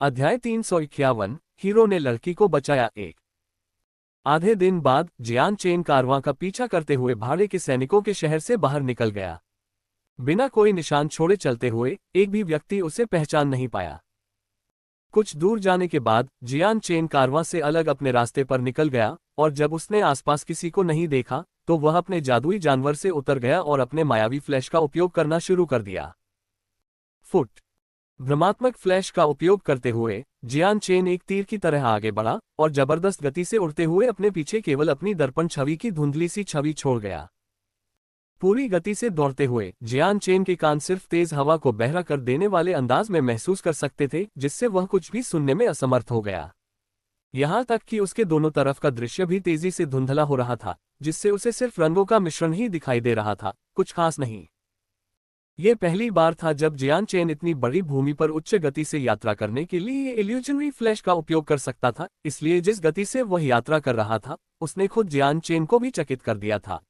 अध्याय 351। हीरो ने लड़की को बचाया। एक आधे दिन बाद जियान चेन कारवां का पीछा करते हुए भाड़े के सैनिकों के शहर से बाहर निकल गया। बिना कोई निशान छोड़े चलते हुए एक भी व्यक्ति उसे पहचान नहीं पाया। कुछ दूर जाने के बाद जियान चेन कारवां से अलग अपने रास्ते पर निकल गया और जब उसने आसपास किसी को नहीं देखा तो वह अपने जादुई जानवर से उतर गया और अपने मायावी फ्लैश का उपयोग करना शुरू कर दिया। फुट भ्रमात्मक फ्लैश का उपयोग करते हुए जियान चेन एक तीर की तरह आगे बढ़ा और जबरदस्त गति से उड़ते हुए अपने पीछे केवल अपनी दर्पण छवि की धुंधली सी छवि छोड़ गया। पूरी गति से दौड़ते हुए जियान चेन के कान सिर्फ तेज हवा को बहरा कर देने वाले अंदाज में महसूस कर सकते थे, जिससे वह कुछ भी सुनने में असमर्थ हो गया। यहां तक कि उसके दोनों तरफ का दृश्य भी तेजी से धुंधला हो रहा था, जिससे उसे सिर्फ रंगों का मिश्रण ही दिखाई दे रहा था, कुछ खास नहीं। ये पहली बार था जब जियान चेन इतनी बड़ी भूमि पर उच्च गति से यात्रा करने के लिए इल्यूजनरी फ्लैश का उपयोग कर सकता था, इसलिए जिस गति से वह यात्रा कर रहा था उसने खुद जियान चेन को भी चकित कर दिया था।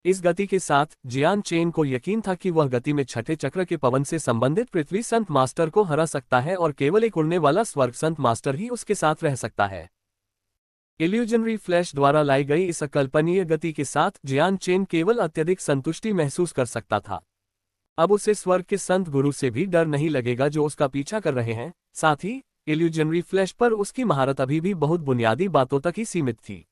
इस गति के साथ जियान चेन को यकीन था कि वह गति में छठे चक्र के पवन से संबंधित पृथ्वी संत मास्टर को हरा सकता है और केवल एक उड़ने वाला स्वर्ग संत मास्टर ही उसके साथ रह सकता है। इल्यूजनरी फ्लैश द्वारा लाई गई इस अकल्पनीय गति के साथ जियान चेन केवल अत्यधिक संतुष्टि महसूस कर सकता था। अब उसे स्वर्ग के संत गुरु से भी डर नहीं लगेगा जो उसका पीछा कर रहे हैं। साथ ही इल्यूजनरी फ्लैश पर उसकी महारत अभी भी बहुत बुनियादी बातों तक ही सीमित थी।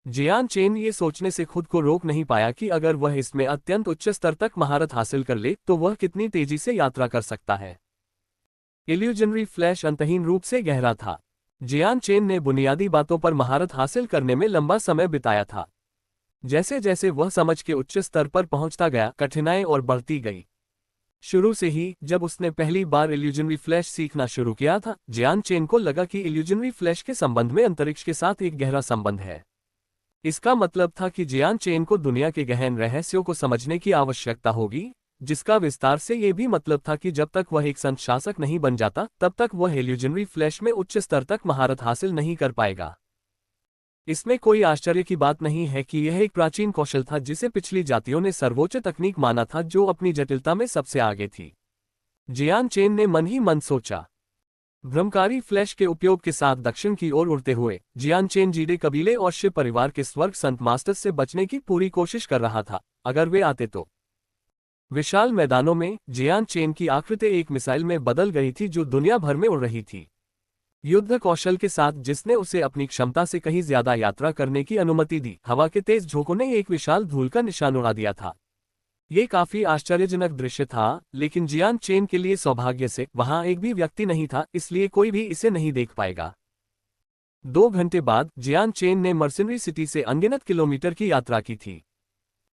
जियान चेन ये सोचने से खुद को रोक नहीं पाया कि अगर वह इसमें अत्यंत उच्च स्तर तक महारत हासिल कर ले तो वह कितनी तेजी से यात्रा कर सकता है। इल्यूजनरी फ्लैश अंतहीन रूप से गहरा था। जियान चेन ने बुनियादी बातों पर महारत हासिल करने में लंबा समय बिताया था। जैसे जैसे वह समझ के उच्च स्तर पर पहुंचता गया, कठिनाई और बढ़ती गई। शुरू से ही जब उसने पहली बार इल्यूजनरी फ्लैश सीखना शुरू किया था, जियान चेन को लगा कि इल्यूजनरी फ्लैश के संबंध में अंतरिक्ष के साथ एक गहरा संबंध है। इसका मतलब था कि जियान चेन को दुनिया के गहन रहस्यों को समझने की आवश्यकता होगी, जिसका विस्तार से ये भी मतलब था कि जब तक वह एक संत शासक नहीं बन जाता तब तक वह इल्यूजनरी फ्लैश में उच्च स्तर तक महारत हासिल नहीं कर पाएगा। इसमें कोई आश्चर्य की बात नहीं है कि यह एक प्राचीन कौशल था जिसे पिछली जातियों ने सर्वोच्च तकनीक माना था, जो अपनी जटिलता में सबसे आगे थी। जियान चेन ने मन ही मन सोचा। भ्रमकारी फ्लैश के उपयोग के साथ दक्षिण की ओर उड़ते हुए जियान चेन जीडे कबीले और शिव परिवार के स्वर्ग संत मास्टर से बचने की पूरी कोशिश कर रहा था, अगर वे आते तो। विशाल मैदानों में जियान चेन की आकृति एक मिसाइल में बदल गई थी जो दुनिया भर में उड़ रही थी। युद्ध कौशल के साथ जिसने उसे अपनी क्षमता से कहीं ज्यादा यात्रा करने की अनुमति दी, हवा के तेज झोंकों ने एक विशाल धूल का निशान उड़ा दिया था। ये काफी आश्चर्यजनक दृश्य था, लेकिन जियान चेन के लिए सौभाग्य से वहां एक भी व्यक्ति नहीं था, इसलिए कोई भी इसे नहीं देख पाएगा। 2 घंटे बाद जियान चेन ने मर्सिनरी सिटी से अनगिनत किलोमीटर की यात्रा की थी।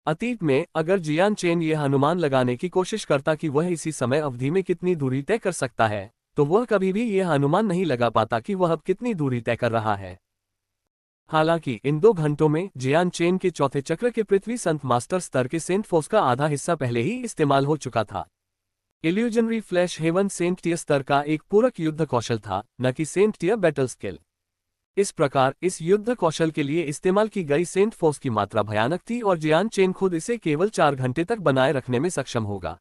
अतीत में अगर जियान चेन यह अनुमान लगाने की कोशिश करता कि वह इसी समय अवधि में कितनी दूरी तय कर सकता है, तो वह कभी भी यह अनुमान नहीं लगा पाता कि वह अब कितनी दूरी तय कर रहा है। हालांकि इन 2 घंटों में जियान चेन के चौथे चक्र के पृथ्वी संत मास्टर स्तर के सेंट फोर्स का आधा हिस्सा पहले ही इस्तेमाल हो चुका था। Illusionary flash heaven saint tier स्तर का एक पूरक युद्ध कौशल था, न कि सेंट टियर बैटल स्किल। इस प्रकार इस युद्ध कौशल के लिए इस्तेमाल की गई सेंट फोर्स की मात्रा भयानक थी और जियान चेन खुद इसे केवल 4 घंटे तक बनाए रखने में सक्षम होगा।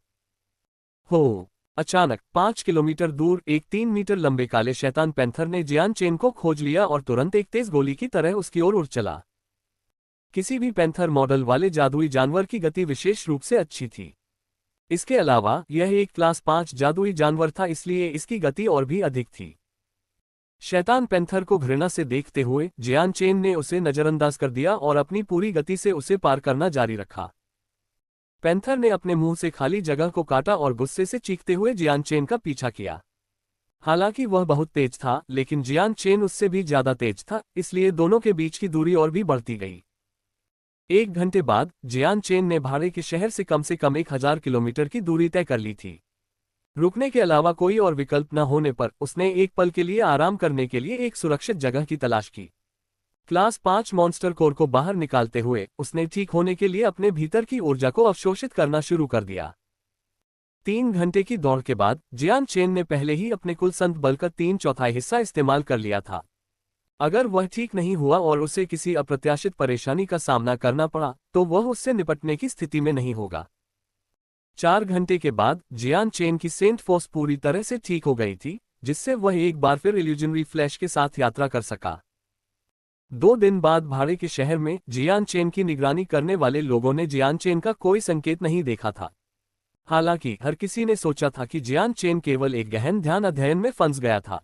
अचानक 5 किलोमीटर दूर एक 3 मीटर लंबे काले शैतान पैंथर ने जियान चेन को खोज लिया और तुरंत एक तेज गोली की तरह उसकी ओर उड़ चला। किसी भी पैंथर मॉडल वाले जादुई जानवर की गति विशेष रूप से अच्छी थी। इसके अलावा यह एक क्लास 5 जादुई जानवर था, इसलिए इसकी गति और भी अधिक थी। शैतान पैंथर को घृणा से देखते हुए जियान चेन ने उसे नजरअंदाज कर दिया और अपनी पूरी गति से उसे पार करना जारी रखा। पैंथर ने अपने मुंह से खाली जगह को काटा और गुस्से से चीखते हुए जियान चेन का पीछा किया। हालांकि वह बहुत तेज था, लेकिन जियान चेन उससे भी ज्यादा तेज था, इसलिए दोनों के बीच की दूरी और भी बढ़ती गई। 1 घंटे बाद जियान चेन ने भाड़े के शहर से कम 1000 किलोमीटर की दूरी तय कर ली थी। रुकने के अलावा कोई और विकल्प न होने पर उसने एक पल के लिए आराम करने के लिए एक सुरक्षित जगह की तलाश की। क्लास 5 मॉन्स्टर कोर को बाहर निकालते हुए उसने ठीक होने के लिए अपने भीतर की ऊर्जा को अवशोषित करना शुरू कर दिया। 3 घंटे की दौड़ के बाद जियान चेन ने पहले ही अपने कुल संत बल का 3/4 हिस्सा इस्तेमाल कर लिया था। अगर वह ठीक नहीं हुआ और उसे किसी अप्रत्याशित परेशानी का सामना करना पड़ा तो वह उससे निपटने की स्थिति में नहीं होगा। 4 घंटे के बाद जियान चेन की सेंट फोर्स पूरी तरह से ठीक हो गई थी, जिससे वह एक बार फिर इल्यूजनरी फ्लैश के साथ यात्रा कर सका। 2 दिन बाद भाड़े के शहर में जियान चेन की निगरानी करने वाले लोगों ने जियान चेन का कोई संकेत नहीं देखा था। हालांकि हर किसी ने सोचा था कि जियान चेन केवल एक गहन ध्यान अध्ययन में फंस गया था।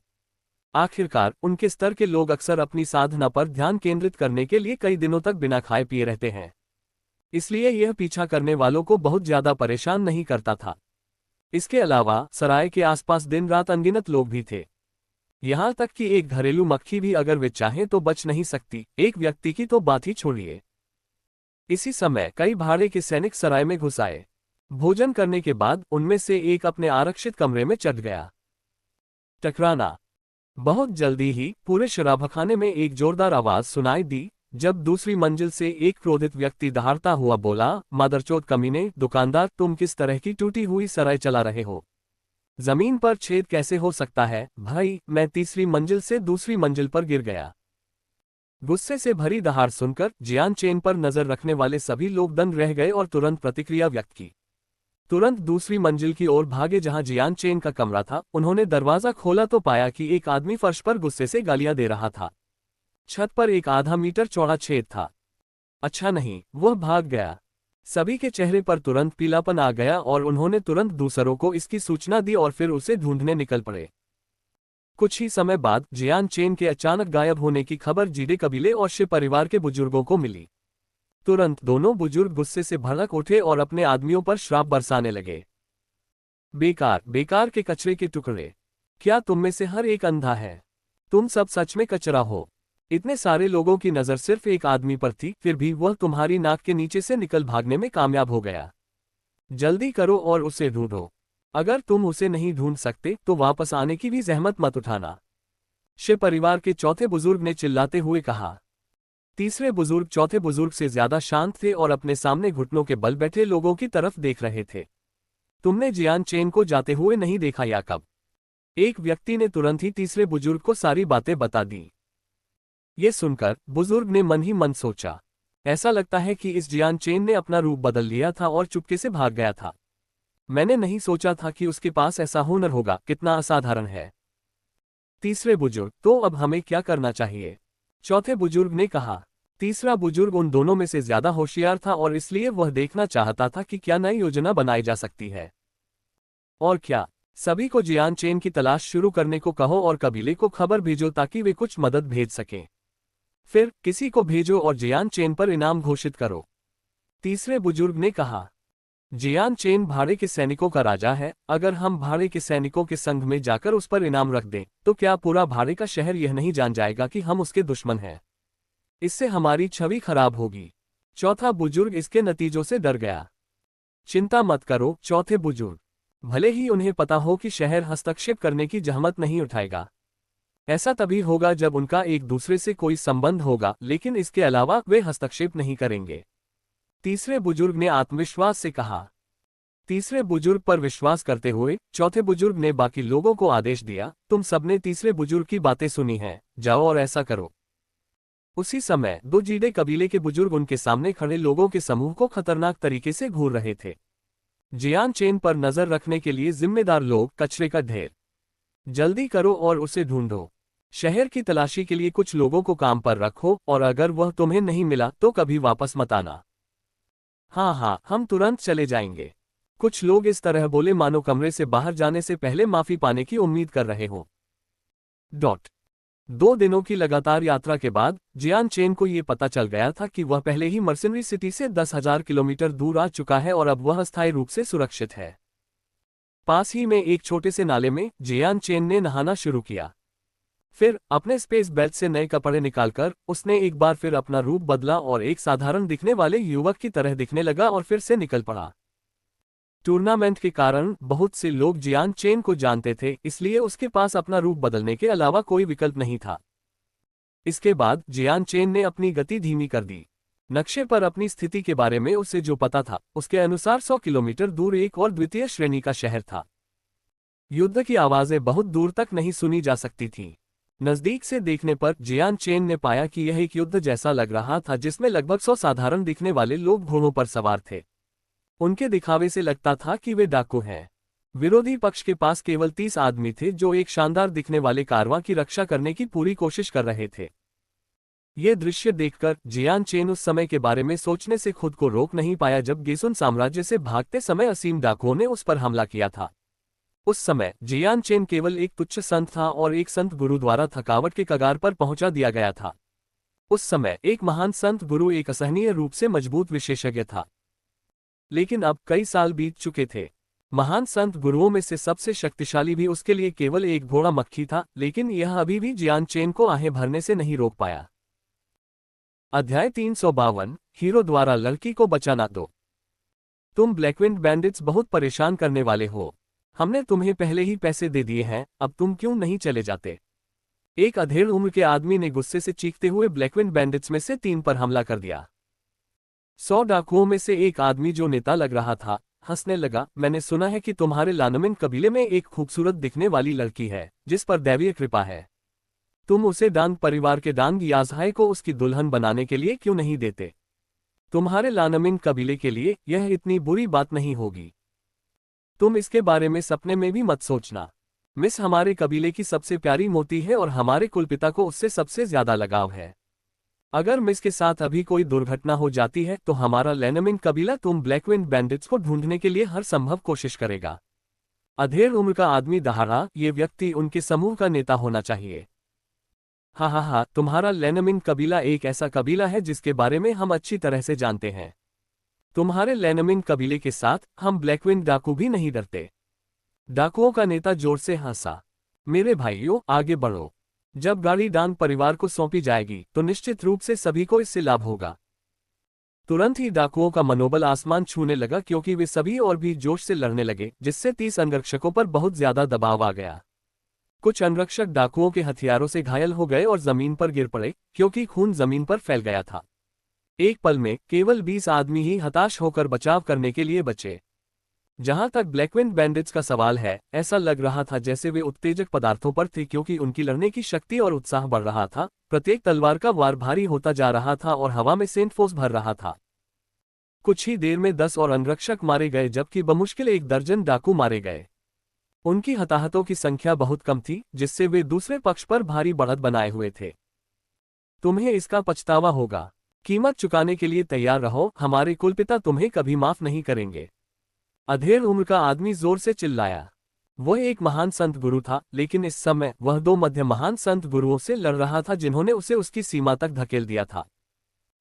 आखिरकार उनके स्तर के लोग अक्सर अपनी साधना पर ध्यान केंद्रित करने के लिए कई दिनों तक बिना खाए पिए रहते हैं, इसलिए यह पीछा करने वालों को बहुत ज्यादा परेशान नहीं करता था। इसके अलावा सराय के आसपास दिन रात अनगिनत लोग भी थे। यहां तक कि एक घरेलू मक्खी भी अगर वे चाहें तो बच नहीं सकती, एक व्यक्ति की तो बात ही छोड़िए। इसी समय कई भाड़े के सैनिक सराय में घुस आए। भोजन करने के बाद उनमें से एक अपने आरक्षित कमरे में चढ़ गया। टकराना। बहुत जल्दी ही पूरे शराबखाने में एक जोरदार आवाज सुनाई दी, जब दूसरी मंजिल से एक क्रोधित व्यक्ति दहाड़ता हुआ बोला, मादरचोद कमीने, दुकानदार, तुम किस तरह की टूटी हुई सराय चला रहे हो? जमीन पर छेद कैसे हो सकता है? भाई, मैं तीसरी मंजिल से दूसरी मंजिल पर गिर गया। गुस्से से भरी दहाड़ सुनकर जियान चेन पर नजर रखने वाले सभी लोग दंग रह गए और तुरंत प्रतिक्रिया व्यक्त की। तुरंत दूसरी मंजिल की ओर भागे जहां जियान चेन का कमरा था। उन्होंने दरवाजा खोला तो पाया कि एक आदमी फर्श पर गुस्से से गालियां दे रहा था। छत पर एक आधा मीटर चौड़ा छेद था। अच्छा नहीं, वह भाग गया। सभी के चेहरे पर तुरंत पीलापन आ गया और उन्होंने तुरंत दूसरों को इसकी सूचना दी और फिर उसे ढूंढने निकल पड़े। कुछ ही समय बाद जियान चेन के अचानक गायब होने की खबर जीडे कबीले और शे परिवार के बुजुर्गों को मिली। तुरंत दोनों बुजुर्ग गुस्से से भड़क उठे और अपने आदमियों पर श्राप बरसाने लगे। बेकार, बेकार के कचरे के टुकड़े, क्या तुम में से हर एक अंधा है? तुम सब सच में कचरा हो। इतने सारे लोगों की नजर सिर्फ एक आदमी पर थी, फिर भी वह तुम्हारी नाक के नीचे से निकल भागने में कामयाब हो गया। जल्दी करो और उसे ढूंढो। अगर तुम उसे नहीं ढूंढ सकते तो वापस आने की भी जहमत मत उठाना, शे परिवार के चौथे बुजुर्ग ने चिल्लाते हुए कहा। तीसरे बुजुर्ग चौथे बुजुर्ग से ज्यादा शांत थे और अपने सामने घुटनों के बल बैठे लोगों की तरफ देख रहे थे। तुमने जियान चेन को जाते हुए नहीं देखा या कब? एक व्यक्ति ने तुरंत ही तीसरे बुजुर्ग को सारी बातें बता दी। ये सुनकर बुजुर्ग ने मन ही मन सोचा, ऐसा लगता है कि इस जियान चेन ने अपना रूप बदल लिया था और चुपके से भाग गया था। मैंने नहीं सोचा था कि उसके पास ऐसा हुनर होगा, कितना असाधारण है। तीसरे बुजुर्ग, तो अब हमें क्या करना चाहिए? चौथे बुजुर्ग ने कहा। तीसरा बुजुर्ग उन दोनों में से ज्यादा होशियार था और इसलिए वह देखना चाहता था कि क्या नई योजना बनाई जा सकती है। और क्या? सभी को जियान चेन की तलाश शुरू करने को कहो और कबीले को खबर भेजो ताकि वे कुछ मदद भेज सकें। फिर किसी को भेजो और जियान चेन पर इनाम घोषित करो। तीसरे बुजुर्ग ने कहा। जियान चेन भाड़े के सैनिकों का राजा है। अगर हम भाड़े के सैनिकों के संघ में जाकर उस पर इनाम रख दें तो क्या पूरा भाड़े का शहर यह नहीं जान जाएगा कि हम उसके दुश्मन हैं? इससे हमारी छवि खराब होगी। चौथा बुजुर्ग इसके नतीजों से डर गया। चिंता मत करो चौथे बुजुर्ग, भले ही उन्हें पता हो कि शहर हस्तक्षेप करने की जहमत नहीं उठाएगा। ऐसा तभी होगा जब उनका एक दूसरे से कोई संबंध होगा, लेकिन इसके अलावा वे हस्तक्षेप नहीं करेंगे। तीसरे बुजुर्ग ने आत्मविश्वास से कहा। तीसरे बुजुर्ग पर विश्वास करते हुए चौथे बुजुर्ग ने बाकी लोगों को आदेश दिया, तुम सबने तीसरे बुजुर्ग की बातें सुनी हैं, जाओ और ऐसा करो। उसी समय दो जीडे कबीले के बुजुर्ग उनके सामने खड़े लोगों के समूह को खतरनाक तरीके से घूर रहे थे। जियान चेन पर नजर रखने के लिए जिम्मेदार लोग, कचरे का ढेर, जल्दी करो और उसे ढूंढो। शहर की तलाशी के लिए कुछ लोगों को काम पर रखो और अगर वह तुम्हें नहीं मिला तो कभी वापस मत आना। हाँ, हम तुरंत चले जाएंगे। कुछ लोग इस तरह बोले मानो कमरे से बाहर जाने से पहले माफी पाने की उम्मीद कर रहे हो। 2 दिनों की लगातार यात्रा के बाद जियान चेन को ये पता चल गया था कि वह पहले ही मर्सिनरी सिटी से 10,000 किलोमीटर दूर आ चुका है और अब वह अस्थायी रूप से सुरक्षित है। पास ही में एक छोटे से नाले में जियान चेन ने नहाना शुरू किया। फिर अपने स्पेस बेल्ट से नए कपड़े निकालकर उसने एक बार फिर अपना रूप बदला और एक साधारण दिखने वाले युवक की तरह दिखने लगा और फिर से निकल पड़ा। टूर्नामेंट के कारण बहुत से लोग जियान चेन को जानते थे, इसलिए उसके पास अपना रूप बदलने के अलावा कोई विकल्प नहीं था। इसके बाद जियान चेन ने अपनी गति धीमी कर दी। नक्शे पर अपनी स्थिति के बारे में उसे जो पता था उसके अनुसार 100 किलोमीटर दूर एक और द्वितीय श्रेणी का शहर था। युद्ध की आवाजें बहुत दूर तक नहीं सुनी जा सकती थीं। नजदीक से देखने पर जियान चेन ने पाया कि यह एक युद्ध जैसा लग रहा था जिसमें लगभग 100 साधारण दिखने वाले लोग घोड़ों पर सवार थे। उनके दिखावे से लगता था कि वे डाकू हैं। विरोधी पक्ष के पास केवल 30 आदमी थे जो एक शानदार दिखने वाले कारवां की रक्षा करने की पूरी कोशिश कर रहे थे। ये दृश्य देखकर जियान चेन उस समय के बारे में सोचने से खुद को रोक नहीं पाया जब गेसुन साम्राज्य से भागते समय असीम डाकुओं ने उस पर हमला किया था। उस समय जियान चेन केवल एक तुच्छ संत था और एक संत गुरु द्वारा थकावट के कगार पर पहुंचा दिया गया था। उस समय एक महान संत गुरु एक असहनीय रूप से मजबूत विशेषज्ञ था। लेकिन अब कई साल बीत चुके थे। महान संत गुरुओं में से सबसे शक्तिशाली भी उसके लिए केवल एक घोड़ा मक्खी था, लेकिन यह अभी भी जियान चेन को आहें भरने से नहीं रोक पाया। अध्याय 352 हीरो द्वारा लड़की को बचाना। दो तुम ब्लैकविंड बैंडिट्स बहुत परेशान करने वाले हो। हमने तुम्हें पहले ही पैसे दे दिए हैं, अब तुम क्यों नहीं चले जाते? एक अधेड़ उम्र के आदमी ने गुस्से से चीखते हुए ब्लैकविंड बैंडिट्स में से 3 पर हमला कर दिया। 100 डाकुओं में से एक आदमी जो नेता लग रहा था हंसने लगा। मैंने सुना है कि तुम्हारे लानमिन कबीले में एक खूबसूरत दिखने वाली लड़की है जिस पर दैवीय कृपा है। तुम उसे डांग परिवार के डांग याजहाय को उसकी दुल्हन बनाने के लिए क्यों नहीं देते? तुम्हारे लानमिन कबीले के लिए यह इतनी बुरी बात नहीं होगी। तुम इसके बारे में सपने में भी मत सोचना। मिस हमारे कबीले की सबसे प्यारी मोती है और हमारे कुलपिता को उससे सबसे ज्यादा लगाव है। अगर मिस के साथ अभी कोई दुर्घटना हो जाती है तो हमारा लैनमिन कबीला तुम ब्लैकविंड बैंडिट्स को ढूंढने के लिए हर संभव कोशिश करेगा। अधेड़ उम्र का आदमी दहाड़ा, ये व्यक्ति उनके समूह का नेता होना चाहिए। हाँ, तुम्हारा लैनमिन कबीला एक ऐसा कबीला है जिसके बारे में हम अच्छी तरह से जानते हैं। तुम्हारे लैनमिन कबीले के साथ हम ब्लैकविंड डाकू भी नहीं डरते। डाकुओं का नेता जोर से हंसा। मेरे भाइयों, आगे बढ़ो। जब गाड़ी डांग परिवार को सौंपी जाएगी तो निश्चित रूप से सभी को इससे लाभ होगा। तुरंत ही डाकुओं का मनोबल आसमान छूने लगा क्योंकि वे सभी और भी जोश से लड़ने लगे, जिससे 30 अंगरक्षकों पर बहुत ज्यादा दबाव आ गया। कुछ अंगरक्षक डाकुओं के हथियारों से घायल हो गए और जमीन पर गिर पड़े क्योंकि खून जमीन पर फैल गया था। एक पल में केवल 20 आदमी ही हताश होकर बचाव करने के लिए बचे। जहां तक ब्लैकविंड बैंडिट्स का सवाल है, ऐसा लग रहा था जैसे वे उत्तेजक पदार्थों पर थे क्योंकि उनकी लड़ने की शक्ति और उत्साह बढ़ रहा था। प्रत्येक तलवार का वार भारी होता जा रहा था और हवा में सेंट फोर्स भर रहा था। कुछ ही देर में 10 और अंगरक्षक मारे गए जबकि बमुश्किल 1 दर्जन डाकू मारे गए। उनकी हताहतों की संख्या बहुत कम थी, जिससे वे दूसरे पक्ष पर भारी बढ़त बनाए हुए थे। तुम्हें इसका पछतावा होगा। कीमत चुकाने के लिए तैयार रहो, हमारे कुलपिता तुम्हें कभी माफ नहीं करेंगे। अधेड़ उम्र का आदमी जोर से चिल्लाया। वह एक महान संत गुरु था, लेकिन इस समय वह 2 मध्य महान संत गुरुओं से लड़ रहा था जिन्होंने उसे उसकी सीमा तक धकेल दिया था।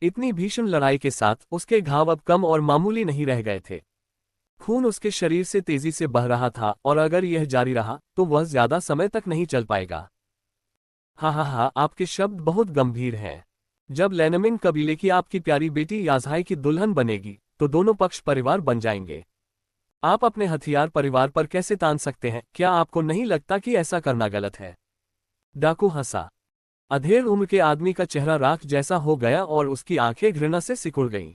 इतनी भीषण लड़ाई के साथ उसके घाव अब कम और मामूली नहीं रह गए थे। खून उसके शरीर से तेजी से बह रहा था और अगर यह जारी रहा तो वह ज्यादा समय तक नहीं चल पाएगा। हाँ, आपके शब्द बहुत गंभीर हैं। जब लैनमिन कबीले की आपकी प्यारी बेटी याजहाय की दुल्हन बनेगी तो दोनों पक्ष परिवार बन जाएंगे। आप अपने हथियार परिवार पर कैसे तान सकते हैं? क्या आपको नहीं लगता कि ऐसा करना गलत है? डाकू हंसा। अधेड़ उम्र के आदमी का चेहरा राख जैसा हो गया और उसकी आंखें घृणा से सिकुड़ गईं।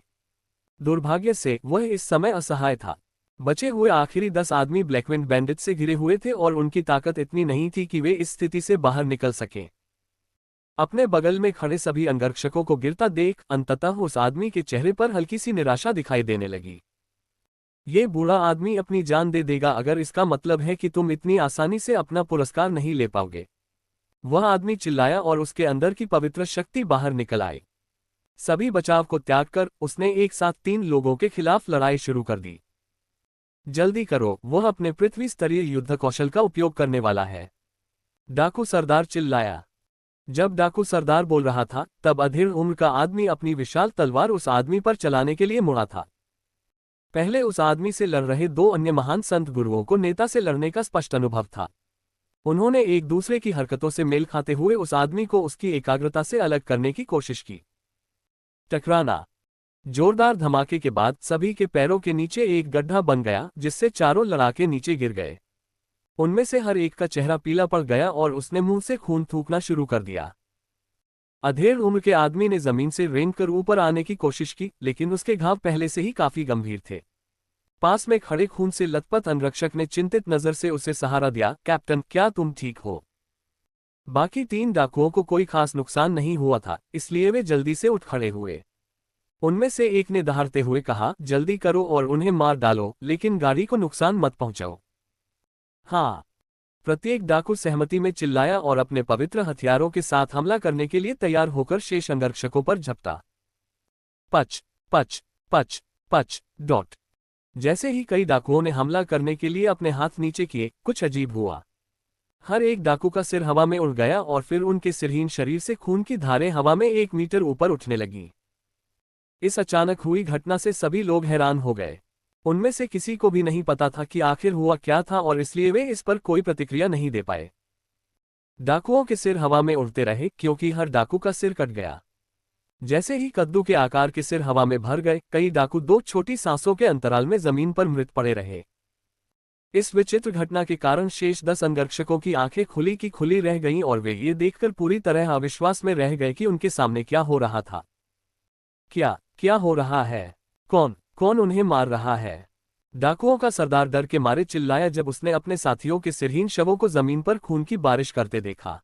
दुर्भाग्य से वह इस समय असहाय था। बचे हुए आखिरी 10 आदमी ब्लैकविंड बैंडिट से घिरे हुए थे और उनकी ताकत इतनी नहीं थी कि वे इस स्थिति से बाहर निकल सकें। अपने बगल में खड़े सभी अंगरक्षकों को गिरता देख अंततः उस आदमी के चेहरे पर हल्की सी निराशा दिखाई देने लगी। ये बूढ़ा आदमी अपनी जान दे देगा अगर इसका मतलब है कि तुम इतनी आसानी से अपना पुरस्कार नहीं ले पाओगे। वह आदमी चिल्लाया और उसके अंदर की पवित्र शक्ति बाहर निकल आई। सभी बचाव को त्याग कर उसने एक साथ 3 लोगों के खिलाफ लड़ाई शुरू कर दी। जल्दी करो, वह अपने पृथ्वी स्तरीय युद्ध कौशल का उपयोग करने वाला है। डाकू सरदार चिल्लाया। जब डाकू सरदार बोल रहा था तब अधेड़ उम्र का आदमी अपनी विशाल तलवार उस आदमी पर चलाने के लिए मुड़ा था। पहले उस आदमी से लड़ रहे 2 अन्य महान संत गुरुओं को नेता से लड़ने का स्पष्ट अनुभव था। उन्होंने एक दूसरे की हरकतों से मेल खाते हुए उस आदमी को उसकी एकाग्रता से अलग करने की कोशिश की। टकराना। जोरदार धमाके के बाद सभी के पैरों के नीचे एक गड्ढा बन गया जिससे चारों लड़ाके नीचे गिर गए। उनमें से हर एक का चेहरा पीला पड़ गया और उसने मुंह से खून थूकना शुरू कर दिया। अधेड़ उम्र के आदमी ने जमीन से रेंगकर ऊपर आने की कोशिश की, लेकिन उसके घाव पहले से ही काफी गंभीर थे। पास में खड़े खून से लथपथ अंगरक्षक ने चिंतित नजर से उसे सहारा दिया। कैप्टन, क्या तुम ठीक हो? बाकी 3 डाकुओं को कोई खास नुकसान नहीं हुआ था, इसलिए वे जल्दी से उठ खड़े हुए। उनमें से एक ने दहाड़ते हुए कहा, जल्दी करो और उन्हें मार डालो, लेकिन गाड़ी को नुकसान मत पहुंचाओ। हाँ। प्रत्येक डाकू सहमति में चिल्लाया और अपने पवित्र हथियारों के साथ हमला करने के लिए तैयार होकर शेष अंगरक्षकों पर झपटा। पच पच पच पच डॉट। जैसे ही कई डाकुओं ने हमला करने के लिए अपने हाथ नीचे किए, कुछ अजीब हुआ। हर एक डाकू का सिर हवा में उड़ गया और फिर उनके सिरहीन शरीर से खून की धारें हवा में 1 मीटर ऊपर उठने लगीं। इस अचानक हुई घटना से सभी लोग हैरान हो गए। उनमें से किसी को भी नहीं पता था कि आखिर हुआ क्या था और इसलिए वे इस पर कोई प्रतिक्रिया नहीं दे पाए। डाकुओं के सिर हवा में उड़ते रहे क्योंकि हर डाकू का सिर कट गया। जैसे ही कद्दू के आकार के सिर हवा में भर गए, कई डाकू 2 छोटी सांसों के अंतराल में जमीन पर मृत पड़े रहे। इस विचित्र घटना के कारण शेष 10 अंगरक्षकों की आंखें खुली की खुली रह गईं और वे ये देखकर पूरी तरह अविश्वास में रह गए कि उनके सामने क्या हो रहा था। क्या क्या हो रहा है? कौन कौन उन्हें मार रहा है? डाकुओं का सरदार डर के मारे चिल्लाया जब उसने अपने साथियों के सिरहीन शवों को जमीन पर खून की बारिश करते देखा।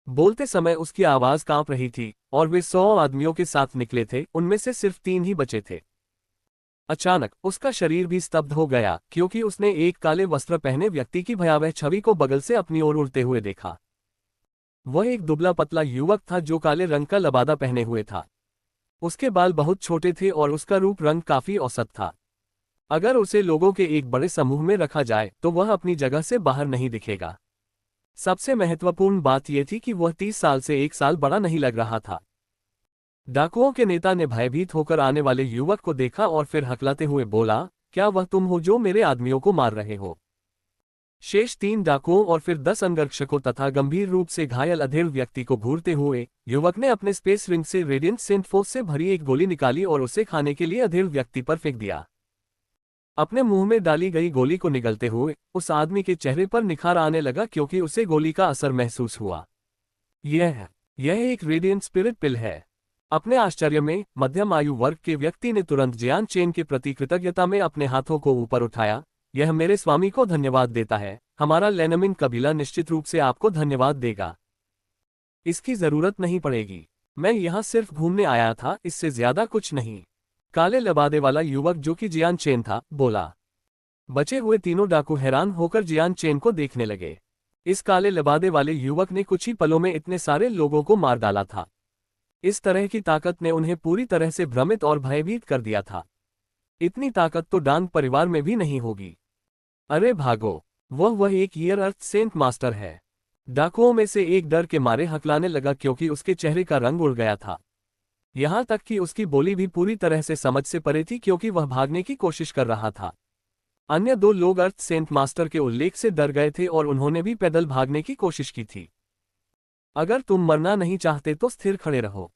बोलते समय उसकी आवाज कांप रही थी और वे 100 आदमियों के साथ निकले थे, उनमें से सिर्फ 3 ही बचे थे। अचानक उसका शरीर भी स्तब्ध हो गया क्योंकि उसने एक काले वस्त्र पहने व्यक्ति की भयावह छवि को बगल से अपनी ओर उड़ते हुए देखा। वह एक दुबला पतला युवक था जो काले रंग का लबादा पहने हुए था। उसके बाल बहुत छोटे थे और उसका रूप रंग काफी औसत था। अगर उसे लोगों के एक बड़े समूह में रखा जाए तो वह अपनी जगह से बाहर नहीं दिखेगा। सबसे महत्वपूर्ण बात यह थी कि वह 30 साल से 1 साल बड़ा नहीं लग रहा था। डाकुओं के नेता ने भयभीत होकर आने वाले युवक को देखा और फिर हकलाते हुए बोला, क्या वह तुम हो जो मेरे आदमियों को मार रहे हो? शेष 3 डाकुओं और फिर 10 अंगरक्षकों तथा गंभीर रूप से घायल अधेड़ व्यक्ति को घूरते हुए युवक ने अपने स्पेस रिंग से रेडियंट सेंट फोर्स से भरी एक गोली निकाली और उसे खाने के लिए अधेड़ व्यक्ति पर फेंक दिया। अपने मुंह में डाली गई गोली को निगलते हुए उस आदमी के चेहरे पर निखार आने लगा क्योंकि उसे गोली का असर महसूस हुआ। यह एक रेडियंट स्पिरिट पिल है। अपने आश्चर्य में मध्यम आयु वर्ग के व्यक्ति ने तुरंत जियान चेन के प्रति कृतज्ञता में अपने हाथों को ऊपर उठाया। यह मेरे स्वामी को धन्यवाद देता है। हमारा लेनमिन कबीला निश्चित रूप से आपको धन्यवाद देगा। इसकी जरूरत नहीं पड़ेगी। मैं यहाँ सिर्फ घूमने आया था, इससे ज्यादा कुछ नहीं। काले लबादे वाला युवक जो कि जियान चेन था, बोला। बचे हुए तीनों डाकू हैरान होकर जियान चेन को देखने लगे। इस काले लबादे वाले युवक ने कुछ ही पलों में इतने सारे लोगों को मार डाला था। इस तरह की ताकत ने उन्हें पूरी तरह से भ्रमित और भयभीत कर दिया था। इतनी ताकत तो डांग परिवार में भी नहीं होगी। अरे भागो, वह एक ईयर अर्थ सेंट मास्टर है। डाकुओं में से एक डर के मारे हकलाने लगा क्योंकि उसके चेहरे का रंग उड़ गया था। यहां तक कि उसकी बोली भी पूरी तरह से समझ से परे थी क्योंकि वह भागने की कोशिश कर रहा था। अन्य 2 लोग अर्थ सेंट मास्टर के उल्लेख से डर गए थे और उन्होंने भी पैदल भागने की कोशिश की थी। अगर तुम मरना नहीं चाहते तो स्थिर खड़े रहो।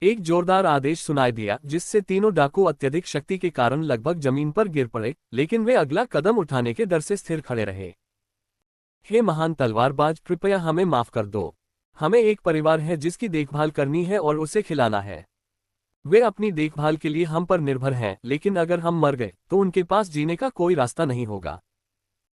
एक जोरदार आदेश सुनाई दिया जिससे तीनों डाकू अत्यधिक शक्ति के कारण लगभग जमीन पर गिर पड़े, लेकिन वे अगला कदम उठाने के डर से स्थिर खड़े रहे। हे महान तलवारबाज, कृपया हमें माफ कर दो। हमें एक परिवार है जिसकी देखभाल करनी है और उसे खिलाना है। वे अपनी देखभाल के लिए हम पर निर्भर हैं, लेकिन अगर हम मर गए तो उनके पास जीने का कोई रास्ता नहीं होगा।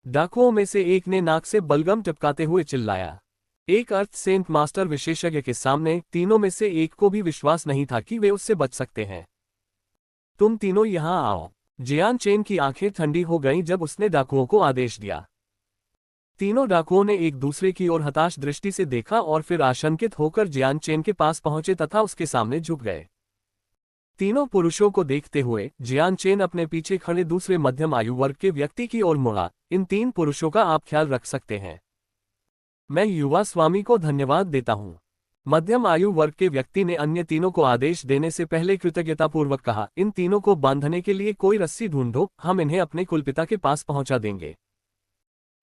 डाकुओं में से एक ने नाक से बलगम टपकाते हुए चिल्लाया। एक अर्थ सेंट मास्टर विशेषज्ञ के सामने तीनों में से एक को भी विश्वास नहीं था कि वे उससे बच सकते हैं। तुम तीनों यहां आओ। जियान चेन की आंखें ठंडी हो गईं जब उसने डाकुओं को आदेश दिया। तीनों डाकुओं ने एक दूसरे की ओर हताश दृष्टि से देखा और फिर आशंकित होकर जियान चेन के पास पहुंचे तथा उसके सामने झुक गए। तीनों पुरुषों को देखते हुए जियान चेन अपने पीछे खड़े दूसरे मध्यम आयु वर्ग के व्यक्ति की ओर मुड़ा। इन 3 पुरुषों का आप ख्याल रख सकते हैं। मैं युवा स्वामी को धन्यवाद देता हूं। मध्यम आयु वर्ग के व्यक्ति ने अन्य तीनों को आदेश देने से पहले कृतज्ञतापूर्वक कहा, इन तीनों को बांधने के लिए कोई रस्सी ढूंढो, हम इन्हें अपने कुलपिता के पास पहुंचा देंगे।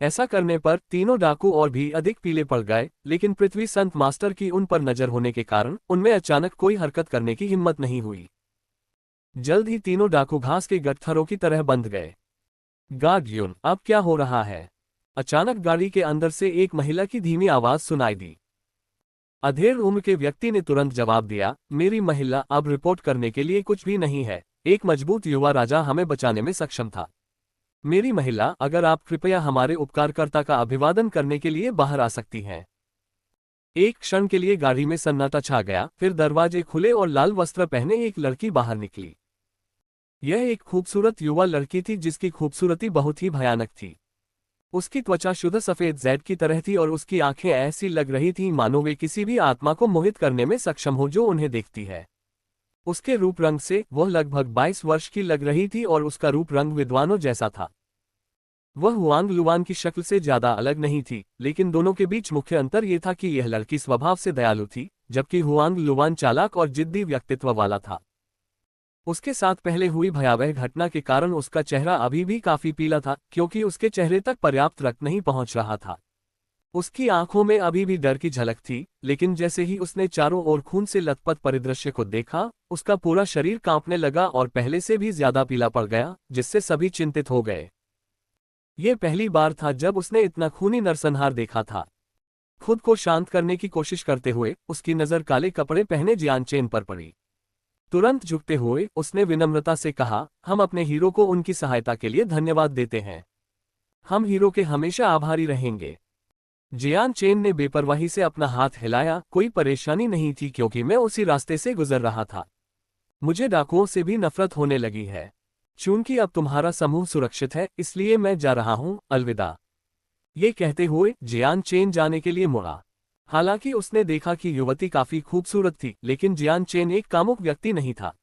ऐसा करने पर तीनों डाकू और भी अधिक पीले पड़ गए, लेकिन पृथ्वी संत मास्टर की उन पर नजर होने के कारण उनमें अचानक कोई हरकत करने की हिम्मत नहीं हुई। जल्द ही तीनों डाकू घास के गट्ठरों की तरह बंध गए। गार्ड, अब क्या हो रहा है? अचानक गाड़ी के अंदर से एक महिला की धीमी आवाज सुनाई दी। अधेड़ उम्र के व्यक्ति ने तुरंत जवाब दिया, मेरी महिला, अब रिपोर्ट करने के लिए कुछ भी नहीं है। एक मजबूत युवा राजा हमें बचाने में सक्षम था। मेरी महिला, अगर आप कृपया हमारे उपकारकर्ता का अभिवादन करने के लिए बाहर आ सकती हैं। एक क्षण के लिए गाड़ी में सन्नाटा छा गया, फिर दरवाजे खुले और लाल वस्त्र पहने एक लड़की बाहर निकली। यह एक खूबसूरत युवा लड़की थी जिसकी खूबसूरती बहुत ही भयानक थी। उसकी त्वचा शुद्ध सफेद जैड की तरह थी और उसकी आंखें ऐसी लग रही थीं मानो वे किसी भी आत्मा को मोहित करने में सक्षम हो जो उन्हें देखती है। उसके रूप रंग से वह लगभग 22 वर्ष की लग रही थी और उसका रूप रंग विद्वानों जैसा था। वह हुआंग लुआन की शक्ल से ज्यादा अलग नहीं थी, लेकिन दोनों के बीच मुख्य अंतर यह था कि यह लड़की स्वभाव से दयालु थी, जबकि हुआंग लुआन चालाक और जिद्दी व्यक्तित्व वाला था। उसके साथ पहले हुई भयावह घटना के कारण उसका चेहरा अभी भी काफी पीला था, क्योंकि उसके चेहरे तक पर्याप्त रक्त नहीं पहुंच रहा था। उसकी आंखों में अभी भी डर की झलक थी, लेकिन जैसे ही उसने चारों ओर खून से लथपथ परिदृश्य को देखा, उसका पूरा शरीर कांपने लगा और पहले से भी ज्यादा पीला पड़ गया, जिससे सभी चिंतित हो गए। ये पहली बार था जब उसने इतना खूनी नरसंहार देखा था। खुद को शांत करने की कोशिश करते हुए उसकी नजर काले कपड़े पहने जियान चेन पर पड़ी। तुरंत झुकते हुए उसने विनम्रता से कहा, हम अपने हीरो को उनकी सहायता के लिए धन्यवाद देते हैं। हम हीरो के हमेशा आभारी रहेंगे। जियान चेन ने बेपरवाही से अपना हाथ हिलाया, कोई परेशानी नहीं थी क्योंकि मैं उसी रास्ते से गुजर रहा था। मुझे डाकुओं से भी नफरत होने लगी है। चूंकि अब तुम्हारा समूह सुरक्षित है, इसलिए मैं जा रहा हूं, अलविदा। ये कहते हुए जियान चेन जाने के लिए मुड़ा। हालांकि उसने देखा कि युवती काफी खूबसूरत थी, लेकिन जियान चेन एक कामुक व्यक्ति नहीं था।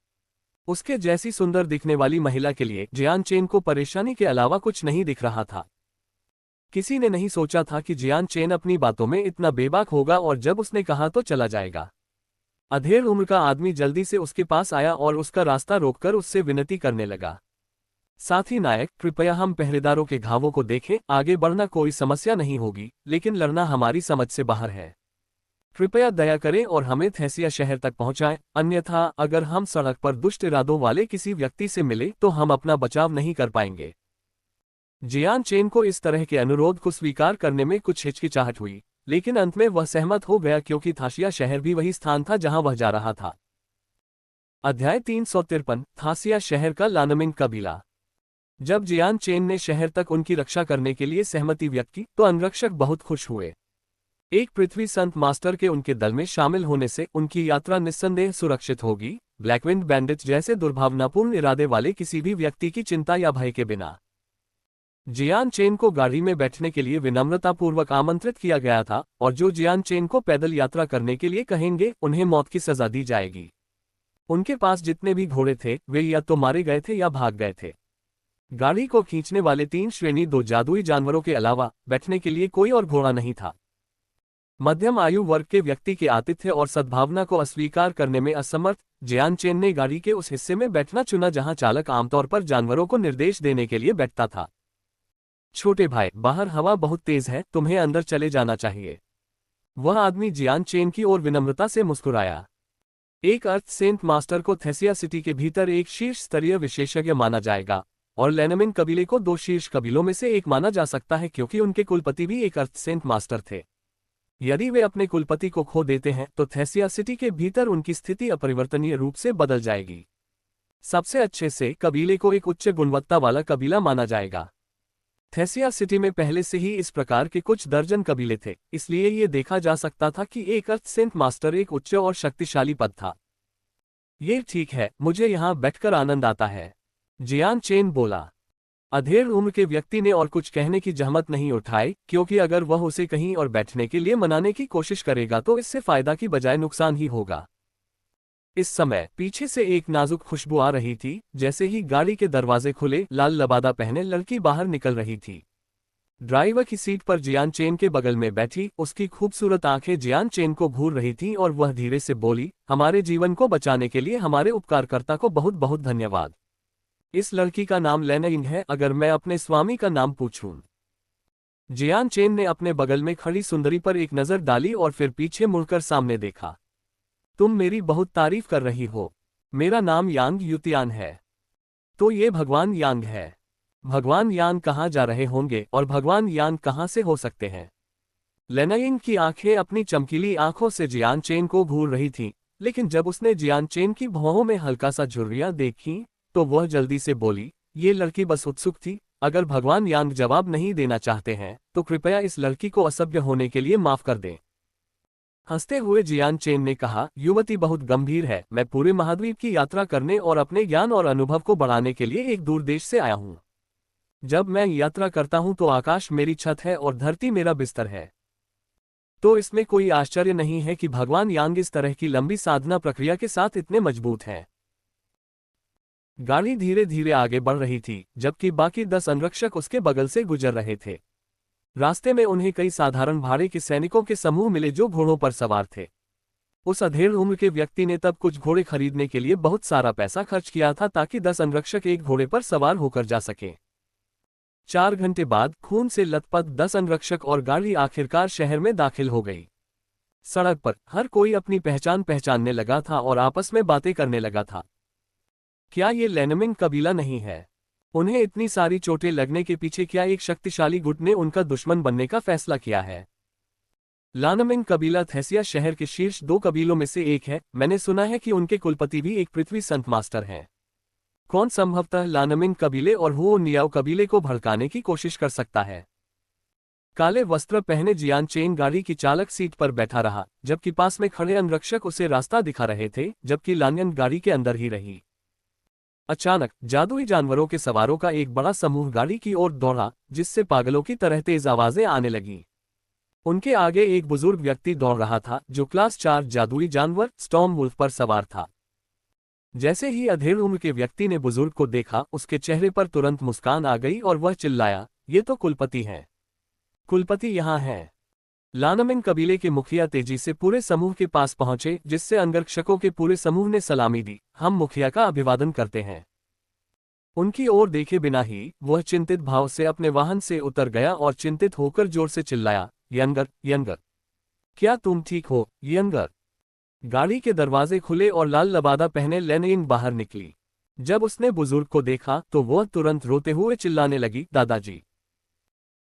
उसके जैसी सुंदर दिखने वाली महिला के लिए जियान चेन को परेशानी के अलावा कुछ नहीं दिख रहा था। किसी ने नहीं सोचा था कि जियान चेन अपनी बातों में इतना बेबाक होगा और जब उसने कहा तो चला जाएगा। अधेड़ उम्र का आदमी जल्दी से उसके पास आया और उसका रास्ता रोककर उससे विनती करने लगा, साथी नायक, कृपया हम पहरेदारों के घावों को देखें। आगे बढ़ना कोई समस्या नहीं होगी, लेकिन लड़ना हमारी समझ से बाहर है। कृपया दया करें और हमें थैसिया शहर तक पहुंचाएं, अन्यथा अगर हम सड़क पर दुष्ट इरादों वाले किसी व्यक्ति से मिले तो हम अपना बचाव नहीं कर पाएंगे। जियान चेन को इस तरह के अनुरोध को स्वीकार करने में कुछ हिचकिचाहट हुई, लेकिन अंत में वह सहमत हो गया क्योंकि थासिया शहर भी वही स्थान था जहां वह जा रहा था। अध्याय 353, थासिया शहर का लानमिंग कबीला। जब जियान चेन ने शहर तक उनकी रक्षा करने के लिए सहमति व्यक्त की तो अंगरक्षक बहुत खुश हुए। एक पृथ्वी संत मास्टर के उनके दल में शामिल होने से उनकी यात्रा निस्संदेह सुरक्षित होगी, ब्लैकविंड बैंडिट जैसे दुर्भावनापूर्ण इरादे वाले किसी भी व्यक्ति की चिंता या भय के बिना। जियान चेन को गाड़ी में बैठने के लिए विनम्रतापूर्वक आमंत्रित किया गया था, और जो जियान चेन को पैदल यात्रा करने के लिए कहेंगे उन्हें मौत की सजा दी जाएगी। उनके पास जितने भी घोड़े थे वे या तो मारे गए थे या भाग गए थे। गाड़ी को खींचने वाले 3 श्रेणी 2 जादुई जानवरों के अलावा बैठने के लिए कोई और घोड़ा नहीं था। मध्यम आयु वर्ग के व्यक्ति के आतिथ्य और सद्भावना को अस्वीकार करने में असमर्थ जियान चेन ने गाड़ी के उस हिस्से में बैठना चुना जहां चालक आमतौर पर जानवरों को निर्देश देने के लिए बैठता था। छोटे भाई, बाहर हवा बहुत तेज है, तुम्हें अंदर चले जाना चाहिए। वह आदमी जियान चेन की ओर विनम्रता से मुस्कुराया। एक अर्थ सेंट मास्टर को थेसिया सिटी के भीतर एक शीर्ष स्तरीय विशेषज्ञ माना जाएगा, और लेनमिन कबीले को 2 शीर्ष कबीलों में से एक माना जा सकता है क्योंकि उनके कुलपति भी एक अर्थ सेंट मास्टर थे। यदि वे अपने कुलपति को खो देते हैं तो थेसिया सिटी के भीतर उनकी स्थिति अपरिवर्तनीय रूप से बदल जाएगी। सबसे अच्छे से कबीले को एक उच्च गुणवत्ता वाला कबीला माना जाएगा। थेसिया सिटी में पहले से ही इस प्रकार के कुछ दर्जन कबीले थे, इसलिए ये देखा जा सकता था कि एक अर्थ सेंट मास्टर एक उच्च और शक्तिशाली पद था। ये ठीक है, मुझे यहाँ बैठकर आनंद आता है, जियान चेन बोला। अधेड़ उम्र के व्यक्ति ने और कुछ कहने की जहमत नहीं उठाई, क्योंकि अगर वह उसे कहीं और बैठने के लिए मनाने की कोशिश करेगा तो इससे फायदा की बजाय नुकसान ही होगा। इस समय पीछे से एक नाजुक खुशबू आ रही थी। जैसे ही गाड़ी के दरवाजे खुले, लाल लबादा पहने लड़की बाहर निकल रही थी। ड्राइवर की सीट पर जियान चेन के बगल में बैठी, उसकी खूबसूरत आंखें जियान चेन को घूर रही थीं और वह धीरे से बोली, हमारे जीवन को बचाने के लिए हमारे उपकारकर्ता को बहुत बहुत धन्यवाद। इस लड़की का नाम लेनइंग है, अगर मैं अपने स्वामी का नाम पूछूं। जियान चेन ने अपने बगल में खड़ी सुंदरी पर एक नजर डाली और फिर पीछे मुड़कर सामने देखा। तुम मेरी बहुत तारीफ कर रही हो। मेरा नाम यांग युतियान है। तो ये भगवान यांग है। भगवान यांग कहाँ जा रहे होंगे और भगवान यांग कहाँ से हो सकते हैं? लेनइंग की आंखें अपनी चमकीली आंखों से जियान चेन को घूर रही थीं, लेकिन जब उसने जियान चेन की भौहों में हल्का सा झुर्रियां देखीं तो वह जल्दी से बोली, ये लड़की बस उत्सुक थी। अगर भगवान यांग जवाब नहीं देना चाहते हैं तो कृपया इस लड़की को असभ्य होने के लिए माफ कर दें। हंसते हुए जियान चेन ने कहा, युवती बहुत गंभीर है। मैं पूरे महाद्वीप की यात्रा करने और अपने ज्ञान और अनुभव को बढ़ाने के लिए एक दूर देश से आया हूँ। जब मैं यात्रा करता हूं तो आकाश मेरी छत है और धरती मेरा बिस्तर है। तो इसमें कोई आश्चर्य नहीं है कि भगवान यांग इस तरह की लंबी साधना प्रक्रिया के साथ इतने मजबूत हैं। गाड़ी धीरे धीरे आगे बढ़ रही थी, जबकि बाकी 10 अंगरक्षक उसके बगल से गुजर रहे थे। रास्ते में उन्हें कई साधारण भाड़े के सैनिकों के समूह मिले जो घोड़ों पर सवार थे। उस अधेड़ उम्र के व्यक्ति ने तब कुछ घोड़े खरीदने के लिए बहुत सारा पैसा खर्च किया था ताकि 10 अंगरक्षक एक घोड़े पर सवार होकर जा सके। 4 घंटे बाद खून से लथपथ 10 अंगरक्षक और गाड़ी आखिरकार शहर में दाखिल हो गई। सड़क पर हर कोई अपनी पहचान पहचानने लगा था और आपस में बातें करने लगा था। क्या ये लैनमिंग कबीला नहीं है? उन्हें इतनी सारी चोटें लगने के पीछे क्या एक शक्तिशाली गुट ने उनका दुश्मन बनने का फैसला किया है? लानमिंग कबीला थैसिया शहर के शीर्ष 2 कबीलों में से एक है। मैंने सुना है कि उनके कुलपति भी एक पृथ्वी संत मास्टर हैं। कौन संभवतः लानमिंग कबीले और हुओ नियाओ कबीले को भड़काने की कोशिश कर सकता है? काले वस्त्र पहने जियान चेन गाड़ी की चालक सीट पर बैठा रहा, जबकि पास में खड़े अंगरक्षक उसे रास्ता दिखा रहे थे, जबकि लान्यन गाड़ी के अंदर ही रही। अचानक जादुई जानवरों के सवारों का एक बड़ा समूह गाड़ी की ओर दौड़ा, जिससे पागलों की तरह तेज आवाजें आने लगीं। उनके आगे एक बुजुर्ग व्यक्ति दौड़ रहा था, जो क्लास 4 जादुई जानवर स्टॉर्म वुल्फ पर सवार था। जैसे ही अधेड़ उम्र के व्यक्ति ने बुजुर्ग को देखा, उसके चेहरे पर तुरंत मुस्कान आ गई और वह चिल्लाया, ये तो कुलपति हैं। कुलपति यहाँ हैं। लानमिंग कबीले के मुखिया तेजी से पूरे समूह के पास पहुंचे, जिससे अंगरक्षकों के पूरे समूह ने सलामी दी। हम मुखिया का अभिवादन करते हैं। उनकी ओर देखे बिना ही वह चिंतित भाव से अपने वाहन से उतर गया और चिंतित होकर जोर से चिल्लाया, यंगर, यंगर, क्या तुम ठीक हो, यंगर? गाड़ी के दरवाजे खुले और लाल लबादा पहने लेनयिंग बाहर निकली। जब उसने बुजुर्ग को देखा तो वह तुरंत रोते हुए चिल्लाने लगी, दादाजी।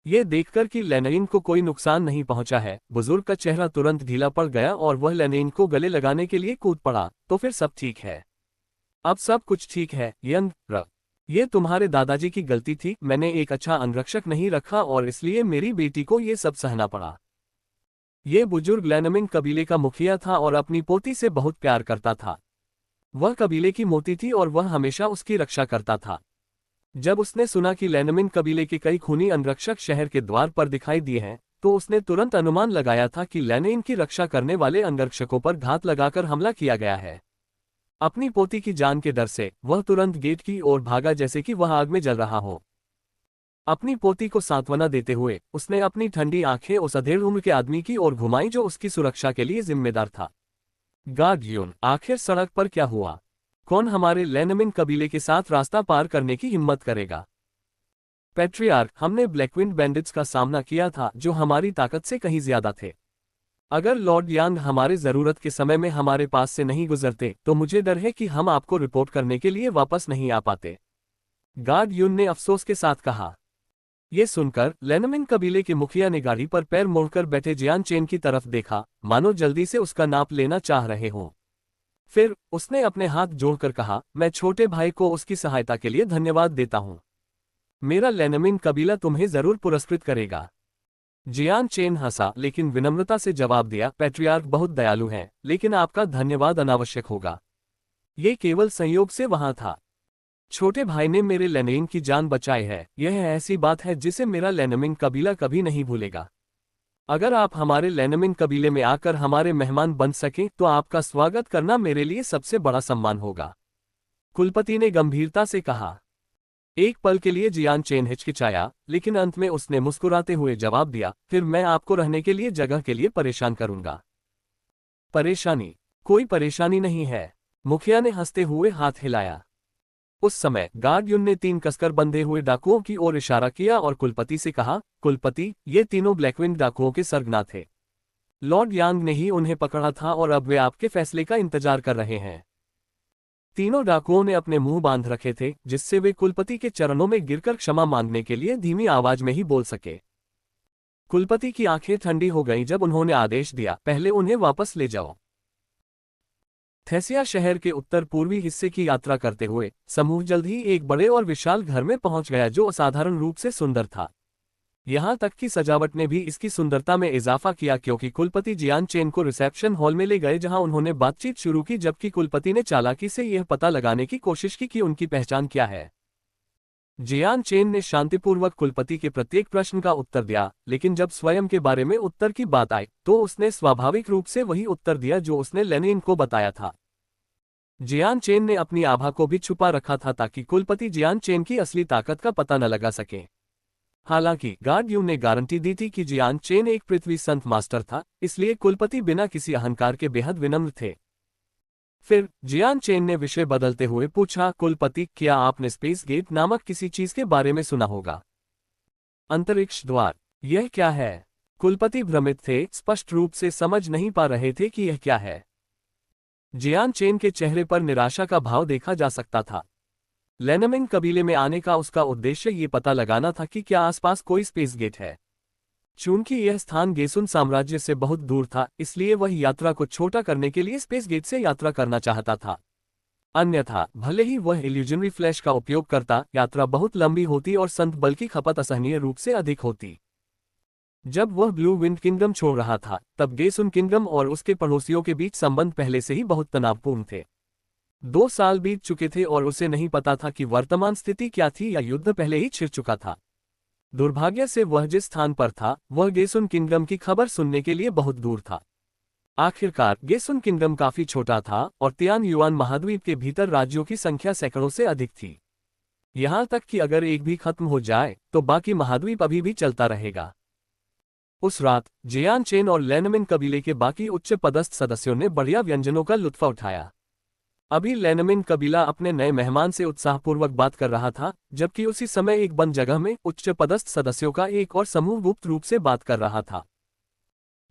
ये देखकर कि लेनयिंग को कोई नुकसान नहीं पहुंचा है, बुजुर्ग का चेहरा तुरंत ढीला पड़ गया और वह लेनयिंग को गले लगाने के लिए कूद पड़ा। तो फिर सब ठीक है। अब सब कुछ ठीक है, यंग। ये तुम्हारे दादाजी की गलती थी। मैंने एक अच्छा अंगरक्षक नहीं रखा और इसलिए मेरी बेटी को ये सब सहना पड़ा। ये बुजुर्ग लैनमिंग कबीले का मुखिया था और अपनी पोती से बहुत प्यार करता था। वह कबीले की मोती थी और वह हमेशा उसकी रक्षा करता था। जब उसने सुना कि लैनमिंग कबीले के कई खूनी अंगरक्षक शहर के द्वार पर दिखाई दिए हैं, तो उसने तुरंत अनुमान लगाया था कि लैनयिंग की रक्षा करने वाले अंगरक्षकों पर घात लगाकर हमला किया गया है। अपनी पोती की जान के डर से वह तुरंत गेट की ओर भागा, जैसे कि वह आग में जल रहा हो। अपनी पोती को सांत्वना देते हुए उसने अपनी ठंडी आंखें उस अधेड़ उम्र के आदमी की ओर घुमाई जो उसकी सुरक्षा के लिए जिम्मेदार था। गार्ड यून, आखिर सड़क पर क्या हुआ? कौन हमारे लैनमिंग कबीले के साथ रास्ता पार करने की हिम्मत करेगा? पैट्रियार्क, हमने ब्लैकविंड बैंडिट्स का सामना किया था जो हमारी ताकत से कहीं ज्यादा थे। अगर लॉर्ड यांग हमारे जरूरत के समय में हमारे पास से नहीं गुजरते तो मुझे डर है कि हम आपको रिपोर्ट करने के लिए वापस नहीं आ पाते। गार्ड यून ने अफसोस के साथ कहा। ये सुनकर लैनमिंग कबीले के मुखिया ने गाड़ी पर पैर मोड़कर बैठे जियान चेन की तरफ देखा, मानो जल्दी से उसका नाप लेना चाह रहे हों। फिर उसने अपने हाथ जोड़कर कहा, मैं छोटे भाई को उसकी सहायता के लिए धन्यवाद देता हूं। मेरा लैनमिंग कबीला तुम्हें जरूर पुरस्कृत करेगा। जियान चेन हंसा लेकिन विनम्रता से जवाब दिया, पैट्रियार्क बहुत दयालु हैं, लेकिन आपका धन्यवाद अनावश्यक होगा। ये केवल संयोग से वहां था। छोटे भाई ने मेरे लैनमिंग की जान बचाई है। यह ऐसी बात है जिसे मेरा लैनमिंग कबीला कभी नहीं भूलेगा। अगर आप हमारे लैनमिंग कबीले में आकर हमारे मेहमान बन सकें तो आपका स्वागत करना मेरे लिए सबसे बड़ा सम्मान होगा। कुलपति ने गंभीरता से कहा। एक पल के लिए जियान चेन हिचकिचाया, लेकिन अंत में उसने मुस्कुराते हुए जवाब दिया, फिर मैं आपको रहने के लिए जगह के लिए परेशान करूंगा। परेशानी? कोई परेशानी नहीं है, मुखिया ने हंसते हुए हाथ हिलाया। उस समय गार्ड यून ने 3 कसकर बंधे हुए डाकुओं की ओर इशारा किया और कुलपति से कहा, कुलपति, ये तीनों ब्लैकविंग डाकुओं के सरगना थे। लॉर्ड यांग ने ही उन्हें पकड़ा था और अब वे आपके फैसले का इंतजार कर रहे हैं। तीनों डाकुओं ने अपने मुंह बांध रखे थे, जिससे वे कुलपति के चरणों में गिरकर क्षमा मांगने के लिए धीमी आवाज में ही बोल सके। कुलपति की आंखें ठंडी हो गईं जब उन्होंने आदेश दिया, पहले उन्हें वापस ले जाओ। थैसिया शहर के उत्तर पूर्वी हिस्से की यात्रा करते हुए समूह जल्द ही एक बड़े और विशाल घर में पहुंच गया जो असाधारण रूप से सुंदर था। यहां तक कि सजावट ने भी इसकी सुंदरता में इजाफा किया, क्योंकि कुलपति जियान चेन को रिसेप्शन हॉल में ले गए जहां उन्होंने बातचीत शुरू की, जबकि कुलपति ने चालाकी से यह पता लगाने की कोशिश की कि उनकी पहचान क्या है। जियान चेन ने शांतिपूर्वक कुलपति के प्रत्येक प्रश्न का उत्तर दिया, लेकिन जब स्वयं के बारे में उत्तर की बात आई तो उसने स्वाभाविक रूप से वही उत्तर दिया जो उसने लेनिन को बताया था। जियान चेन ने अपनी आभा को भी छुपा रखा था ताकि कुलपति जियान चेन की असली ताकत का पता न लगा सके। हालांकि गार्ड यू ने गारंटी दी थी कि जियान चेन एक पृथ्वी संत मास्टर था, इसलिए कुलपति बिना किसी अहंकार के बेहद विनम्र थे। फिर जियान चेन ने विषय बदलते हुए पूछा, कुलपति, क्या आपने स्पेस गेट नामक किसी चीज के बारे में सुना होगा? अंतरिक्ष द्वार, यह क्या है? कुलपति भ्रमित थे, स्पष्ट रूप से समझ नहीं पा रहे थे कि यह क्या है। जियान चेन के चेहरे पर निराशा का भाव देखा जा सकता था। लेनमिन कबीले में आने का उसका उद्देश्य ये पता लगाना था कि क्या आसपास कोई स्पेस गेट है। चूंकि यह स्थान गेसुन साम्राज्य से बहुत दूर था, इसलिए वह यात्रा को छोटा करने के लिए स्पेस गेट से यात्रा करना चाहता था। अन्यथा भले ही वह इल्यूजनरी फ्लैश का उपयोग करता, यात्रा बहुत लंबी होती और संत बल की खपत असहनीय रूप से अधिक होती। जब वह ब्लू विंड किंगडम छोड़ रहा था, तब गेसुन किंगडम और उसके पड़ोसियों के बीच संबंध पहले से ही बहुत तनावपूर्ण थे। 2 साल बीत चुके थे और उसे नहीं पता था कि वर्तमान स्थिति क्या थी या युद्ध पहले ही छिड़ चुका था। दुर्भाग्य से वह जिस स्थान पर था, वह गेसुन किंगडम की खबर सुनने के लिए बहुत दूर था। आखिरकार गेसुन किंगडम काफी छोटा था और तियान युआन महाद्वीप के भीतर राज्यों की संख्या सैकड़ों से अधिक थी। यहां तक कि अगर एक भी खत्म हो जाए तो बाकी महाद्वीप अभी भी चलता रहेगा। उस रात जियान चेन और लेनमिन कबीले के बाकी उच्च पदस्थ सदस्यों ने बढ़िया व्यंजनों का लुत्फ उठाया। अभी लेनमिन कबीला अपने नए मेहमान से उत्साहपूर्वक बात कर रहा था, जबकि उसी समय एक बंद जगह में उच्च पदस्थ सदस्यों का एक और समूह गुप्त रूप से बात कर रहा था।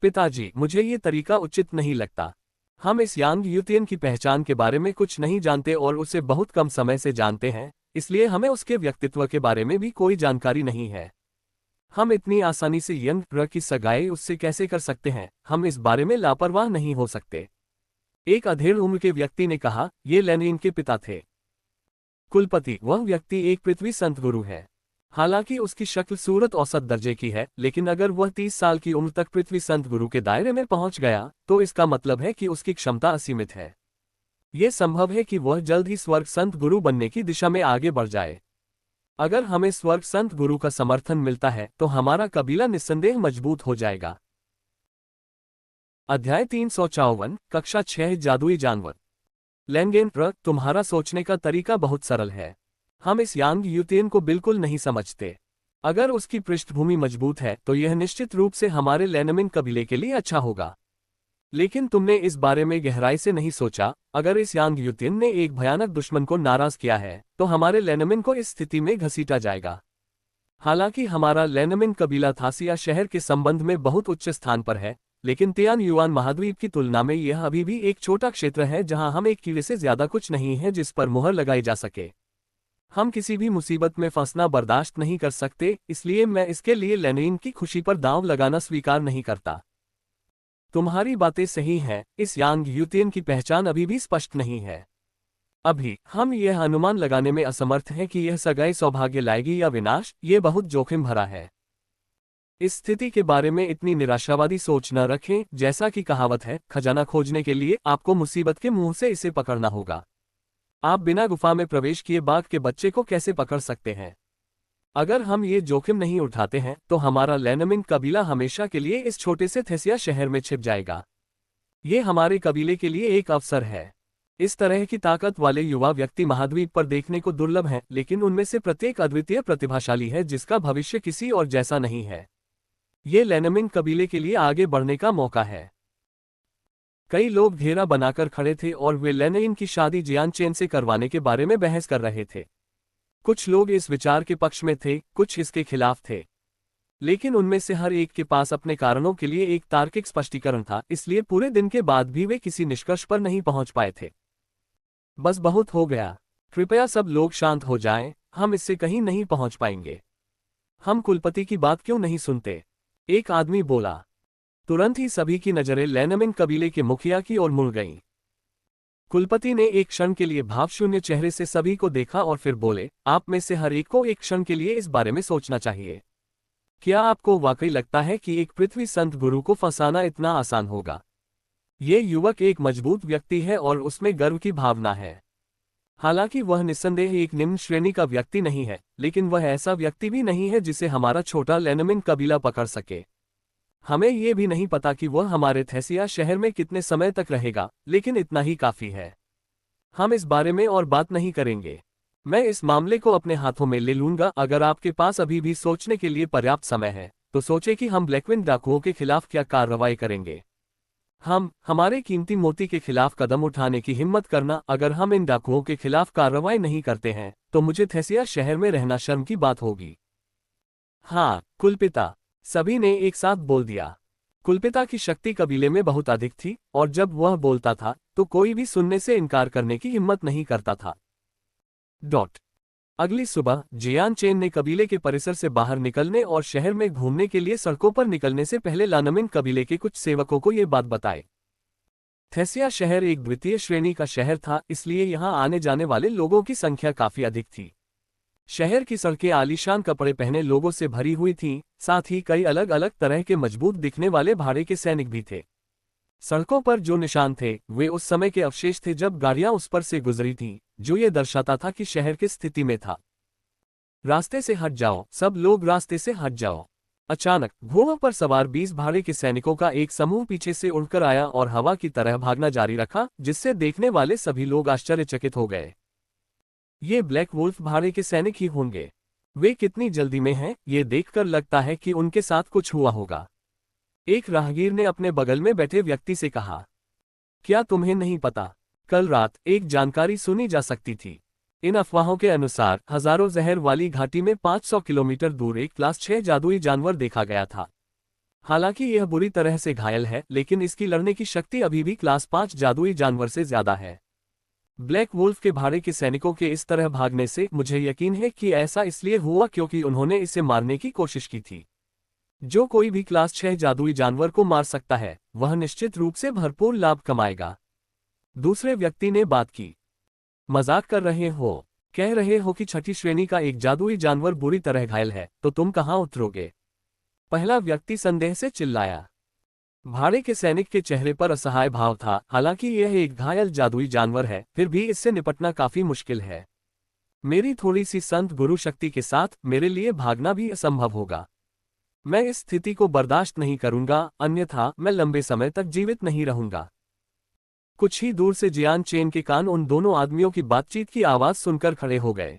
पिताजी, मुझे ये तरीका उचित नहीं लगता। हम इस यांग यूतियन की पहचान के बारे में कुछ नहीं जानते और उसे बहुत कम समय से जानते हैं, इसलिए हमें उसके व्यक्तित्व के बारे में भी कोई जानकारी नहीं है। हम इतनी आसानी से यंग र की सगाई उससे कैसे कर सकते हैं? हम इस बारे में लापरवाह नहीं हो सकते। एक अधेड़ उम्र के व्यक्ति ने कहा, ये लेनिन के पिता थे। कुलपति, वह व्यक्ति एक पृथ्वी संत गुरु है। हालांकि उसकी शक्ल सूरत औसत दर्जे की है, लेकिन अगर वह 30 साल की उम्र तक पृथ्वी संत गुरु के दायरे में पहुंच गया तो इसका मतलब है कि उसकी क्षमता असीमित है। ये संभव है कि वह जल्द ही स्वर्ग संत गुरु बनने की दिशा में आगे बढ़ जाए। अगर हमें स्वर्ग संत गुरु का समर्थन मिलता है तो हमारा कबीला निस्संदेह मजबूत हो जाएगा। अध्याय 354, कक्षा 6, जादुई जानवर। लेंगेन र, तुम्हारा सोचने का तरीका बहुत सरल है। हम इस यांग यूतियन को बिल्कुल नहीं समझते। अगर उसकी पृष्ठभूमि मजबूत है तो यह निश्चित रूप से हमारे लेनमिन कबीले के लिए अच्छा होगा। लेकिन तुमने इस बारे में गहराई से नहीं सोचा। अगर इस यांग यूतियन ने एक भयानक दुश्मन को नाराज किया है तो हमारे लेनमिन को इस स्थिति में घसीटा जाएगा। हालांकि हमारा लेनमिन कबीला थासिया शहर के संबंध में बहुत उच्च स्थान पर है, लेकिन तियान युआन महाद्वीप की तुलना में यह अभी भी एक छोटा क्षेत्र है जहां हम एक कीड़े से ज्यादा कुछ नहीं है जिस पर मुहर लगाई जा सके। हम किसी भी मुसीबत में फंसना बर्दाश्त नहीं कर सकते, इसलिए मैं इसके लिए लेनिन की खुशी पर दांव लगाना स्वीकार नहीं करता। तुम्हारी बातें सही हैं, इस यांग यूतियन की पहचान अभी भी स्पष्ट नहीं है। अभी हम यह अनुमान लगाने में असमर्थ हैं कि यह सगाई सौभाग्य लाएगी या विनाश। ये बहुत जोखिम भरा है। इस स्थिति के बारे में इतनी निराशावादी सोच न रखें। जैसा कि कहावत है, खजाना खोजने के लिए आपको मुसीबत के मुंह से इसे पकड़ना होगा। आप बिना गुफा में प्रवेश किए बाघ के बच्चे को कैसे पकड़ सकते हैं? अगर हम ये जोखिम नहीं उठाते हैं तो हमारा लेनमिन कबीला हमेशा के लिए इस छोटे से थेसिया शहर में छिप जाएगा। ये हमारे कबीले के लिए एक अवसर है। इस तरह की ताकत वाले युवा व्यक्ति महाद्वीप पर देखने को दुर्लभ हैं, लेकिन उनमें से प्रत्येक अद्वितीय प्रतिभाशाली है जिसका भविष्य किसी और जैसा नहीं है। ये लेनमिन कबीले के लिए आगे बढ़ने का मौका है। कई लोग घेरा बनाकर खड़े थे और वे लेनिन की शादी जियान चेन से करवाने के बारे में बहस कर रहे थे। कुछ लोग इस विचार के पक्ष में थे, कुछ इसके खिलाफ थे, लेकिन उनमें से हर एक के पास अपने कारणों के लिए एक तार्किक स्पष्टीकरण था, इसलिए पूरे दिन के बाद भी वे किसी निष्कर्ष पर नहीं पहुंच पाए थे। बस बहुत हो गया, कृपया सब लोग शांत हो जाएं, हम इससे कहीं नहीं पहुंच पाएंगे। हम कुलपति की बात क्यों नहीं सुनते? एक आदमी बोला। तुरंत ही सभी की नजरें लेनमिन कबीले के मुखिया की ओर मुड़ गईं। कुलपति ने एक क्षण के लिए भावशून्य चेहरे से सभी को देखा और फिर बोले, आप में से हर एक को एक क्षण के लिए इस बारे में सोचना चाहिए। क्या आपको वाकई लगता है कि एक पृथ्वी संत गुरु को फंसाना इतना आसान होगा? ये युवक एक मजबूत व्यक्ति है और उसमें गर्व की भावना है। हालांकि वह निस्संदेह एक निम्न श्रेणी का व्यक्ति नहीं है, लेकिन वह ऐसा व्यक्ति भी नहीं है जिसे हमारा छोटा लेनमिन कबीला पकड़ सके। हमें ये भी नहीं पता कि वह हमारे थैसिया शहर में कितने समय तक रहेगा, लेकिन इतना ही काफी है। हम इस बारे में और बात नहीं करेंगे। मैं इस मामले को अपने हाथों में ले लूंगा। अगर आपके पास अभी भी सोचने के लिए पर्याप्त समय है, तो सोचें कि हम ब्लैकविन डाकुओं के खिलाफ क्या कार्रवाई करेंगे। हमारे कीमती मोती के खिलाफ कदम उठाने की हिम्मत करना। अगर हम इन डाकुओं के खिलाफ कार्रवाई नहीं करते हैं, तो मुझे थैसिया शहर में रहना शर्म की बात होगी। हाँ, कुलपिता, सभी ने एक साथ बोल दिया। कुलपिता की शक्ति कबीले में बहुत अधिक थी, और जब वह बोलता था तो कोई भी सुनने से इनकार करने की हिम्मत नहीं करता था। अगली सुबह जियान चेन ने कबीले के परिसर से बाहर निकलने और शहर में घूमने के लिए सड़कों पर निकलने से पहले लानमिन कबीले के कुछ सेवकों को ये बात बताई। थैसिया शहर एक द्वितीय श्रेणी का शहर था, इसलिए यहां आने जाने वाले लोगों की संख्या काफी अधिक थी। शहर की सड़कें आलीशान कपड़े पहने लोगों से भरी हुई थीं, साथ ही कई अलग अलग तरह के मजबूत दिखने वाले भाड़े के सैनिक भी थे। सड़कों पर जो निशान थे वे उस समय के अवशेष थे जब गाड़ियां उस पर से गुजरी थीं, जो ये दर्शाता था कि शहर किस स्थिति में था। रास्ते से हट जाओ, सब लोग रास्ते से हट जाओ। अचानक घोड़ों पर सवार 20 भाड़े के सैनिकों का एक समूह पीछे से उड़कर आया और हवा की तरह भागना जारी रखा, जिससे देखने वाले सभी लोग आश्चर्यचकित हो गए। ये ब्लैक वुल्फ भाड़े के सैनिक ही होंगे। वे कितनी जल्दी में हैं, ये देखकर लगता है कि उनके साथ कुछ हुआ होगा। एक राहगीर ने अपने बगल में बैठे व्यक्ति से कहा, क्या तुम्हें नहीं पता, कल रात एक जानकारी सुनी जा सकती थी। इन अफवाहों के अनुसार हजारों जहर वाली घाटी में 500 किलोमीटर दूर एक क्लास 6 जादुई जानवर देखा गया था। हालांकि यह बुरी तरह से घायल है, लेकिन इसकी लड़ने की शक्ति अभी भी क्लास 5 जादुई जानवर से ज्यादा है। ब्लैक वुल्फ के भाड़े के सैनिकों के इस तरह भागने से मुझे यकीन है कि ऐसा इसलिए हुआ क्योंकि उन्होंने इसे मारने की कोशिश की थी। जो कोई भी क्लास 6 जादुई जानवर को मार सकता है, वह निश्चित रूप से भरपूर लाभ कमाएगा। दूसरे व्यक्ति ने बात की, मजाक कर रहे हो? कह रहे हो कि छठी श्रेणी का एक जादुई जानवर बुरी तरह घायल है, तो तुम कहां उतरोगे? पहला व्यक्ति संदेह से चिल्लाया। भाड़े के सैनिक के चेहरे पर असहाय भाव था। हालांकि यह एक घायल जादुई जानवर है, फिर भी इससे निपटना काफी मुश्किल है। मेरी थोड़ी सी संत गुरु शक्ति के साथ मेरे लिए भागना भी असंभव होगा। मैं इस स्थिति को बर्दाश्त नहीं करूंगा, अन्यथा मैं लंबे समय तक जीवित नहीं रहूंगा। कुछ ही दूर से जियान चेन के कान उन दोनों आदमियों की बातचीत की आवाज सुनकर खड़े हो गए।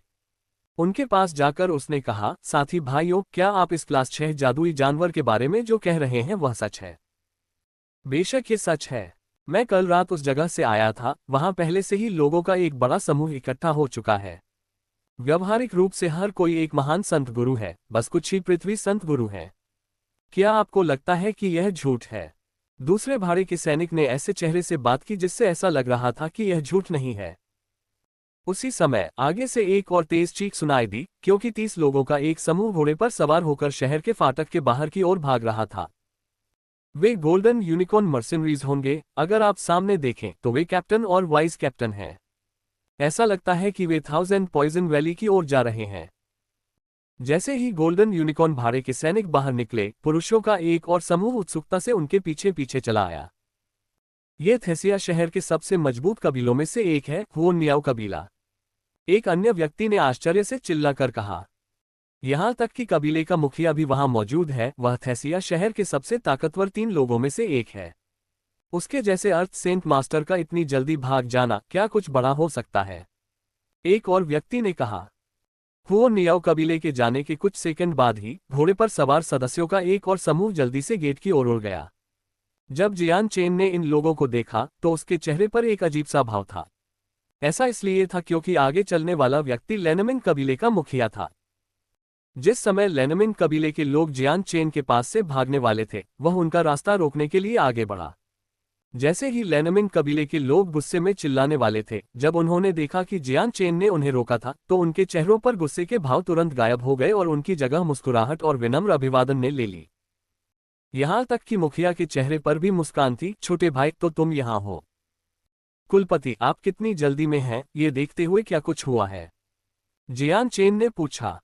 उनके पास जाकर उसने कहा, साथी भाइयों, क्या आप इस क्लास 6 जादुई जानवर के बारे में जो कह रहे हैं वह सच है? बेशक ये सच है। मैं कल रात उस जगह से आया था, वहां पहले से ही लोगों का एक बड़ा समूह इकट्ठा हो चुका है। व्यवहारिक रूप से हर कोई एक महान संत गुरु है, बस कुछ ही पृथ्वी संत गुरु हैं। क्या आपको लगता है कि यह झूठ है? दूसरे भाड़े के सैनिक ने ऐसे चेहरे से बात की जिससे ऐसा लग रहा था कि यह झूठ नहीं है। उसी समय आगे से एक और तेज चीख सुनाई दी, क्योंकि 30 लोगों का एक समूह घोड़े पर सवार होकर शहर के फाटक के बाहर की ओर भाग रहा था। वे गोल्डन यूनिकॉर्न मर्सिनरीज होंगे। अगर आप सामने देखें तो वे कैप्टन और वाइस कैप्टन हैं। ऐसा लगता है कि वे 1000 पॉइजन वैली की ओर जा रहे हैं। जैसे ही गोल्डन यूनिकॉर्न भाड़े के सैनिक बाहर निकले, पुरुषों का एक और समूह उत्सुकता से उनके पीछे पीछे चला आया। यह थैसिया शहर के सबसे मजबूत कबीलों में से एक है, हुओन नियाओ कबीला। एक अन्य व्यक्ति ने आश्चर्य से चिल्लाकर कहा। यहां तक कि कबीले का मुखिया भी वहां मौजूद है। वह थैसिया शहर के सबसे ताकतवर 3 लोगों में से एक है। उसके जैसे अर्थ सेंट मास्टर का इतनी जल्दी भाग जाना क्या कुछ बड़ा हो सकता है? एक और व्यक्ति ने कहा। हुओन नियाओ कबीले के जाने के कुछ सेकंड बाद ही घोड़े पर सवार सदस्यों का एक और समूह जल्दी से गेट की ओर उड़ गया। जब जियान चेन ने इन लोगों को देखा तो उसके चेहरे पर एक अजीब सा भाव था। ऐसा इसलिए था क्योंकि आगे चलने वाला व्यक्ति लेनमिन कबीले का मुखिया था। जिस समय लेनमिन कबीले के लोग जियान चेन के पास से भागने वाले थे, वह उनका रास्ता रोकने के लिए आगे बढ़ा। जैसे ही लेनमिन कबीले के लोग गुस्से में चिल्लाने वाले थे, जब उन्होंने देखा कि जियान चेन ने उन्हें रोका था, तो उनके चेहरों पर गुस्से के भाव तुरंत गायब हो गए और उनकी जगह मुस्कुराहट और विनम्र अभिवादन ने ले ली। यहां तक कि मुखिया के चेहरे पर भी मुस्कान थी। छोटे भाई, तो तुम यहां हो? कुलपति, आप कितनी जल्दी में हैं, ये देखते हुए क्या कुछ हुआ है? जियान चेन ने पूछा।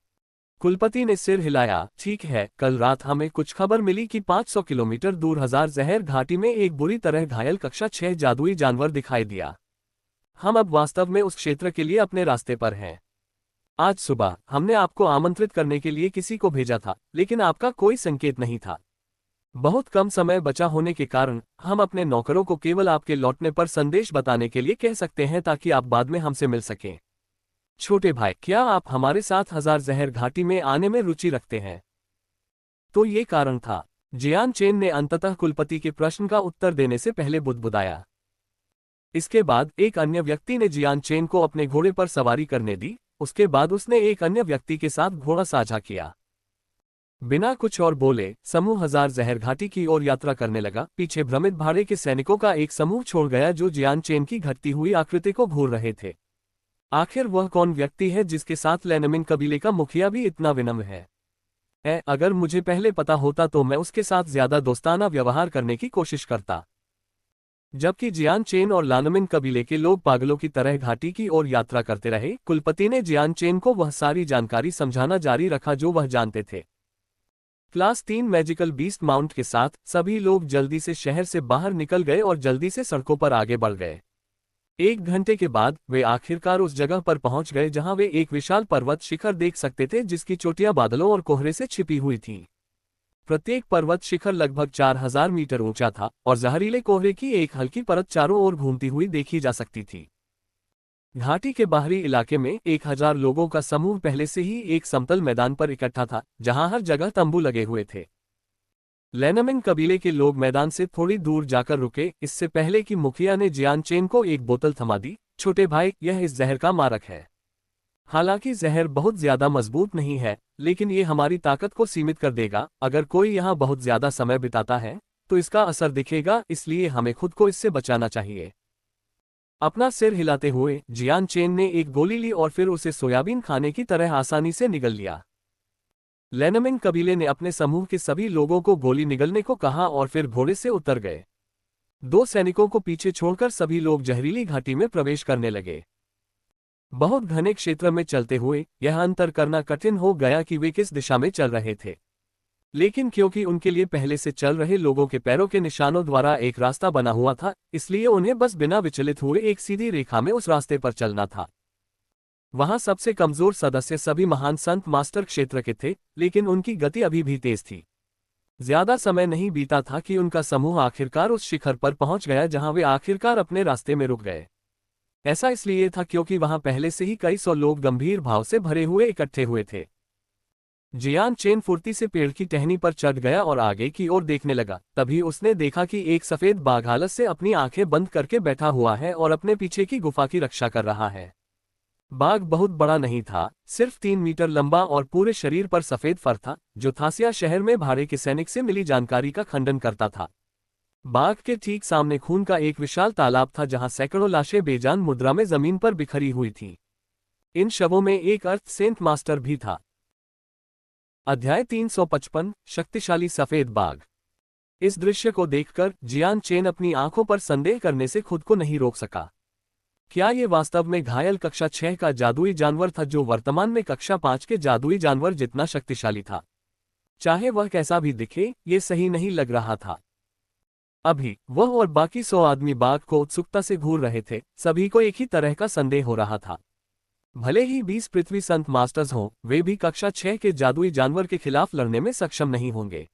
कुलपति ने सिर हिलाया। ठीक है, कल रात हमें कुछ खबर मिली कि 500 किलोमीटर दूर हजार जहर घाटी में एक बुरी तरह घायल कक्षा 6 जादुई जानवर दिखाई दिया। हम अब वास्तव में उस क्षेत्र के लिए अपने रास्ते पर हैं। आज सुबह हमने आपको आमंत्रित करने के लिए किसी को भेजा था, लेकिन आपका कोई संकेत नहीं था। बहुत कम समय बचा होने के कारण हम अपने नौकरों को केवल आपके लौटने पर संदेश बताने के लिए कह सकते हैं ताकि आप बाद में हमसे मिल सकें। छोटे भाई, क्या आप हमारे साथ हजार जहर घाटी में आने में रुचि रखते हैं? तो ये कारण था। जियान चेन ने अंततः कुलपति के प्रश्न का उत्तर देने से पहले बुदबुदाया। इसके बाद एक अन्य व्यक्ति ने जियान चेन को अपने घोड़े पर सवारी करने दी। उसके बाद उसने एक अन्य व्यक्ति के साथ घोड़ा साझा किया। बिना कुछ और बोले समूह हजार जहर घाटी की ओर यात्रा करने लगा। पीछे भ्रमित भाड़े के सैनिकों का एक समूह छोड़ गया जो जियान चेन की घटती हुई आकृति को घूर रहे थे। आखिर वह कौन व्यक्ति है जिसके साथ लेनमिन कबीले का मुखिया भी इतना विनम्र है? अगर मुझे पहले पता होता तो मैं उसके साथ ज्यादा दोस्ताना व्यवहार करने की कोशिश करता। जबकि जियान चेन और लानमिन कबीले के लोग पागलों की तरह घाटी की ओर यात्रा करते रहे, कुलपति ने जियान चेन को वह सारी जानकारी समझाना जारी रखा जो वह जानते थे। क्लास 3 मैजिकल बीस्ट माउंट के साथ सभी लोग जल्दी से शहर से बाहर निकल गए और जल्दी से सड़कों पर आगे बढ़ गए। 1 घंटे के बाद वे आखिरकार उस जगह पर पहुंच गए जहां वे एक विशाल पर्वत शिखर देख सकते थे जिसकी चोटियां बादलों और कोहरे से छिपी हुई थीं। प्रत्येक पर्वत शिखर लगभग 4000 मीटर ऊंचा था और जहरीले कोहरे की एक हल्की परत चारों ओर घूमती हुई देखी जा सकती थी। घाटी के बाहरी इलाके में 1000 लोगों का समूह पहले से ही एक समतल मैदान पर इकट्ठा था जहां हर जगह तंबू लगे हुए थे। लेनमिन कबीले के लोग मैदान से थोड़ी दूर जाकर रुके, इससे पहले कि मुखिया ने जियान चेन को एक बोतल थमा दी। छोटे भाई, यह इस जहर का मारक है। हालांकि जहर बहुत ज्यादा मजबूत नहीं है, लेकिन ये हमारी ताकत को सीमित कर देगा। अगर कोई यहाँ बहुत ज्यादा समय बिताता है तो इसका असर दिखेगा, इसलिए हमें खुद को इससे बचाना चाहिए। अपना सिर हिलाते हुए जियान चेन ने एक गोली ली और फिर उसे सोयाबीन खाने की तरह आसानी से निगल लिया। लेनमिन कबीले ने अपने समूह के सभी लोगों को गोली निगलने को कहा और फिर घोड़े से उतर गए। 2 सैनिकों को पीछे छोड़कर सभी लोग जहरीली घाटी में प्रवेश करने लगे। बहुत घने क्षेत्र में चलते हुए यह अंतर करना कठिन हो गया कि वे किस दिशा में चल रहे थे, लेकिन क्योंकि उनके लिए पहले से चल रहे लोगों के पैरों के निशानों द्वारा एक रास्ता बना हुआ था, इसलिए उन्हें बस बिना विचलित हुए एक सीधी रेखा में उस रास्ते पर चलना था। वहां सबसे कमजोर सदस्य सभी महान संत मास्टर क्षेत्र के थे, लेकिन उनकी गति अभी भी तेज थी। ज्यादा समय नहीं बीता था कि उनका समूह आखिरकार उस शिखर पर पहुंच गया जहां वे आखिरकार अपने रास्ते में रुक गए। ऐसा इसलिए था क्योंकि वहां पहले से ही कई 100 लोग गंभीर भाव से भरे हुए इकट्ठे हुए थे। जियान चेन फुर्ती से पेड़ की टहनी पर चढ़ गया और आगे की ओर देखने लगा। तभी उसने देखा कि एक सफेद बाघ हालत से अपनी आंखें बंद करके बैठा हुआ है और अपने पीछे की गुफा की रक्षा कर रहा है। बाघ बहुत बड़ा नहीं था, सिर्फ 3 मीटर लंबा और पूरे शरीर पर सफेद फर था, जो थासिया शहर में भाड़े के सैनिक से मिली जानकारी का खंडन करता था। बाघ के ठीक सामने खून का एक विशाल तालाब था जहां सैकड़ों लाशें बेजान मुद्रा में जमीन पर बिखरी हुई थीं। इन शवों में एक अर्थ सेंट मास्टर भी था। अध्याय 355 शक्तिशाली सफेद बाघ। इस दृश्य को देखकर जियान चेन अपनी आंखों पर संदेह करने से खुद को नहीं रोक सका। क्या ये वास्तव में घायल कक्षा 6 का जादुई जानवर था जो वर्तमान में कक्षा 5 के जादुई जानवर जितना शक्तिशाली था? चाहे वह कैसा भी दिखे, ये सही नहीं लग रहा था। अभी वह और बाकी 100 आदमी बाघ को उत्सुकता से घूर रहे थे। सभी को एक ही तरह का संदेह हो रहा था। भले ही 20 पृथ्वी संत मास्टर्स हों, वे भी कक्षा 6 के जादुई जानवर के खिलाफ लड़ने में सक्षम नहीं होंगे।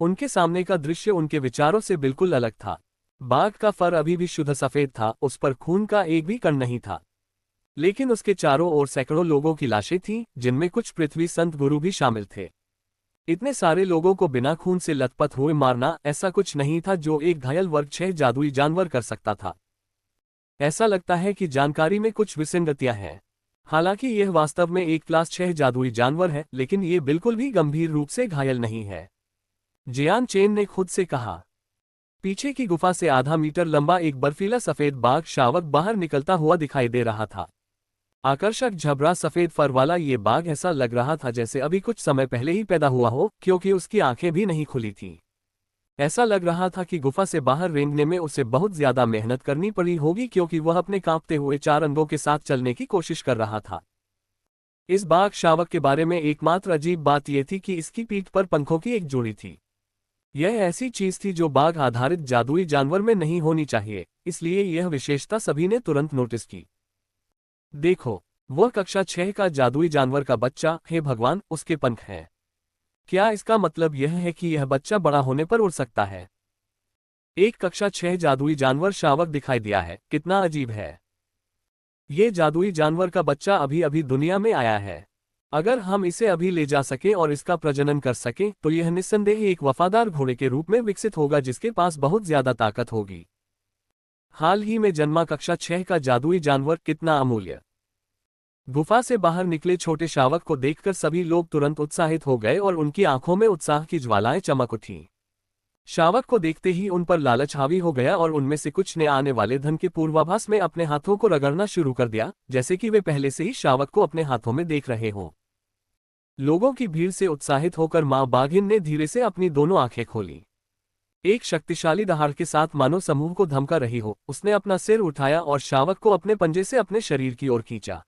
उनके सामने का दृश्य उनके विचारों से बिल्कुल अलग था। बाघ का फर अभी भी शुद्ध सफेद था, उस पर खून का एक भी कण नहीं था, लेकिन उसके चारों ओर सैकड़ों लोगों की लाशें थीं, जिनमें कुछ पृथ्वी संत गुरु भी शामिल थे। इतने सारे लोगों को बिना खून से लथपथ हुए मारना ऐसा कुछ नहीं था जो एक घायल वर्ग 6 जादुई जानवर कर सकता था। ऐसा लगता है कि जानकारी में कुछ विसंगतियां हैं। हालांकि यह वास्तव में एक क्लास 6 जादुई जानवर है, लेकिन ये बिल्कुल भी गंभीर रूप से घायल नहीं है, जियान चेन ने खुद से कहा। पीछे की गुफा से आधा मीटर लंबा एक बर्फीला सफेद बाघ शावक बाहर निकलता हुआ दिखाई दे रहा था। आकर्षक झबरा सफेद फर वाला ये बाघ ऐसा लग रहा था जैसे अभी कुछ समय पहले ही पैदा हुआ हो, क्योंकि उसकी आंखें भी नहीं खुली थीं। ऐसा लग रहा था कि गुफा से बाहर रेंगने में उसे बहुत ज्यादा मेहनत करनी पड़ी होगी, क्योंकि वह अपने कांपते हुए 4 अंगों के साथ चलने की कोशिश कर रहा था। इस बाघ शावक के बारे में एकमात्र अजीब बात यह थी कि इसकी पीठ पर पंखों की एक जोड़ी थी। यह ऐसी चीज थी जो बाघ आधारित जादुई जानवर में नहीं होनी चाहिए, इसलिए यह विशेषता सभी ने तुरंत नोटिस की। देखो, वह कक्षा 6 का जादुई जानवर का बच्चा, हे भगवान, उसके पंख हैं। क्या इसका मतलब यह है कि यह बच्चा बड़ा होने पर उड़ सकता है? एक कक्षा 6 जादुई जानवर शावक दिखाई दिया है, कितना अजीब है। ये जादुई जानवर का बच्चा अभी अभी दुनिया में आया है। अगर हम इसे अभी ले जा सकें और इसका प्रजनन कर सकें तो यह निस्संदेह एक वफादार घोड़े के रूप में विकसित होगा जिसके पास बहुत ज्यादा ताकत होगी। हाल ही में जन्मा कक्षा 6 का जादुई जानवर कितना अमूल्य। गुफा से बाहर निकले छोटे शावक को देखकर सभी लोग तुरंत उत्साहित हो गए और उनकी आंखों में उत्साह की ज्वालाएं चमक उठीं। शावक को देखते ही उन पर लालच हावी हो गया और उनमें से कुछ ने आने वाले धन के पूर्वाभास में अपने हाथों को रगड़ना शुरू कर दिया, जैसे कि वे पहले से ही शावक को अपने हाथों में देख रहे हों। लोगों की भीड़ से उत्साहित होकर मां बाघिन ने धीरे से अपनी दोनों आंखें खोली। एक शक्तिशाली दहाड़ के साथ मानो समूह को धमका रही हो, उसने अपना सिर उठाया और शावक को अपने पंजे से अपने शरीर की ओर खींचा।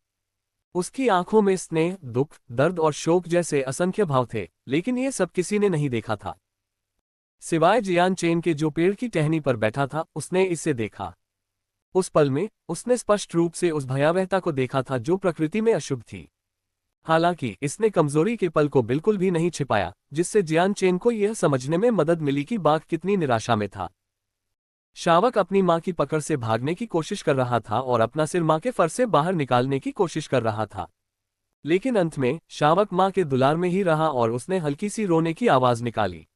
उसकी आंखों में स्नेह, दुख, दर्द और शोक जैसे असंख्य भाव थे, लेकिन ये सब किसी ने नहीं देखा था सिवाय जियान चेन के, जो पेड़ की टहनी पर बैठा था। उसने इसे देखा। उस पल में उसने स्पष्ट रूप से उस भयावहता को देखा था जो प्रकृति में अशुभ थी। हालांकि इसने कमजोरी के पल को बिल्कुल भी नहीं छिपाया, जिससे जियान चेन को यह समझने में मदद मिली कि बाघ कितनी निराशा में था। शावक अपनी मां की पकड़ से भागने की कोशिश कर रहा था और अपना सिर मां के फर से बाहर निकालने की कोशिश कर रहा था, लेकिन अंत में शावक मां के दुलार में ही रहा और उसने हल्की सी रोने की आवाज निकाली।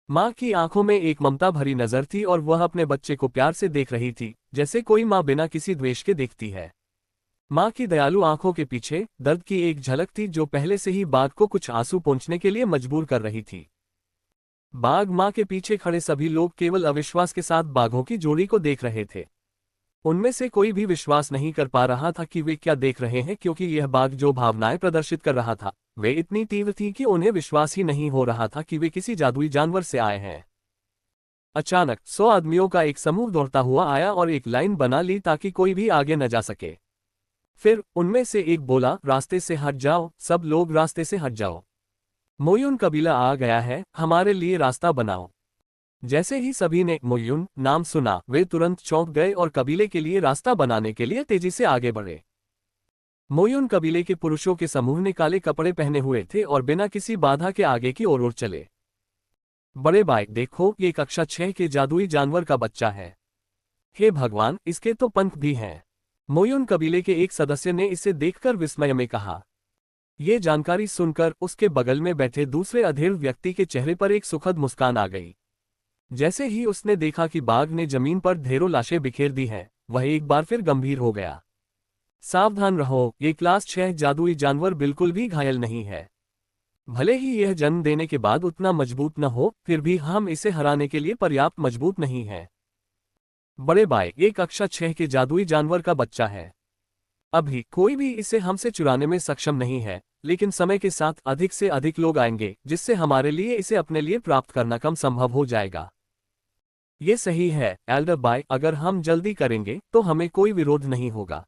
मां की आंखों में एक ममता भरी नजर थी और वह अपने बच्चे को प्यार से देख रही थी, जैसे कोई मां बिना किसी द्वेष के देखती है। मां की दयालु आंखों के पीछे दर्द की एक झलक थी जो पहले से ही बाघ को कुछ आंसू पोंछने के लिए मजबूर कर रही थी। बाघ मां के पीछे खड़े सभी लोग केवल अविश्वास के साथ बाघों की जोड़ी को देख रहे थे। उनमें से कोई भी विश्वास नहीं कर पा रहा था कि वे क्या देख रहे हैं, क्योंकि यह बाघ जो भावनाएं प्रदर्शित कर रहा था वे इतनी तीव्र थी कि उन्हें विश्वास ही नहीं हो रहा था कि वे किसी जादुई जानवर से आए हैं। अचानक 100 आदमियों का एक समूह दौड़ता हुआ आया और एक लाइन बना ली ताकि कोई भी आगे न जा सके। फिर उनमें से एक बोला, रास्ते से हट जाओ, सब लोग रास्ते से हट जाओ। मोयुन कबीला आ गया है, हमारे लिए रास्ता बनाओ। जैसे ही सभी ने मोयुन नाम सुना, वे तुरंत चौंक गए और कबीले के लिए रास्ता बनाने के लिए तेजी से आगे बढ़े। मोयुन कबीले के पुरुषों के समूह ने काले कपड़े पहने हुए थे और बिना किसी बाधा के आगे की ओर चले। बड़े भाई देखो, ये कक्षा 6 के जादुई जानवर का बच्चा है। हे भगवान, इसके तो पंख भी हैं। मोयुन कबीले के एक सदस्य ने इसे देखकर विस्मय में कहा। ये जानकारी सुनकर उसके बगल में बैठे दूसरे अधेड़ व्यक्ति के चेहरे पर एक सुखद मुस्कान आ गई। जैसे ही उसने देखा कि बाघ ने जमीन पर ढेरों लाशें बिखेर दी हैं, वह एक बार फिर गंभीर हो गया। सावधान रहो, ये क्लास 6 जादुई जानवर बिल्कुल भी घायल नहीं है। भले ही यह जन्म देने के बाद उतना मजबूत न हो, फिर भी हम इसे हराने के लिए पर्याप्त मजबूत नहीं हैं। बड़े भाई, ये कक्षा 6 के जादुई जानवर का बच्चा है। अभी कोई भी इसे हमसे चुराने में सक्षम नहीं है, लेकिन समय के साथ अधिक से अधिक लोग आएंगे, जिससे हमारे लिए इसे अपने लिए प्राप्त करना कम संभव हो जाएगा। ये सही है एल्डर बाय, अगर हम जल्दी करेंगे तो हमें कोई विरोध नहीं होगा।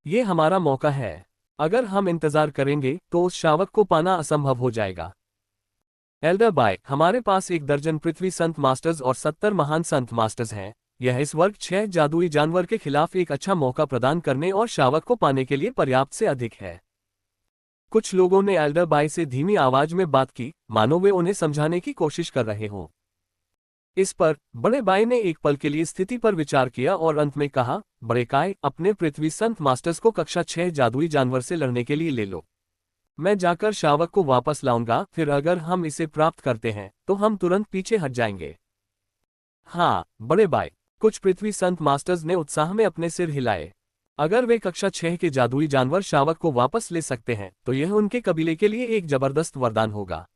ये हमारा मौका है। अगर हम इंतजार करेंगे तो उस शावक को पाना असंभव हो जाएगा। एल्डर बाय, हमारे पास 1 दर्जन पृथ्वी संत मास्टर्स और 70 महान संत मास्टर्स हैं। यह इस वर्ग 6 जादुई जानवर के खिलाफ एक अच्छा मौका प्रदान करने और शावक को पाने के लिए पर्याप्त से अधिक है। कुछ लोगों ने एल्डर बाय से धीमी आवाज में बात की, मानो वे उन्हें समझाने की कोशिश कर रहे हों। इस पर बड़े बाई ने एक पल के लिए स्थिति पर विचार किया और अंत में कहा, बड़े काय, अपने पृथ्वी संत मास्टर्स को कक्षा 6 जादुई जानवर से लड़ने के लिए ले लो। मैं जाकर शावक को वापस लाऊंगा, फिर अगर हम इसे प्राप्त करते हैं तो हम तुरंत पीछे हट जाएंगे। हाँ बड़े बाई, कुछ पृथ्वी संत मास्टर्स ने उत्साह में अपने सिर हिलाए। अगर वे कक्षा 6 के जादुई जानवर शावक को वापस ले सकते हैं तो यह उनके कबीले के लिए एक जबरदस्त वरदान होगा।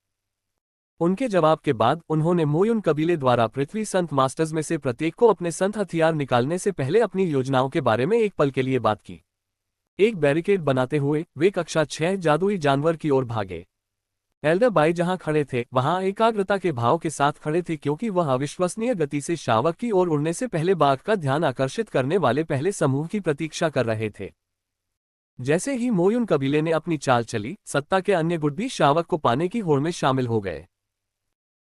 उनके जवाब के बाद उन्होंने मोयुन कबीले द्वारा पृथ्वी संत मास्टर्स में से प्रत्येक को अपने संत हथियार निकालने से पहले अपनी योजनाओं के बारे में एक पल के लिए बात की। एक बैरिकेड बनाते हुए वे कक्षा 6 जादुई जानवर की ओर भागे। एल्डर बाई जहां खड़े थे वहां एकाग्रता के भाव के साथ खड़े थे, क्योंकि वह अविश्वसनीय गति से शावक की ओर उड़ने से पहले बाघ का ध्यान आकर्षित करने वाले पहले समूह की प्रतीक्षा कर रहे थे। जैसे ही मोयुन कबीले ने अपनी चाल चली, सत्ता के अन्य गुट भी शावक को पाने की होड़ में शामिल हो गए।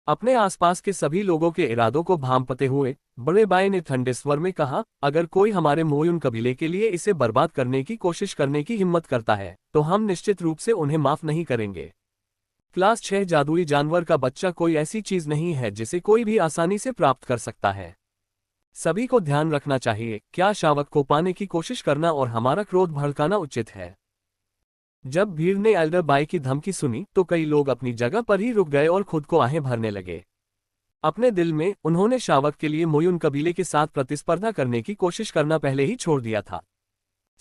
अपने आसपास के सभी लोगों के इरादों को भांपते हुए बड़े बाई ने ठंडे स्वर में कहा, अगर कोई हमारे मोयुन कबीले के लिए इसे बर्बाद करने की कोशिश करने की हिम्मत करता है तो हम निश्चित रूप से उन्हें माफ नहीं करेंगे। क्लास 6 जादुई जानवर का बच्चा कोई ऐसी चीज नहीं है जिसे कोई भी आसानी से प्राप्त कर सकता है। सभी को ध्यान रखना चाहिए, क्या शावक को पाने की कोशिश करना और हमारा क्रोध भड़काना उचित है। जब भीड़ ने एल्डर बाई की धमकी सुनी तो कई लोग अपनी जगह पर ही रुक गए और खुद को आहें भरने लगे। अपने दिल में उन्होंने शावक के लिए मोयुन कबीले के साथ प्रतिस्पर्धा करने की कोशिश करना पहले ही छोड़ दिया था।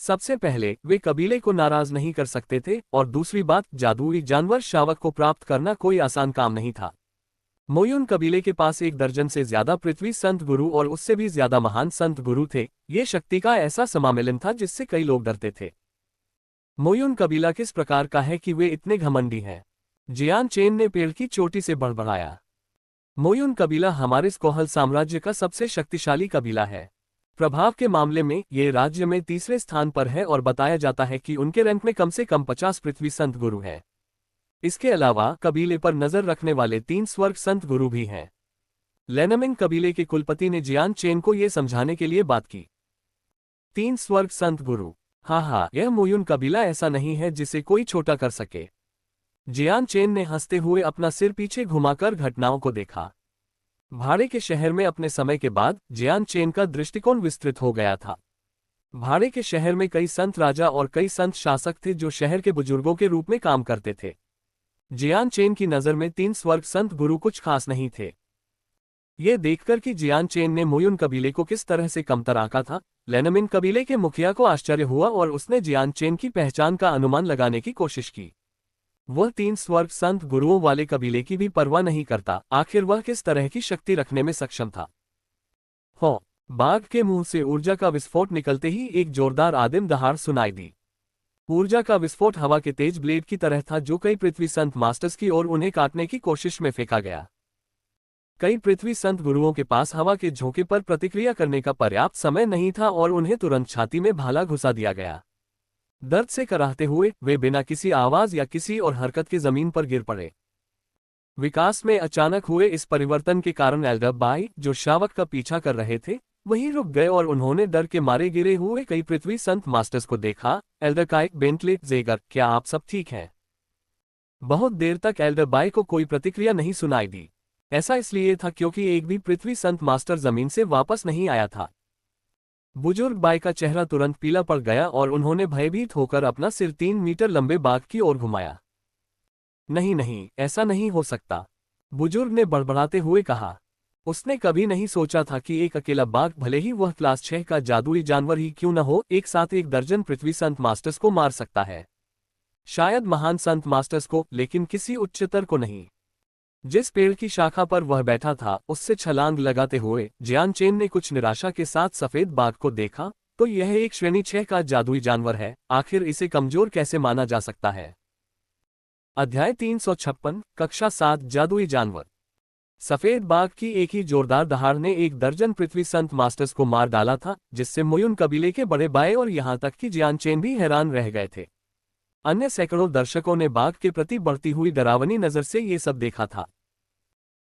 सबसे पहले वे कबीले को नाराज नहीं कर सकते थे और दूसरी बात, जादुई जानवर शावक को प्राप्त करना कोई आसान काम नहीं था। मोयुन कबीले के पास 1 दर्जन से ज्यादा पृथ्वी संत गुरु और उससे भी ज्यादा महान संत गुरु थे। ये शक्ति का ऐसा समामेलन था जिससे कई लोग डरते थे। मोयुन कबीला किस प्रकार का है कि वे इतने घमंडी हैं? जियान चेन ने पेड़ की चोटी से बड़बड़ाया। मोयुन कबीला हमारे कोहल साम्राज्य का सबसे शक्तिशाली कबीला है। प्रभाव के मामले में ये राज्य में तीसरे स्थान पर है और बताया जाता है कि उनके रैंक में कम से कम 50 पृथ्वी संत गुरु हैं। इसके अलावा कबीले पर नजर रखने वाले 3 स्वर्ग संत गुरु भी हैं। लेनमिंग कबीले के कुलपति ने जियान चेन को यह समझाने के लिए बात की। 3 स्वर्ग संत गुरु, हाँ, यह मोयुन कबीला ऐसा नहीं है जिसे कोई छोटा कर सके। जियान चेन ने हंसते हुए अपना सिर पीछे घुमाकर घटनाओं को देखा। भाड़े के शहर में अपने समय के बाद जियान चेन का दृष्टिकोण विस्तृत हो गया था। भाड़े के शहर में कई संत राजा और कई संत शासक थे जो शहर के बुजुर्गों के रूप में काम करते थे। जियान चेन की नज़र में 3 स्वर्ग संत गुरु कुछ खास नहीं थे। ये देखकर कि जियान चेन ने मोयुन कबीले को किस तरह से कमतर आंका था, लेनमिन कबीले के मुखिया को आश्चर्य हुआ और उसने जियान चेन की पहचान का अनुमान लगाने की कोशिश की। वह 3 स्वर्ग संत गुरुओं वाले कबीले की भी परवाह नहीं करता, आखिर वह किस तरह की शक्ति रखने में सक्षम था। हो, बाघ के मुंह से ऊर्जा का विस्फोट निकलते ही एक जोरदार आदिम दहाड़ सुनाई दी। ऊर्जा का विस्फोट हवा के तेज ब्लेड की तरह था जो कई पृथ्वी संत मास्टर्स की ओर उन्हें काटने की कोशिश में फेंका गया। कई पृथ्वी संत गुरुओं के पास हवा के झोंके पर प्रतिक्रिया करने का पर्याप्त समय नहीं था और उन्हें तुरंत छाती में भाला घुसा दिया गया। दर्द से कराहते हुए वे बिना किसी आवाज या किसी और हरकत के जमीन पर गिर पड़े। विकास में अचानक हुए इस परिवर्तन के कारण एल्डर बाई, जो शावक का पीछा कर रहे थे, वहीं रुक गए और उन्होंने डर के मारे गिरे हुए कई पृथ्वी संत मास्टर्स को देखा। एल्डर काइक, बेंटले, जेगर, क्या आप सब ठीक हैं? बहुत देर तक एल्डर बाई को कोई प्रतिक्रिया नहीं सुनाई दी। ऐसा इसलिए था क्योंकि एक भी पृथ्वी संत मास्टर जमीन से वापस नहीं आया था। बुजुर्ग बाई का चेहरा तुरंत पीला पड़ गया और उन्होंने भयभीत होकर अपना सिर 3 मीटर लंबे बाघ की ओर घुमाया। नहीं, ऐसा नहीं हो सकता, बुजुर्ग ने बड़बड़ाते हुए कहा। उसने कभी नहीं सोचा था कि एक अकेला बाघ, भले ही वह क्लास 6 का जादुई जानवर ही क्यों न हो, एक साथ 1 दर्जन पृथ्वी संत मास्टर्स को मार सकता है। शायद महान संत मास्टर्स को, लेकिन किसी उच्चतर को नहीं। जिस पेड़ की शाखा पर वह बैठा था उससे छलांग लगाते हुए जियान चेन ने कुछ निराशा के साथ सफेद बाघ को देखा। तो यह एक श्रेणी 6 का जादुई जानवर है, आखिर इसे कमजोर कैसे माना जा सकता है? अध्याय 356, कक्षा 7, जादुई जानवर। सफेद बाघ की एक ही जोरदार दहाड़ ने 1 दर्जन पृथ्वी संत मास्टर्स को मार डाला था, जिससे मोयुन कबीले के बड़े बाए और यहां तक कि जियान चेन भी हैरान रह गए थे। अन्य सैकड़ों दर्शकों ने बाघ के प्रति बढ़ती हुई डरावनी नजर से ये सब देखा था।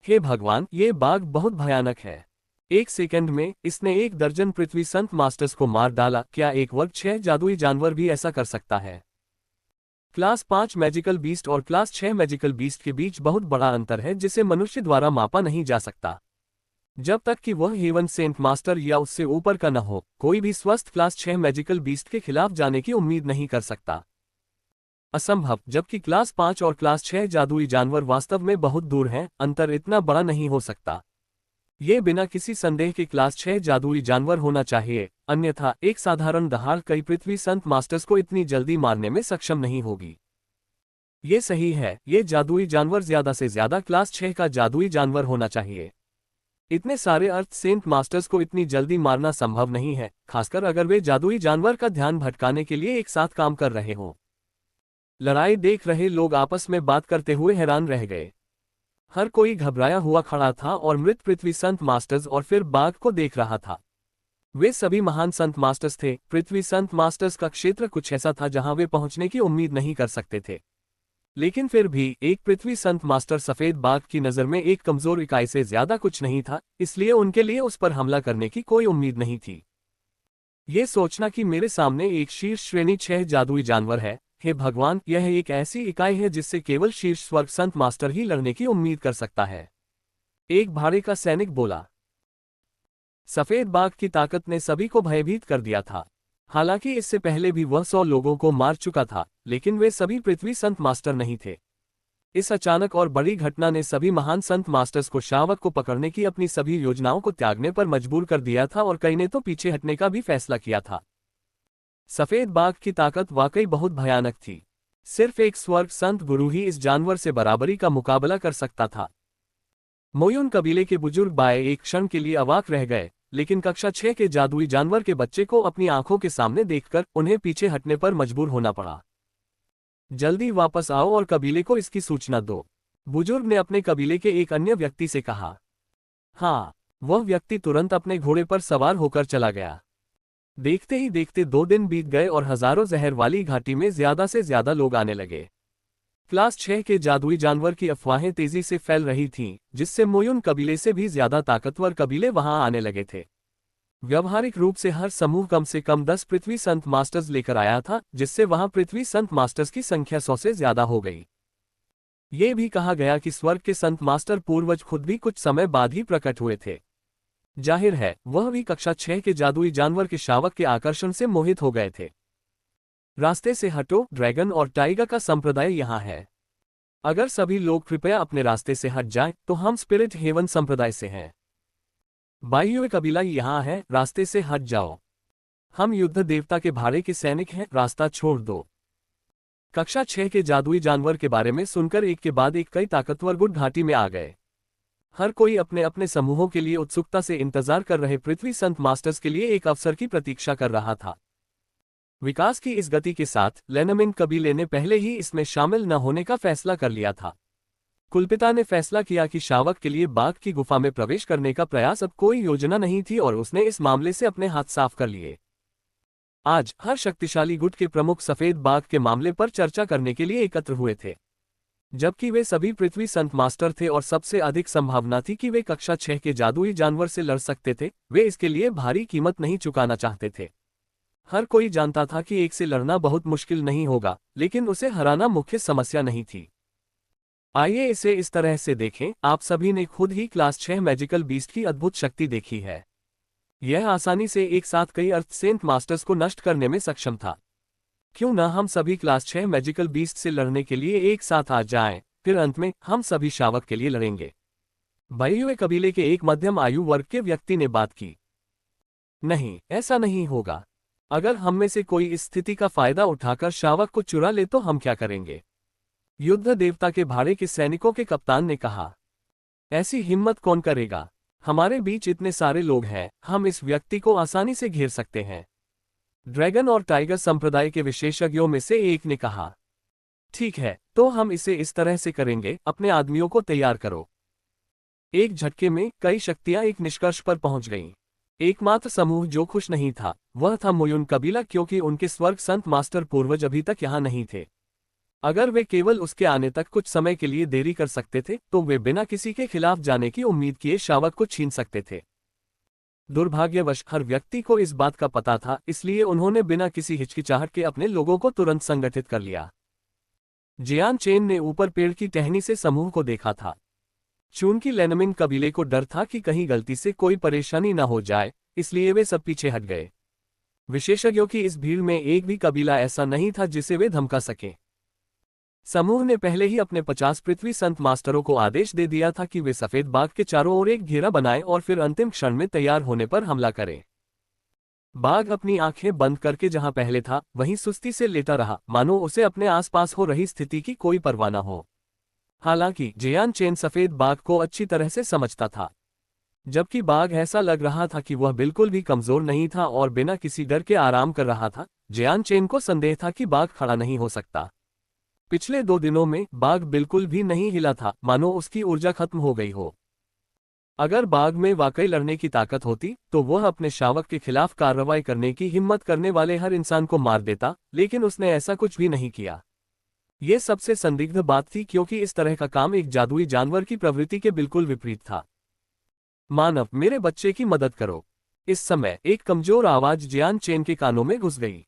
हे भगवान, ये बाघ बहुत भयानक है। 1 सेकंड में इसने 1 दर्जन पृथ्वी संत मास्टर्स को मार डाला। क्या एक वर्ग 6 जादुई जानवर भी ऐसा कर सकता है? क्लास 5 मैजिकल बीस्ट और क्लास 6 मैजिकल बीस्ट के बीच बहुत बड़ा अंतर है जिसे मनुष्य द्वारा मापा नहीं जा सकता। जब तक कि वह हेवन सेंट मास्टर या उससे ऊपर का न हो, कोई भी स्वस्थ क्लास 6 मैजिकल बीस्ट के खिलाफ जाने की उम्मीद नहीं कर सकता। असंभव, जबकि क्लास 5 और क्लास 6 जादुई जानवर वास्तव में बहुत दूर हैं, अंतर इतना बड़ा नहीं हो सकता। ये बिना किसी संदेह के क्लास 6 जादुई जानवर होना चाहिए, अन्यथा एक साधारण दहाड़ कई पृथ्वी संत मास्टर्स को इतनी जल्दी मारने में सक्षम नहीं होगी। ये सही है, ये जादुई जानवर ज्यादा से ज्यादा क्लास 6 का जादुई जानवर होना चाहिए। इतने सारे अर्थ सेंट मास्टर्स को इतनी जल्दी मारना संभव नहीं है, खासकर अगर वे जादुई जानवर का ध्यान भटकाने के लिए एक साथ काम कर रहे हों। लड़ाई देख रहे लोग आपस में बात करते हुए हैरान रह गए। हर कोई घबराया हुआ खड़ा था और मृत पृथ्वी संत मास्टर्स और फिर बाघ को देख रहा था। वे सभी महान संत मास्टर्स थे। पृथ्वी संत मास्टर्स का क्षेत्र कुछ ऐसा था जहां वे पहुंचने की उम्मीद नहीं कर सकते थे। लेकिन फिर भी एक पृथ्वी संत मास्टर सफेद बाघ की नजर में एक कमजोर इकाई से ज्यादा कुछ नहीं था, इसलिए उनके लिए उस पर हमला करने की कोई उम्मीद नहीं थी। ये सोचना कि मेरे सामने एक शीर्ष श्रेणी 6 जादुई जानवर है, हे भगवान, यह एक ऐसी इकाई है जिससे केवल शीर्ष स्वर्ग संत मास्टर ही लड़ने की उम्मीद कर सकता है, एक भाड़े का सैनिक बोला। सफेद बाघ की ताकत ने सभी को भयभीत कर दिया था। हालांकि इससे पहले भी वह 100 लोगों को मार चुका था, लेकिन वे सभी पृथ्वी संत मास्टर नहीं थे। इस अचानक और बड़ी घटना ने सभी महान संत मास्टर्स को शावक को पकड़ने की अपनी सभी योजनाओं को त्यागने पर मजबूर कर दिया था और कई ने तो पीछे हटने का भी फैसला किया था। सफेद बाघ की ताकत वाकई बहुत भयानक थी। सिर्फ एक स्वर्ग संत गुरु ही इस जानवर से बराबरी का मुकाबला कर सकता था। मोयुन कबीले के बुजुर्ग बाय एक क्षण के लिए अवाक रह गए, लेकिन कक्षा 6 के जादुई जानवर के बच्चे को अपनी आंखों के सामने देखकर उन्हें पीछे हटने पर मजबूर होना पड़ा। जल्दी वापस आओ और कबीले को इसकी सूचना दो, बुजुर्ग ने अपने कबीले के एक अन्य व्यक्ति से कहा। हाँ, वह व्यक्ति तुरंत अपने घोड़े पर सवार होकर चला गया। देखते ही देखते 2 दिन बीत गए और हजारों जहर वाली घाटी में ज्यादा से ज्यादा लोग आने लगे। क्लास 6 के जादुई जानवर की अफवाहें तेजी से फैल रही थीं, जिससे मोयुन कबीले से भी ज्यादा ताकतवर कबीले वहां आने लगे थे। व्यावहारिक रूप से हर समूह कम से कम 10 पृथ्वी संत मास्टर्स लेकर आया था, जिससे वहां पृथ्वी संत मास्टर्स की संख्या 100 से ज्यादा हो गई। ये भी कहा गया कि स्वर्ग के संत मास्टर पूर्वज खुद भी कुछ समय बाद ही प्रकट हुए थे। जाहिर है, वह भी कक्षा 6 के जादुई जानवर के शावक के आकर्षण से मोहित हो गए थे। रास्ते से हटो, ड्रैगन और टाइगर का संप्रदाय यहाँ है। अगर सभी लोग कृपया अपने रास्ते से हट जाएं, तो हम स्पिरिट हेवन संप्रदाय से हैं। बाह्य कबीला यहाँ है, रास्ते से हट जाओ। हम युद्ध देवता के भाड़े के सैनिक हैं, रास्ता छोड़ दो। कक्षा 6 के जादुई जानवर के बारे में सुनकर एक के बाद एक कई ताकतवर गुट घाटी में आ गए। हर कोई अपने अपने समूहों के लिए उत्सुकता से इंतजार कर रहे पृथ्वी संत मास्टर्स के लिए एक अवसर की प्रतीक्षा कर रहा था। विकास की इस गति के साथ लेनमिन कबीले ने पहले ही इसमें शामिल न होने का फैसला कर लिया था। कुलपिता ने फैसला किया कि शावक के लिए बाघ की गुफा में प्रवेश करने का प्रयास अब कोई योजना नहीं थी और उसने इस मामले से अपने हाथ साफ कर लिए। आज हर शक्तिशाली गुट के प्रमुख सफेद बाघ के मामले पर चर्चा करने के लिए एकत्र हुए थे। जबकि वे सभी पृथ्वी संत मास्टर थे और सबसे अधिक संभावना थी कि वे कक्षा 6 के जादुई जानवर से लड़ सकते थे, वे इसके लिए भारी कीमत नहीं चुकाना चाहते थे। हर कोई जानता था कि एक से लड़ना बहुत मुश्किल नहीं होगा, लेकिन उसे हराना मुख्य समस्या नहीं थी। आइए इसे इस तरह से देखें, आप सभी ने खुद ही क्लास 6 मैजिकल बीस्ट की अद्भुत शक्ति देखी है। यह आसानी से एक साथ कई अर्थ सेंट मास्टर्स को नष्ट करने में सक्षम था। क्यों न हम सभी क्लास 6 मैजिकल बीस्ट से लड़ने के लिए एक साथ आ जाएं, फिर अंत में हम सभी शावक के लिए लड़ेंगे। बाह्य कबीले के एक मध्यम आयु वर्ग के व्यक्ति ने बात की। नहीं, ऐसा नहीं होगा। अगर हम में से कोई इस स्थिति का फायदा उठाकर शावक को चुरा ले तो हम क्या करेंगे? युद्ध देवता के भाड़े के सैनिकों के कप्तान ने कहा। ऐसी हिम्मत कौन करेगा? हमारे बीच इतने सारे लोग हैं, हम इस व्यक्ति को आसानी से घेर सकते हैं। ड्रैगन और टाइगर संप्रदाय के विशेषज्ञों में से एक ने कहा। ठीक है, तो हम इसे इस तरह से करेंगे, अपने आदमियों को तैयार करो। एक झटके में कई शक्तियां एक निष्कर्ष पर पहुंच गईं। एकमात्र समूह जो खुश नहीं था, वह था मोयुन कबीला, क्योंकि उनके स्वर्ग संत मास्टर पूर्वज अभी तक यहां नहीं थे। अगर वे केवल उसके आने तक कुछ समय के लिए देरी कर सकते थे, तो वे बिना किसी के खिलाफ जाने की उम्मीद किए शावक को छीन सकते थे। दुर्भाग्यवश हर व्यक्ति को इस बात का पता था, इसलिए उन्होंने बिना किसी हिचकिचाहट के अपने लोगों को तुरंत संगठित कर लिया। जियान चेन ने ऊपर पेड़ की टहनी से समूह को देखा था। चूंकि लेनमिन कबीले को डर था कि कहीं गलती से कोई परेशानी न हो जाए, इसलिए वे सब पीछे हट गए। विशेषज्ञों की इस भीड़ में एक भी कबीला ऐसा नहीं था जिसे वे धमका सकें। समूह ने पहले ही अपने 50 पृथ्वी संत मास्टरों को आदेश दे दिया था कि वे सफेद बाघ के चारों ओर एक घेरा बनाएं और फिर अंतिम क्षण में तैयार होने पर हमला करें। बाघ अपनी आंखें बंद करके जहां पहले था, वहीं सुस्ती से लेटा रहा, मानो उसे अपने आसपास हो रही स्थिति की कोई परवाह न हो। हालांकि जियान चेन सफेद बाघ को अच्छी तरह से समझता था। जबकि बाघ ऐसा लग रहा था कि वह बिल्कुल भी कमजोर नहीं था और बिना किसी डर के आराम कर रहा था, जियान चेन को संदेह था कि बाघ खड़ा नहीं हो सकता। पिछले 2 दिनों में बाघ बिल्कुल भी नहीं हिला था, मानो उसकी ऊर्जा खत्म हो गई हो। अगर बाघ में वाकई लड़ने की ताकत होती, तो वह अपने शावक के खिलाफ कार्रवाई करने की हिम्मत करने वाले हर इंसान को मार देता, लेकिन उसने ऐसा कुछ भी नहीं किया। यह सबसे संदिग्ध बात थी क्योंकि इस तरह का काम एक जादुई जानवर की प्रवृत्ति के बिल्कुल विपरीत था। मानव, मेरे बच्चे की मदद करो। इस समय एक कमजोर आवाज जियान चेन के कानों में घुस गई।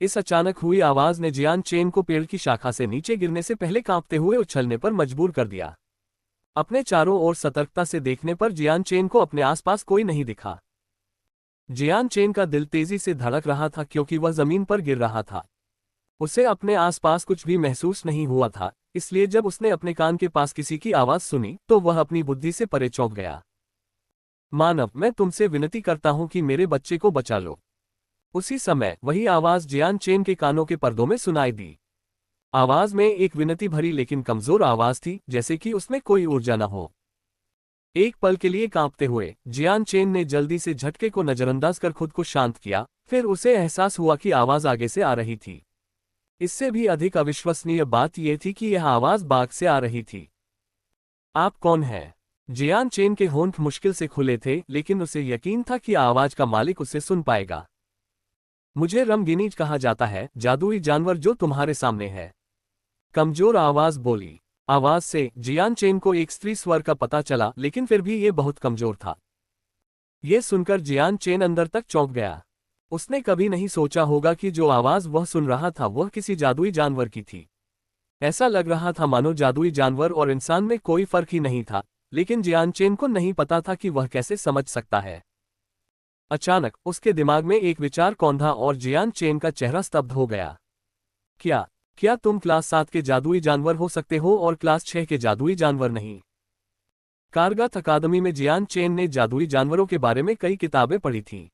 इस अचानक हुई आवाज ने जियान चेन को पेड़ की शाखा से नीचे गिरने से पहले कांपते हुए उछलने पर मजबूर कर दिया। अपने चारों ओर सतर्कता से देखने पर जियान चेन को अपने आसपास कोई नहीं दिखा। जियान चेन का दिल तेजी से धड़क रहा था क्योंकि वह जमीन पर गिर रहा था। उसे अपने आसपास कुछ भी महसूस नहीं हुआ था, इसलिए जब उसने अपने कान के पास किसी की आवाज सुनी तो वह अपनी बुद्धि से परे चौंक गया। मानव, मैं तुमसे विनती करता हूं कि मेरे बच्चे को बचा लो। उसी समय वही आवाज जियान चेन के कानों के पर्दों में सुनाई दी। आवाज में एक विनती भरी लेकिन कमजोर आवाज थी, जैसे कि उसमें कोई ऊर्जा न हो। एक पल के लिए कांपते हुए जियान चेन ने जल्दी से झटके को नजरअंदाज कर खुद को शांत किया। फिर उसे एहसास हुआ कि आवाज आगे से आ रही थी। इससे भी अधिक अविश्वसनीय बात यह थी कि यह आवाज बाग से आ रही थी। आप कौन हैं? जियान चेन के होंठ मुश्किल से खुले थे, लेकिन उसे यकीन था कि आवाज का मालिक उसे सुन पाएगा। मुझे रमगिनीज कहा जाता है, जादुई जानवर जो तुम्हारे सामने है, कमजोर आवाज बोली। आवाज से जियान चेन को एक स्त्री स्वर का पता चला, लेकिन फिर भी यह बहुत कमजोर था। यह सुनकर जियान चेन अंदर तक चौंक गया। उसने कभी नहीं सोचा होगा कि जो आवाज वह सुन रहा था वह किसी जादुई जानवर की थी। ऐसा लग रहा था मानो जादुई जानवर और इंसान में कोई फर्क ही नहीं था, लेकिन जियान चेन को नहीं पता था कि वह कैसे समझ सकता है। अचानक उसके दिमाग में एक विचार कौंधा और जियान चेन का चेहरा स्तब्ध हो गया। क्या तुम क्लास 7 के जादुई जानवर हो सकते हो और क्लास 6 के जादुई जानवर नहीं? कारगत अकादमी में जियान चेन ने जादुई जानवरों के बारे में कई किताबें पढ़ी थीं।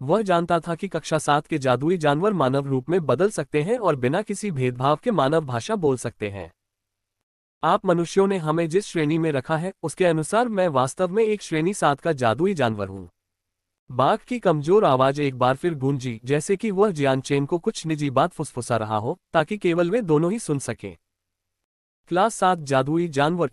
वह जानता था कि कक्षा 7 के जादुई जानवर मानव रूप में बदल सकते हैं और बिना किसी भेदभाव के मानव भाषा बोल सकते हैं। आप मनुष्यों ने हमें जिस श्रेणी में रखा है उसके अनुसार मैं वास्तव में एक श्रेणी 7 का जादुई जानवर हूं। बाघ की कमजोर आवाज एक बार फिर गूंजी, जैसे कि वह जियान चेन को कुछ निजी बात फुसफुसा रहा हो ताकि केवल वे दोनों ही सुन सकें। क्लास 7 जादुई जानवर,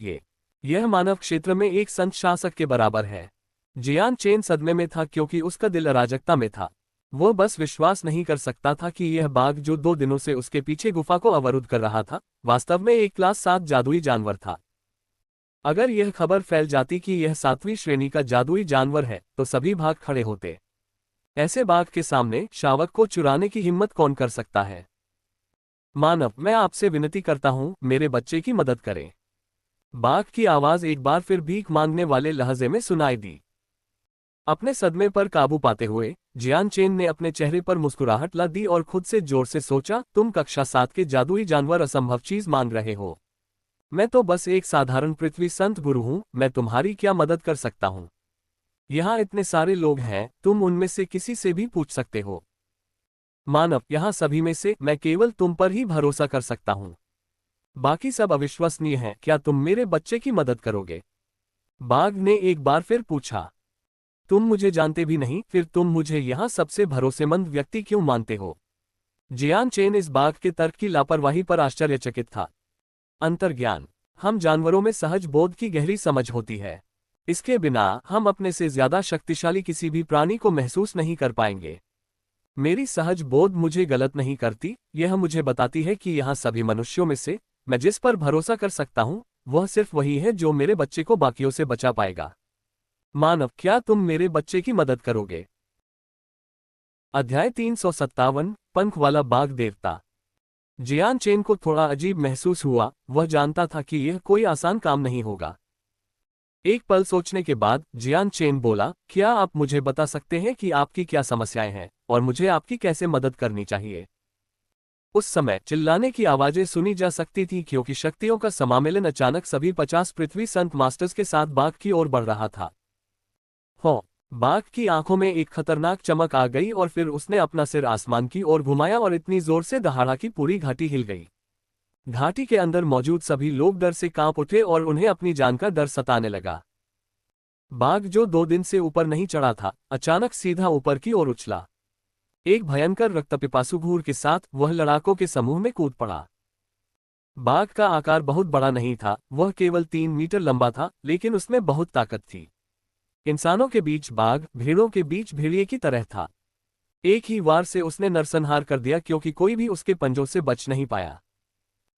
यह मानव क्षेत्र में एक संत शासक के बराबर है। जियान चेन सदमे में था क्योंकि उसका दिल अराजकता में था। वह बस विश्वास नहीं कर सकता था कि यह बाघ जो 2 दिनों से उसके पीछे गुफा को अवरुद्ध कर रहा था, वास्तव में एक क्लास 7 जादुई जानवर था। अगर यह खबर फैल जाती कि यह 7वीं श्रेणी का जादुई जानवर है तो सभी भाग खड़े होते। ऐसे बाघ के सामने शावक को चुराने की हिम्मत कौन कर सकता है? मानव, मैं आपसे विनती करता हूं, मेरे बच्चे की मदद करें। बाघ की आवाज एक बार फिर भीख मांगने वाले लहजे में सुनाई दी। अपने सदमे पर काबू पाते हुए जियान चेन ने अपने चेहरे पर मुस्कुराहट ला दी और खुद से जोर से सोचा, तुम कक्षा 7 के जादुई जानवर असंभव चीज मांग रहे हो। मैं तो बस एक साधारण पृथ्वी संत गुरु हूं, मैं तुम्हारी क्या मदद कर सकता हूं? यहां इतने सारे लोग हैं, तुम उनमें से किसी से भी पूछ सकते हो। मानव, यहां सभी में से मैं केवल तुम पर ही भरोसा कर सकता हूं। बाकी सब अविश्वसनीय हैं, क्या तुम मेरे बच्चे की मदद करोगे? बाघ ने एक बार फिर पूछा। तुम मुझे जानते भी नहीं, फिर तुम मुझे यहां सबसे भरोसेमंद व्यक्ति क्यों मानते हो? जियान चेन इस बाघ के तर्क की लापरवाही पर आश्चर्यचकित था। अंतर्ज्ञान। हम जानवरों में सहज बोध की गहरी समझ होती है। इसके बिना हम अपने से ज्यादा शक्तिशाली किसी भी प्राणी को महसूस नहीं कर पाएंगे। मेरी सहज बोध मुझे गलत नहीं करती, यह मुझे बताती है कि यहाँ सभी मनुष्यों में से मैं जिस पर भरोसा कर सकता हूँ वह सिर्फ वही है जो मेरे बच्चे को बाकियों से बचा पाएगा। मानव, क्या तुम मेरे बच्चे की मदद करोगे? अध्याय 357, पंख वाला बाघ देवता। जियान चेन को थोड़ा अजीब महसूस हुआ। वह जानता था कि यह कोई आसान काम नहीं होगा। एक पल सोचने के बाद जियान चेन बोला, क्या आप मुझे बता सकते हैं कि आपकी क्या समस्याएं हैं और मुझे आपकी कैसे मदद करनी चाहिए? उस समय चिल्लाने की आवाजें सुनी जा सकती थी क्योंकि शक्तियों का समामेलन अचानक सभी 50 पृथ्वी संत मास्टर्स के साथ बाघ की ओर बढ़ रहा था। हो! बाघ की आंखों में एक खतरनाक चमक आ गई और फिर उसने अपना सिर आसमान की ओर घुमाया और इतनी जोर से दहाड़ा कि पूरी घाटी हिल गई। घाटी के अंदर मौजूद सभी लोग डर से कांप उठे और उन्हें अपनी जान का डर सताने लगा। बाघ जो 2 दिन से ऊपर नहीं चढ़ा था, अचानक सीधा ऊपर की ओर उछला। एक भयंकर रक्तपिपासु घूर के साथ वह लड़ाकों के समूह में कूद पड़ा। बाघ का आकार बहुत बड़ा नहीं था, वह केवल 3 मीटर लंबा था, लेकिन उसमें बहुत ताकत थी। इंसानों के बीच बाघ भेड़ों के बीच भेड़िए की तरह था। एक ही वार से उसने नरसंहार कर दिया क्योंकि कोई भी उसके पंजों से बच नहीं पाया।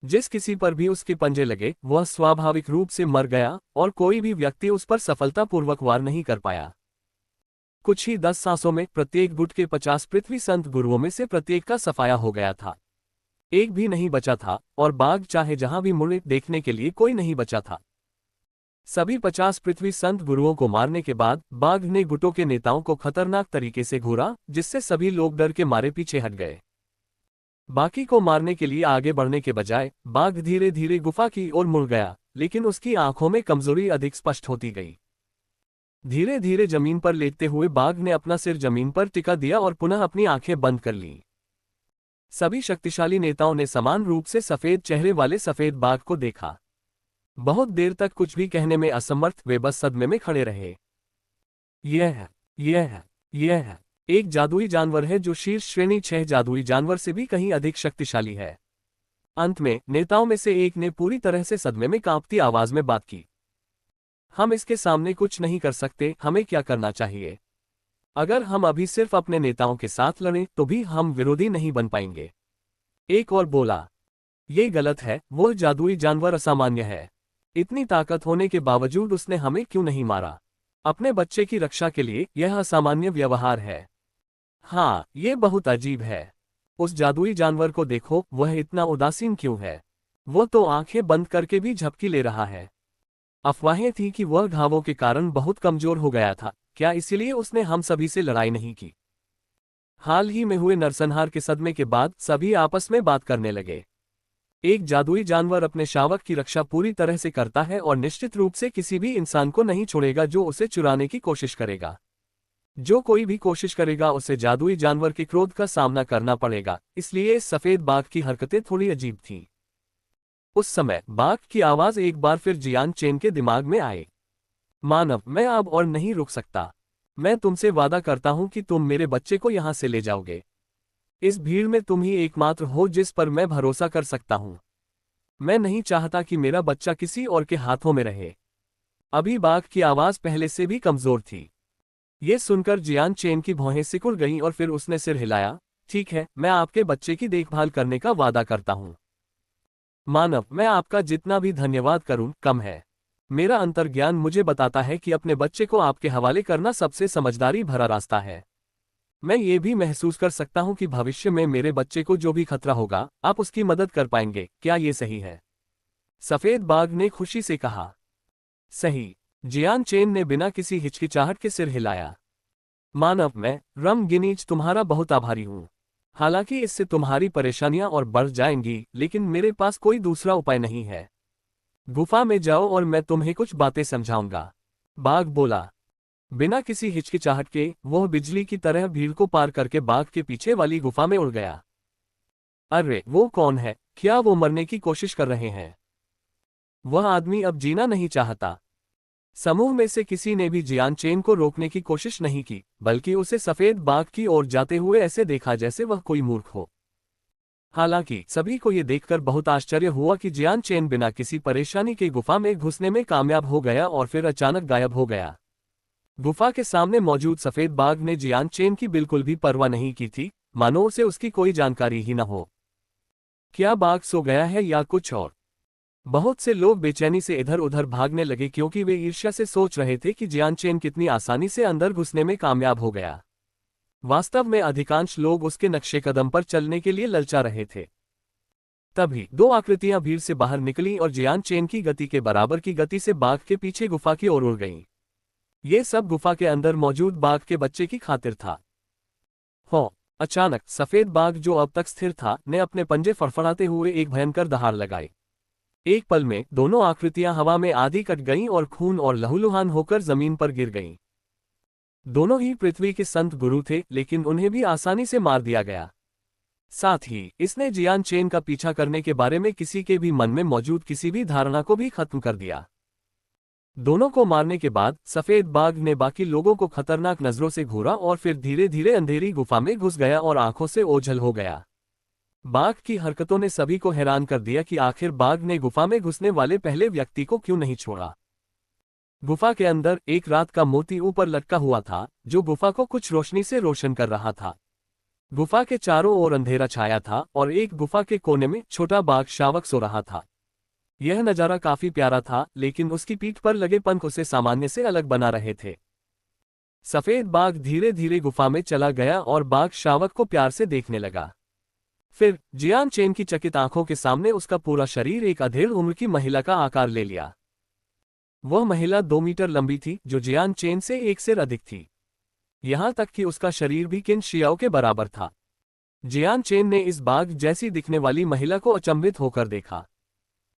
जिस किसी पर भी उसके पंजे लगे वह स्वाभाविक रूप से मर गया और कोई भी व्यक्ति उस पर सफलतापूर्वक वार नहीं कर पाया। कुछ ही 10 सांसों में प्रत्येक गुट के 50 पृथ्वी संत गुरुओं में से प्रत्येक का सफाया हो गया था। एक भी नहीं बचा था और बाघ चाहे जहां भी मुड़े देखने के लिए कोई नहीं बचा था। सभी 50 पृथ्वी संत गुरुओं को मारने के बाद बाघ ने गुटों के नेताओं को खतरनाक तरीके से घूरा, जिससे सभी लोग डर के मारे पीछे हट गए। बाकी को मारने के लिए आगे बढ़ने के बजाय बाघ धीरे धीरे गुफा की ओर मुड़ गया, लेकिन उसकी आंखों में कमजोरी अधिक स्पष्ट होती गई। धीरे धीरे जमीन पर लेटते हुए बाघ ने अपना सिर जमीन पर टिका दिया और पुनः अपनी आंखें बंद कर लीं। सभी शक्तिशाली नेताओं ने समान रूप से सफेद चेहरे वाले सफेद बाघ को देखा। बहुत देर तक कुछ भी कहने में असमर्थ वे बस सदमे में खड़े रहे। यह एक जादुई जानवर है जो शीर्ष श्रेणी 6 जादुई जानवर से भी कहीं अधिक शक्तिशाली है। अंत में नेताओं में से एक ने पूरी तरह से सदमे में कांपती आवाज में बात की। हम इसके सामने कुछ नहीं कर सकते, हमें क्या करना चाहिए? अगर हम अभी सिर्फ अपने नेताओं के साथ लड़ें तो भी हम विरोधी नहीं बन पाएंगे। एक और बोला, ये गलत है, वो जादुई जानवर असामान्य है। इतनी ताकत होने के बावजूद उसने हमें क्यों नहीं मारा? अपने बच्चे की रक्षा के लिए यह असामान्य व्यवहार है। हाँ, ये बहुत अजीब है। उस जादुई जानवर को देखो, वह इतना उदासीन क्यों है? वो तो आंखें बंद करके भी झपकी ले रहा है। अफवाहें थी कि वह घावों के कारण बहुत कमजोर हो गया था, क्या इसीलिए उसने हम सभी से लड़ाई नहीं की? हाल ही में हुए नरसंहार के सदमे के बाद सभी आपस में बात करने लगे। एक जादुई जानवर अपने शावक की रक्षा पूरी तरह से करता है और निश्चित रूप से किसी भी इंसान को नहीं छोड़ेगा जो उसे चुराने की कोशिश करेगा। जो कोई भी कोशिश करेगा उसे जादुई जानवर के क्रोध का सामना करना पड़ेगा, इसलिए इस सफेद बाघ की हरकतें थोड़ी अजीब थीं। उस समय बाघ की आवाज एक बार फिर जियान चेन के दिमाग में आई। मानव, मैं अब और नहीं रुक सकता। मैं तुमसे वादा करता हूं कि तुम मेरे बच्चे को यहां से ले जाओगे। इस भीड़ में तुम ही एकमात्र हो जिस पर मैं भरोसा कर सकता हूं। मैं नहीं चाहता कि मेरा बच्चा किसी और के हाथों में रहे। अभी बाघ की आवाज पहले से भी कमजोर थी। ये सुनकर जियान चेन की भौहें सिकुड़ गईं और फिर उसने सिर हिलाया। ठीक है, मैं आपके बच्चे की देखभाल करने का वादा करता हूं। मानव, मैं आपका जितना भी धन्यवाद करूं कम है। मेरा अंतर्ज्ञान मुझे बताता है कि अपने बच्चे को आपके हवाले करना सबसे समझदारी भरा रास्ता है। मैं ये भी महसूस कर सकता हूं कि भविष्य में मेरे बच्चे को जो भी खतरा होगा आप उसकी मदद कर पाएंगे। क्या ये सही है? सफेद बाघ ने खुशी से कहा। सही। जियान चेन ने बिना किसी हिचकिचाहट के सिर हिलाया। मानव, मैं रम गिनीज तुम्हारा बहुत आभारी हूं। हालांकि इससे तुम्हारी परेशानियां और बढ़ जाएंगी, लेकिन मेरे पास कोई दूसरा उपाय नहीं है। गुफा में जाओ और मैं तुम्हें कुछ बातें समझाऊंगा। बाघ बोला। बिना किसी हिचकिचाहट के वह बिजली की तरह भीड़ को पार करके बाघ के पीछे वाली गुफा में उड़ गया। अरे, वो कौन है? क्या वो मरने की कोशिश कर रहे हैं? वह आदमी अब जीना नहीं चाहता। समूह में से किसी ने भी जियान चेन को रोकने की कोशिश नहीं की, बल्कि उसे सफेद बाघ की ओर जाते हुए ऐसे देखा जैसे वह कोई मूर्ख हो। हालांकि सभी को यह देखकर बहुत आश्चर्य हुआ कि जियान चेन बिना किसी परेशानी के गुफा में घुसने में कामयाब हो गया और फिर अचानक गायब हो गया। गुफा के सामने मौजूद सफेद बाघ ने जियान चेन की बिल्कुल भी परवाह नहीं की थी, मानो उसे उसकी कोई जानकारी ही न हो। क्या बाघ सो गया है या कुछ और? बहुत से लोग बेचैनी से इधर उधर भागने लगे क्योंकि वे ईर्ष्या से सोच रहे थे कि जियान चेन कितनी आसानी से अंदर घुसने में कामयाब हो गया। वास्तव में अधिकांश लोग उसके नक्शे कदम पर चलने के लिए ललचा रहे थे। तभी 2 आकृतियां भीड़ से बाहर निकलीं और जियान चेन की गति के बराबर की गति से बाघ के पीछे गुफा की ओर उड़ गईं। ये सब गुफा के अंदर मौजूद बाघ के बच्चे की खातिर था। अचानक सफेद बाघ जो अब तक स्थिर था ने अपने पंजे फड़फड़ाते हुए एक भयंकर दहाड़ लगाई। एक पल में दोनों आकृतियां हवा में आधी कट गईं और खून और लहूलुहान होकर जमीन पर गिर गईं। दोनों ही पृथ्वी के संत गुरु थे, लेकिन उन्हें भी आसानी से मार दिया गया। साथ ही इसने जियान चेन का पीछा करने के बारे में किसी के भी मन में मौजूद किसी भी धारणा को भी खत्म कर दिया। दोनों को मारने के बाद सफेद बाघ ने बाकी लोगों को खतरनाक नजरों से घूरा और फिर धीरे धीरे अंधेरी गुफा में घुस गया और आंखों से ओझल हो गया। बाघ की हरकतों ने सभी को हैरान कर दिया कि आखिर बाघ ने गुफा में घुसने वाले पहले व्यक्ति को क्यों नहीं छोड़ा। गुफा के अंदर एक रात का मोती ऊपर लटका हुआ था, जो गुफा को कुछ रोशनी से रोशन कर रहा था। गुफा के चारों ओर अंधेरा छाया था और एक गुफा के कोने में छोटा बाघ शावक सो रहा था। यह नजारा काफी प्यारा था, लेकिन उसकी पीठ पर लगे पंख उसे सामान्य से अलग बना रहे थे। सफेद बाघ धीरे धीरे गुफा में चला गया और बाघ शावक को प्यार से देखने लगा। फिर जियान चेन की चकित आंखों के सामने उसका पूरा शरीर एक अधेड़ उम्र की महिला का आकार ले लिया। वह महिला 2 मीटर लंबी थी, जो जियान चेन से 1 सिर अधिक थी। यहां तक कि उसका शरीर भी किन शियाओ के बराबर था। जियान चेन ने इस बाघ जैसी दिखने वाली महिला को अचंभित होकर देखा।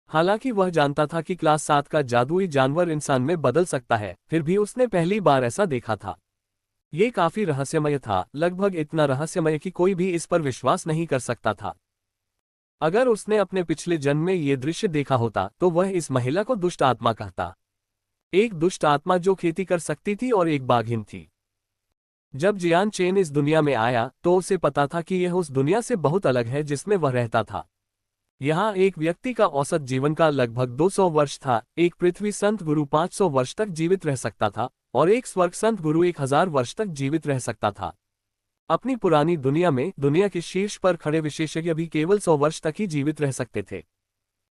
हालांकि वह जानता था कि क्लास 7 का जादुई जानवर इंसान में बदल सकता है, फिर भी उसने पहली बार ऐसा देखा था। ये काफी रहस्यमय था, लगभग इतना रहस्यमय कि कोई भी इस पर विश्वास नहीं कर सकता था। अगर उसने अपने पिछले जन्म में ये दृश्य देखा होता तो वह इस महिला को दुष्ट आत्मा कहता। एक दुष्ट आत्मा जो खेती कर सकती थी और एक बाघिन थी। जब जियान चेन इस दुनिया में आया तो उसे पता था कि यह उस दुनिया से बहुत अलग है जिसमें वह रहता था। यहाँ एक व्यक्ति का औसत जीवन काल लगभग 200 वर्ष था, एक पृथ्वी संत गुरु 500 वर्ष तक जीवित रह सकता था और एक स्वर्ग संत गुरु 1000 वर्ष तक जीवित रह सकता था। अपनी पुरानी दुनिया में दुनिया के शीर्ष पर खड़े विशेषज्ञ भी केवल 100 वर्ष तक ही जीवित रह सकते थे।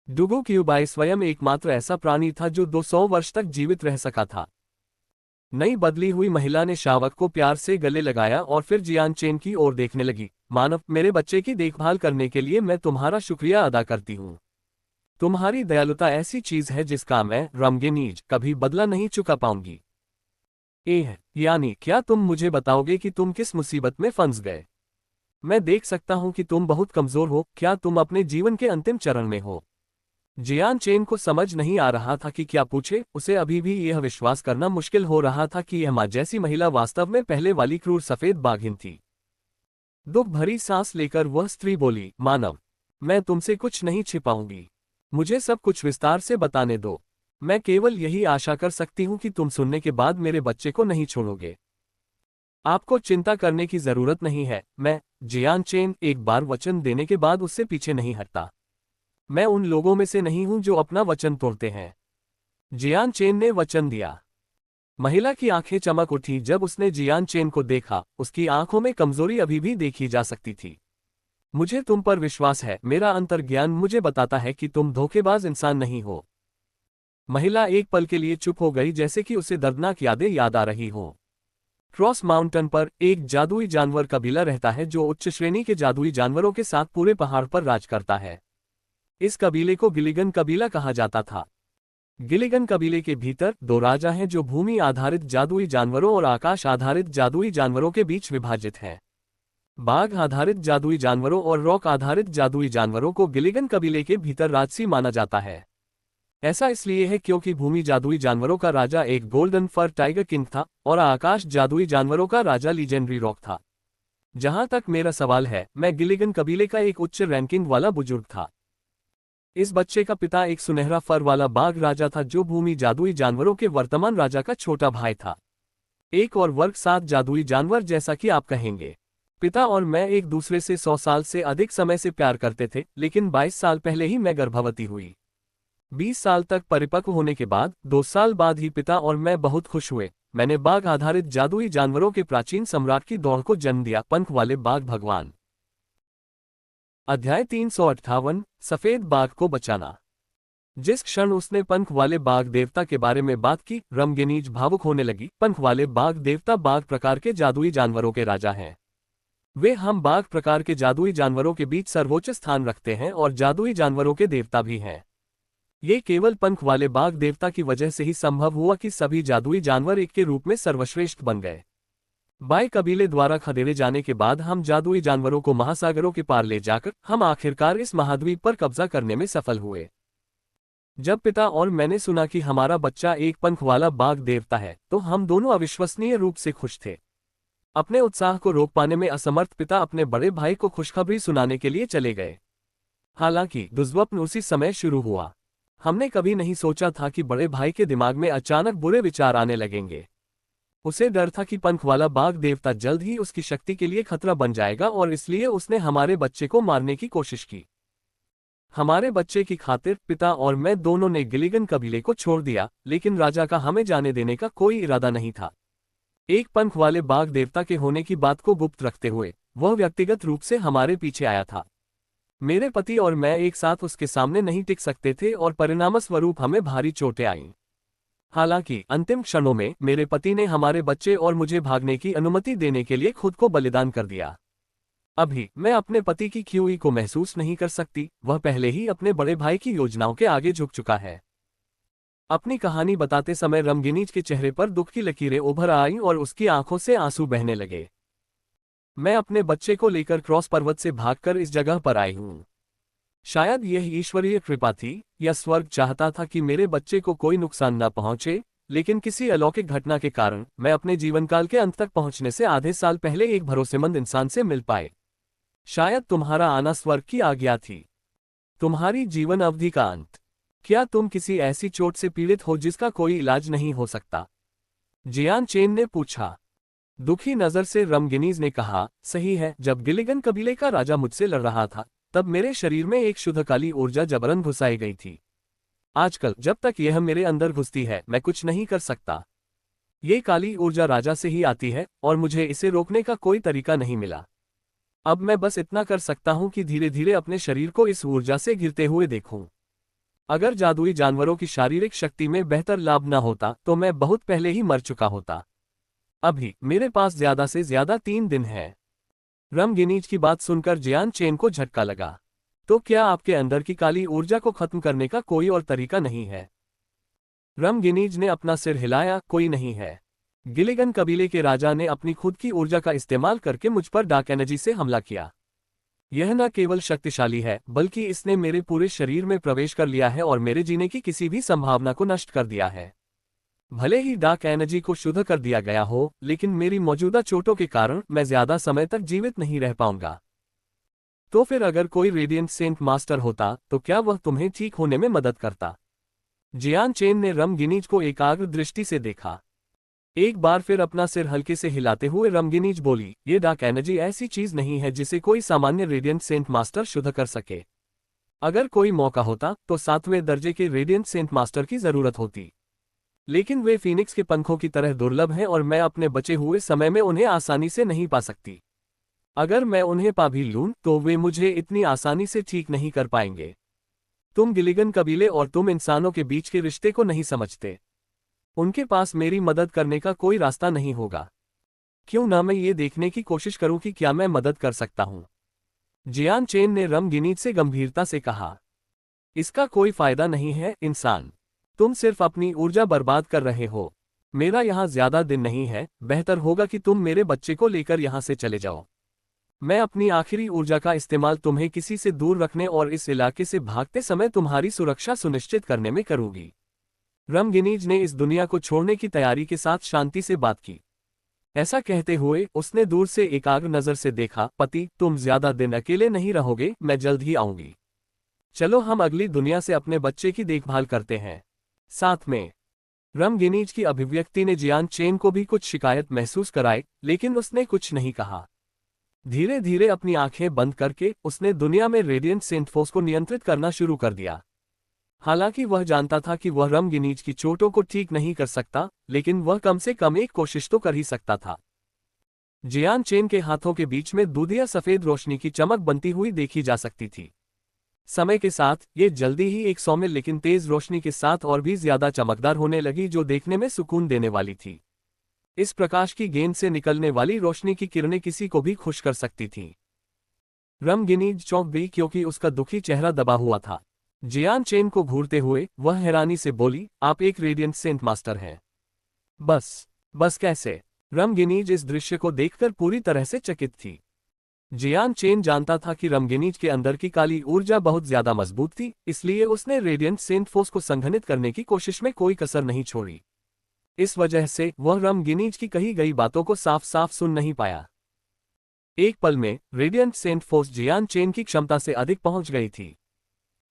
डुगो क्यूबाई स्वयं एकमात्र ऐसा प्राणी था जो 200 वर्ष तक जीवित रह सका था। नई बदली हुई महिला ने शावक को प्यार से गले लगाया और फिर जियान चेन की ओर देखने लगी। मानव, मेरे बच्चे की देखभाल करने के लिए मैं तुम्हारा शुक्रिया अदा करती हूँ। तुम्हारी दयालुता ऐसी चीज है जिसका मैं रमगेनीज कभी बदला नहीं चुका पाऊंगी। यानी क्या तुम मुझे बताओगे कि तुम किस मुसीबत में फंस गए? मैं देख सकता हूं कि तुम बहुत कमजोर हो। क्या तुम अपने जीवन के अंतिम चरण में हो? जियान चेन को समझ नहीं आ रहा था कि क्या पूछे। उसे अभी भी यह विश्वास करना मुश्किल हो रहा था कि यह माँ जैसी महिला वास्तव में पहले वाली क्रूर सफेद बाघिन थी। दुख भरी सांस लेकर वह स्त्री बोली, मानव, मैं तुमसे कुछ नहीं छिपाऊंगी। मुझे सब कुछ विस्तार से बताने दो। मैं केवल यही आशा कर सकती हूँ कि तुम सुनने के बाद मेरे बच्चे को नहीं छोड़ोगे। आपको चिंता करने की जरूरत नहीं है। मैं, जियान चेन, एक बार वचन देने के बाद उससे पीछे नहीं हटता। मैं उन लोगों में से नहीं हूं जो अपना वचन तोड़ते हैं। जियान चेन ने वचन दिया। महिला की आंखें चमक उठी जब उसने जियान चेन को देखा। उसकी आंखों में कमजोरी अभी भी देखी जा सकती थी। मुझे तुम पर विश्वास है। मेरा अंतर्ज्ञान मुझे बताता है कि तुम धोखेबाज इंसान नहीं हो। महिला एक पल के लिए चुप हो गई, जैसे कि उसे दर्दनाक यादें याद आ रही हो। क्रॉस माउंटेन पर एक जादुई जानवर कबीला रहता है जो उच्च श्रेणी के जादुई जानवरों के साथ पूरे पहाड़ पर राज करता है। इस कबीले को गिलिगन कबीला कहा जाता था। गिलिगन कबीले के भीतर 2 राजा हैं जो भूमि आधारित जादुई जानवरों और आकाश आधारित जादुई जानवरों के बीच विभाजित हैं। बाघ आधारित जादुई जानवरों और रॉक आधारित जादुई जानवरों को गिलिगन कबीले के भीतर राजसी माना जाता है। ऐसा इसलिए है क्योंकि भूमि जादुई जानवरों का राजा एक गोल्डन फर टाइगर किंग था और आकाश जादुई जानवरों का राजा लीजेंडरी रॉक था। जहां तक मेरा सवाल है, मैं गिलिगन कबीले का एक उच्च रैंकिंग वाला बुजुर्ग था। इस बच्चे का पिता एक सुनहरा फर वाला बाघ राजा था जो भूमि जादुई जानवरों के वर्तमान राजा का छोटा भाई था। एक और वर्ग 7 जादुई जानवर, जैसा कि आप कहेंगे। पिता और मैं एक दूसरे से 100 साल से अधिक समय से प्यार करते थे, लेकिन 22 साल पहले ही मैं गर्भवती हुई। 20 साल तक परिपक्व होने के बाद 2 साल बाद ही पिता और मैं बहुत खुश हुए। मैंने बाघ आधारित जादुई जानवरों के प्राचीन सम्राट की दौड़ को जन्म दिया, पंख वाले बाघ भगवान। अध्याय 358, सफेद बाघ को बचाना। जिस क्षण उसने पंख वाले बाघ देवता के बारे में बात की, रमगेनीज भावुक होने लगी। पंख वाले बाघ देवता बाघ प्रकार के जादुई जानवरों के राजा हैं। वे हम बाघ प्रकार के जादुई जानवरों के बीच सर्वोच्च स्थान रखते हैं और जादुई जानवरों के देवता भी हैं। ये केवल पंख वाले बाघ देवता की वजह से ही संभव हुआ कि सभी जादुई जानवर एक के रूप में सर्वश्रेष्ठ बन गए। बाई कबीले द्वारा खदेड़े जाने के बाद हम जादुई जानवरों को महासागरों के पार ले जाकर हम आखिरकार इस महाद्वीप पर कब्जा करने में सफल हुए। जब पिता और मैंने सुना कि हमारा बच्चा एक पंख वाला बाघ देवता है, तो हम दोनों अविश्वसनीय रूप से खुश थे। अपने उत्साह को रोक पाने में असमर्थ पिता अपने बड़े भाई को खुशखबरी सुनाने के लिए चले गए। हालांकि दुर्स्वप्न उसी समय शुरू हुआ। हमने कभी नहीं सोचा था कि बड़े भाई के दिमाग में अचानक बुरे विचार आने लगेंगे। उसे डर था कि पंख वाला बाघ देवता जल्द ही उसकी शक्ति के लिए खतरा बन जाएगा और इसलिए उसने हमारे बच्चे को मारने की कोशिश की। हमारे बच्चे की खातिर पिता और मैं दोनों ने गिलिगन कबीले को छोड़ दिया, लेकिन राजा का हमें जाने देने का कोई इरादा नहीं था। एक पंख वाले बाघ देवता के होने की बात को गुप्त रखते हुए वह व्यक्तिगत रूप से हमारे पीछे आया था। मेरे पति और मैं एक साथ उसके सामने नहीं टिक सकते थे और परिणामस्वरूप हमें भारी चोटें आईं। हालांकि अंतिम क्षणों में मेरे पति ने हमारे बच्चे और मुझे भागने की अनुमति देने के लिए खुद को बलिदान कर दिया। अभी मैं अपने पति की खोई को महसूस नहीं कर सकती, वह पहले ही अपने बड़े भाई की योजनाओं के आगे झुक चुका है। अपनी कहानी बताते समय रमगिनीज के चेहरे पर दुख की लकीरें उभर आईं और उसकी आंखों से आंसू बहने लगे। मैं अपने बच्चे को लेकर क्रॉस पर्वत से भागकर इस जगह पर आई हूँ। शायद यह ईश्वरीय कृपा थी, या स्वर्ग चाहता था कि मेरे बच्चे को कोई नुकसान न पहुंचे, लेकिन किसी अलौकिक घटना के कारण मैं अपने जीवनकाल के अंत तक पहुंचने से आधे साल पहले एक भरोसेमंद इंसान से मिल पाए। शायद तुम्हारा आना स्वर्ग की आज्ञा थी। तुम्हारी जीवन अवधि का अंत। क्या तुम किसी ऐसी चोट से पीड़ित हो जिसका कोई इलाज नहीं हो सकता? जियान चेन ने पूछा। दुखी नजर से रमगिनीज ने कहा, सही है, जब गिलिगन कबीले का राजा मुझसे लड़ रहा था तब मेरे शरीर में एक शुद्ध काली ऊर्जा जबरन घुसाई गई थी। आजकल जब तक यह मेरे अंदर घुसती है मैं कुछ नहीं कर सकता। ये काली ऊर्जा राजा से ही आती है और मुझे इसे रोकने का कोई तरीका नहीं मिला। अब मैं बस इतना कर सकता हूं कि धीरे धीरे अपने शरीर को इस ऊर्जा से घिरते हुए देखूं। अगर जादुई जानवरों की शारीरिक शक्ति में बेहतर लाभ न होता तो मैं बहुत पहले ही मर चुका होता। अभी मेरे पास ज्यादा से ज्यादा 3 दिन है। रमगिनीज की बात सुनकर जियान चेन को झटका लगा। तो क्या आपके अंदर की काली ऊर्जा को खत्म करने का कोई और तरीका नहीं है? रमगिनीज ने अपना सिर हिलाया, कोई नहीं है। गिलिगन कबीले के राजा ने अपनी खुद की ऊर्जा का इस्तेमाल करके मुझ पर डार्क एनर्जी से हमला किया। यह न केवल शक्तिशाली है बल्कि इसने मेरे पूरे शरीर में प्रवेश कर लिया है और मेरे जीने की किसी भी संभावना को नष्ट कर दिया है। भले ही डार्क एनर्जी को शुद्ध कर दिया गया हो, लेकिन मेरी मौजूदा चोटों के कारण मैं ज्यादा समय तक जीवित नहीं रह पाऊंगा। तो फिर अगर कोई रेडिएंट सेंट मास्टर होता तो क्या वह तुम्हें ठीक होने में मदद करता? जियान चेन ने रमगिनीज को एकाग्र दृष्टि से देखा। एक बार फिर अपना सिर हल्के से हिलाते हुए रमगिनीज बोली, ये डार्क एनर्जी ऐसी चीज नहीं है जिसे कोई सामान्य रेडिएंट सेंट मास्टर शुद्ध कर सके। अगर कोई मौका होता तो 7वें दर्जे के रेडिएंट सेंट मास्टर की जरूरत होती, लेकिन वे फीनिक्स के पंखों की तरह दुर्लभ हैं और मैं अपने बचे हुए समय में उन्हें आसानी से नहीं पा सकती। अगर मैं उन्हें पा भी लूं तो वे मुझे इतनी आसानी से ठीक नहीं कर पाएंगे। तुम गिलिगन कबीले और तुम इंसानों के बीच के रिश्ते को नहीं समझते। उनके पास मेरी मदद करने का कोई रास्ता नहीं होगा। क्यों ना मैं ये देखने की कोशिश करूं कि क्या मैं मदद कर सकता हूं? जियान चेन ने रमगिनीज से गंभीरता से कहा। इसका कोई फायदा नहीं है इंसान, तुम सिर्फ अपनी ऊर्जा बर्बाद कर रहे हो। मेरा यहाँ ज्यादा दिन नहीं है, बेहतर होगा कि तुम मेरे बच्चे को लेकर यहाँ से चले जाओ। मैं अपनी आखिरी ऊर्जा का इस्तेमाल तुम्हें किसी से दूर रखने और इस इलाके से भागते समय तुम्हारी सुरक्षा सुनिश्चित करने में करूंगी। रमगिनीज ने इस दुनिया को छोड़ने की तैयारी के साथ शांति से बात की। ऐसा कहते हुए उसने दूर से एकाग्र नजर से देखा, पति तुम ज्यादा दिन अकेले नहीं रहोगे, मैं जल्द ही आऊंगी। चलो हम अगली दुनिया से अपने बच्चे की देखभाल करते हैं साथ में। रमगिनीज की अभिव्यक्ति ने जियान चेन को भी कुछ शिकायत महसूस कराई, लेकिन उसने कुछ नहीं कहा। धीरे धीरे अपनी आंखें बंद करके उसने दुनिया में रेडिएंट सेंट फोर्स को नियंत्रित करना शुरू कर दिया। हालांकि वह जानता था कि वह रमगिनीज की चोटों को ठीक नहीं कर सकता, लेकिन वह कम से कम एक कोशिश तो कर ही सकता था। जियान चेन के हाथों के बीच में दूधिया सफेद रोशनी की चमक बनती हुई देखी जा सकती थी। समय के साथ ये जल्दी ही एक सौम्य लेकिन तेज रोशनी के साथ और भी ज्यादा चमकदार होने लगी, जो देखने में सुकून देने वाली थी। इस प्रकाश की गेंद से निकलने वाली रोशनी की किरणें किसी को भी खुश कर सकती थीं। रमगिनीज चौंक गई क्योंकि उसका दुखी चेहरा दबा हुआ था। जियान चेन को घूरते हुए वह हैरानी से बोली, आप एक रेडिएंट सेंट मास्टर हैं? बस कैसे? रमगिनीज इस दृश्य को देखकर पूरी तरह से चकित थी। जियान चेन जानता था कि रमगिनीज के अंदर की काली ऊर्जा बहुत ज्यादा मजबूत थी, इसलिए उसने रेडिएंट सेंट फोर्स को संघनित करने की कोशिश में कोई कसर नहीं छोड़ी। इस वजह से वह रमगिनीज की कही गई बातों को साफ साफ सुन नहीं पाया। एक पल में रेडिएंट सेंट फोर्स जियान चेन की क्षमता से अधिक पहुंच गई थी।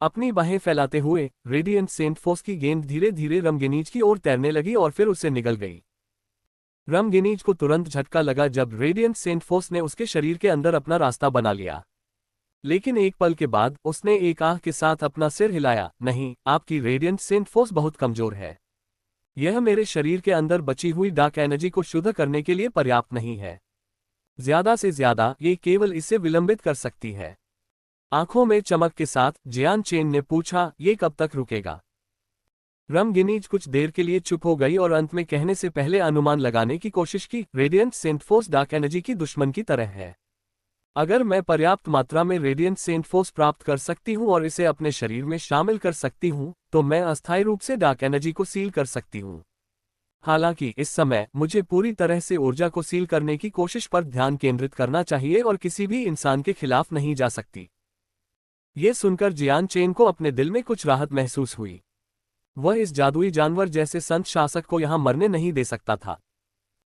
अपनी बाहें फैलाते हुए रेडिएंट सेंट फोर्स की गेंद धीरे धीरे रमगिनीज की ओर तैरने लगी और फिर उससे निकल गई। रमगिनीज को तुरंत झटका लगा जब रेडिएंट सेंट फोर्स ने उसके शरीर के अंदर अपना रास्ता बना लिया। लेकिन एक पल के बाद उसने एक आह के साथ अपना सिर हिलाया, नहीं, आपकी रेडिएंट सेंट फोर्स बहुत कमजोर है। यह मेरे शरीर के अंदर बची हुई डार्क एनर्जी को शुद्ध करने के लिए पर्याप्त नहीं है। ज्यादा से ज्यादा ये केवल इसे विलंबित कर सकती है। आंखों में चमक के साथ जियान चेन ने पूछा, ये कब तक रुकेगा? रमगिनीज कुछ देर के लिए चुप हो गई और अंत में कहने से पहले अनुमान लगाने की कोशिश की, radiant saint force dark energy की दुश्मन की तरह है। अगर मैं पर्याप्त मात्रा में रेडियंट सेंट फोर्स प्राप्त कर सकती हूँ और इसे अपने शरीर में शामिल कर सकती हूँ, तो मैं अस्थायी रूप से डार्क एनर्जी को सील कर सकती हूँ। हालांकि इस समय मुझे पूरी तरह से ऊर्जा को सील करने की कोशिश पर ध्यान केंद्रित करना चाहिए और किसी भी इंसान के खिलाफ नहीं जा सकती। ये सुनकर जियान चेन को अपने दिल में कुछ राहत महसूस हुई। वह इस जादुई जानवर जैसे संत शासक को यहां मरने नहीं दे सकता था।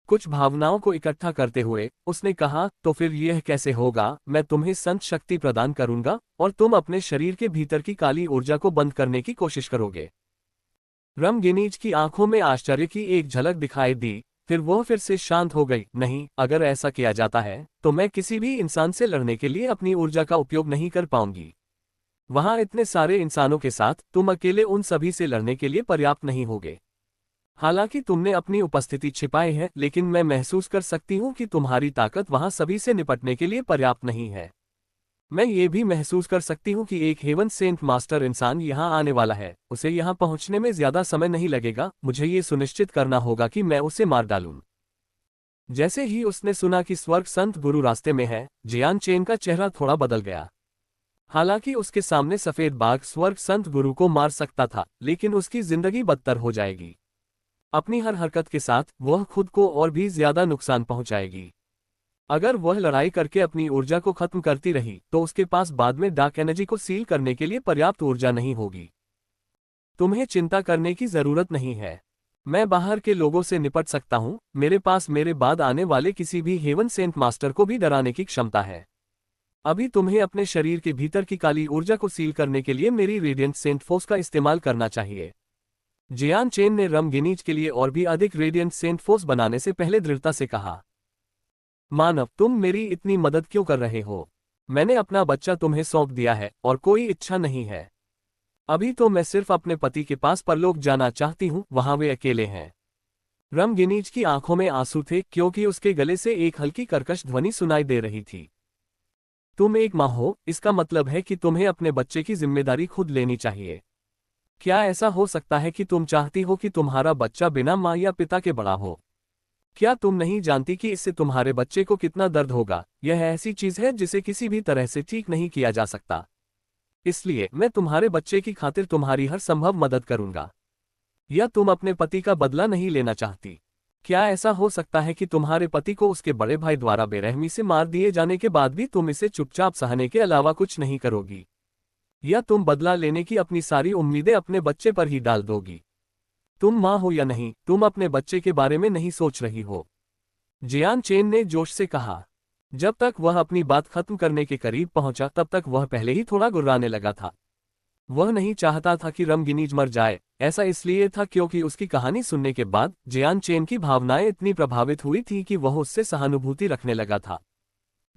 कुछ भावनाओं को इकट्ठा करते हुए उसने कहा, तो फिर यह कैसे होगा? मैं तुम्हें संत शक्ति प्रदान करूंगा और तुम अपने शरीर के भीतर की काली ऊर्जा को बंद करने की कोशिश करोगे। रमगिनीज की आंखों में आश्चर्य की एक झलक दिखाई दी, फिर वह फिर से शांत हो गई। नहीं, अगर ऐसा किया जाता है तो मैं किसी भी इंसान से लड़ने के लिए अपनी ऊर्जा का उपयोग नहीं कर पाऊंगी। वहां इतने सारे इंसानों के साथ तुम अकेले उन सभी से लड़ने के लिए पर्याप्त नहीं होगे। हालांकि तुमने अपनी उपस्थिति छिपाई है, लेकिन मैं महसूस कर सकती हूं कि तुम्हारी ताकत वहां सभी से निपटने के लिए पर्याप्त नहीं है। मैं ये भी महसूस कर सकती हूँ कि एक हेवन सेंट मास्टर इंसान यहाँ आने वाला है। उसे यहाँ पहुँचने में ज्यादा समय नहीं लगेगा। मुझे ये सुनिश्चित करना होगा कि मैं उसे मार डालूं। जैसे ही उसने सुना कि स्वर्ग संत गुरु रास्ते में है, जियान चेन का चेहरा थोड़ा बदल गया। हालांकि उसके सामने सफेद बाघ स्वर्ग संत गुरु को मार सकता था, लेकिन उसकी जिंदगी बदतर हो जाएगी। अपनी हर हरकत के साथ वह खुद को और भी ज्यादा नुकसान पहुंचाएगी। अगर वह लड़ाई करके अपनी ऊर्जा को खत्म करती रही तो उसके पास बाद में डार्क एनर्जी को सील करने के लिए पर्याप्त ऊर्जा नहीं होगी। तुम्हें चिंता करने की जरूरत नहीं है। मैं बाहर के लोगों से निपट सकता हूं। मेरे पास मेरे बाद आने वाले किसी भी हेवन सेंट मास्टर को भी डराने की क्षमता है। अभी तुम्हें अपने शरीर के भीतर की काली ऊर्जा को सील करने के लिए मेरी रेडियंट सेंट फोर्स का इस्तेमाल करना चाहिए। जियान चेन ने रमगिनीज के लिए और भी अधिक रेडियंट सेंट फोर्स बनाने से पहले दृढ़ता से कहा, मानव, तुम मेरी इतनी मदद क्यों कर रहे हो? मैंने अपना बच्चा तुम्हें सौंप दिया है और कोई इच्छा नहीं है। अभी तो मैं सिर्फ अपने पति के पास परलोक जाना चाहती हूँ, वहां वे अकेले हैं। रमगिनीज की आंखों में आंसू थे क्योंकि उसके गले से एक हल्की कर्कश ध्वनि सुनाई दे रही थी। तुम एक माँ हो, इसका मतलब है कि तुम्हें अपने बच्चे की जिम्मेदारी खुद लेनी चाहिए। क्या ऐसा हो सकता है कि तुम चाहती हो कि तुम्हारा बच्चा बिना माँ या पिता के बड़ा हो? क्या तुम नहीं जानती कि इससे तुम्हारे बच्चे को कितना दर्द होगा? यह ऐसी चीज है जिसे किसी भी तरह से ठीक नहीं किया जा सकता। इसलिए मैं तुम्हारे बच्चे की खातिर तुम्हारी हर संभव मदद करूंगा। या तुम अपने पति का बदला नहीं लेना चाहती? क्या ऐसा हो सकता है कि तुम्हारे पति को उसके बड़े भाई द्वारा बेरहमी से मार दिए जाने के बाद भी तुम इसे चुपचाप सहने के अलावा कुछ नहीं करोगी? या तुम बदला लेने की अपनी सारी उम्मीदें अपने बच्चे पर ही डाल दोगी? तुम माँ हो या नहीं, तुम अपने बच्चे के बारे में नहीं सोच रही हो। जियान चेन ने जोश से कहा। जब तक वह अपनी बात खत्म करने के करीब पहुंचा तब तक वह पहले ही थोड़ा गुर्राने लगा था। वह नहीं चाहता था कि रमगिनीज मर जाए। ऐसा इसलिए था क्योंकि उसकी कहानी सुनने के बाद जियान चेन की भावनाएं इतनी प्रभावित हुई थी कि वह उससे सहानुभूति रखने लगा था।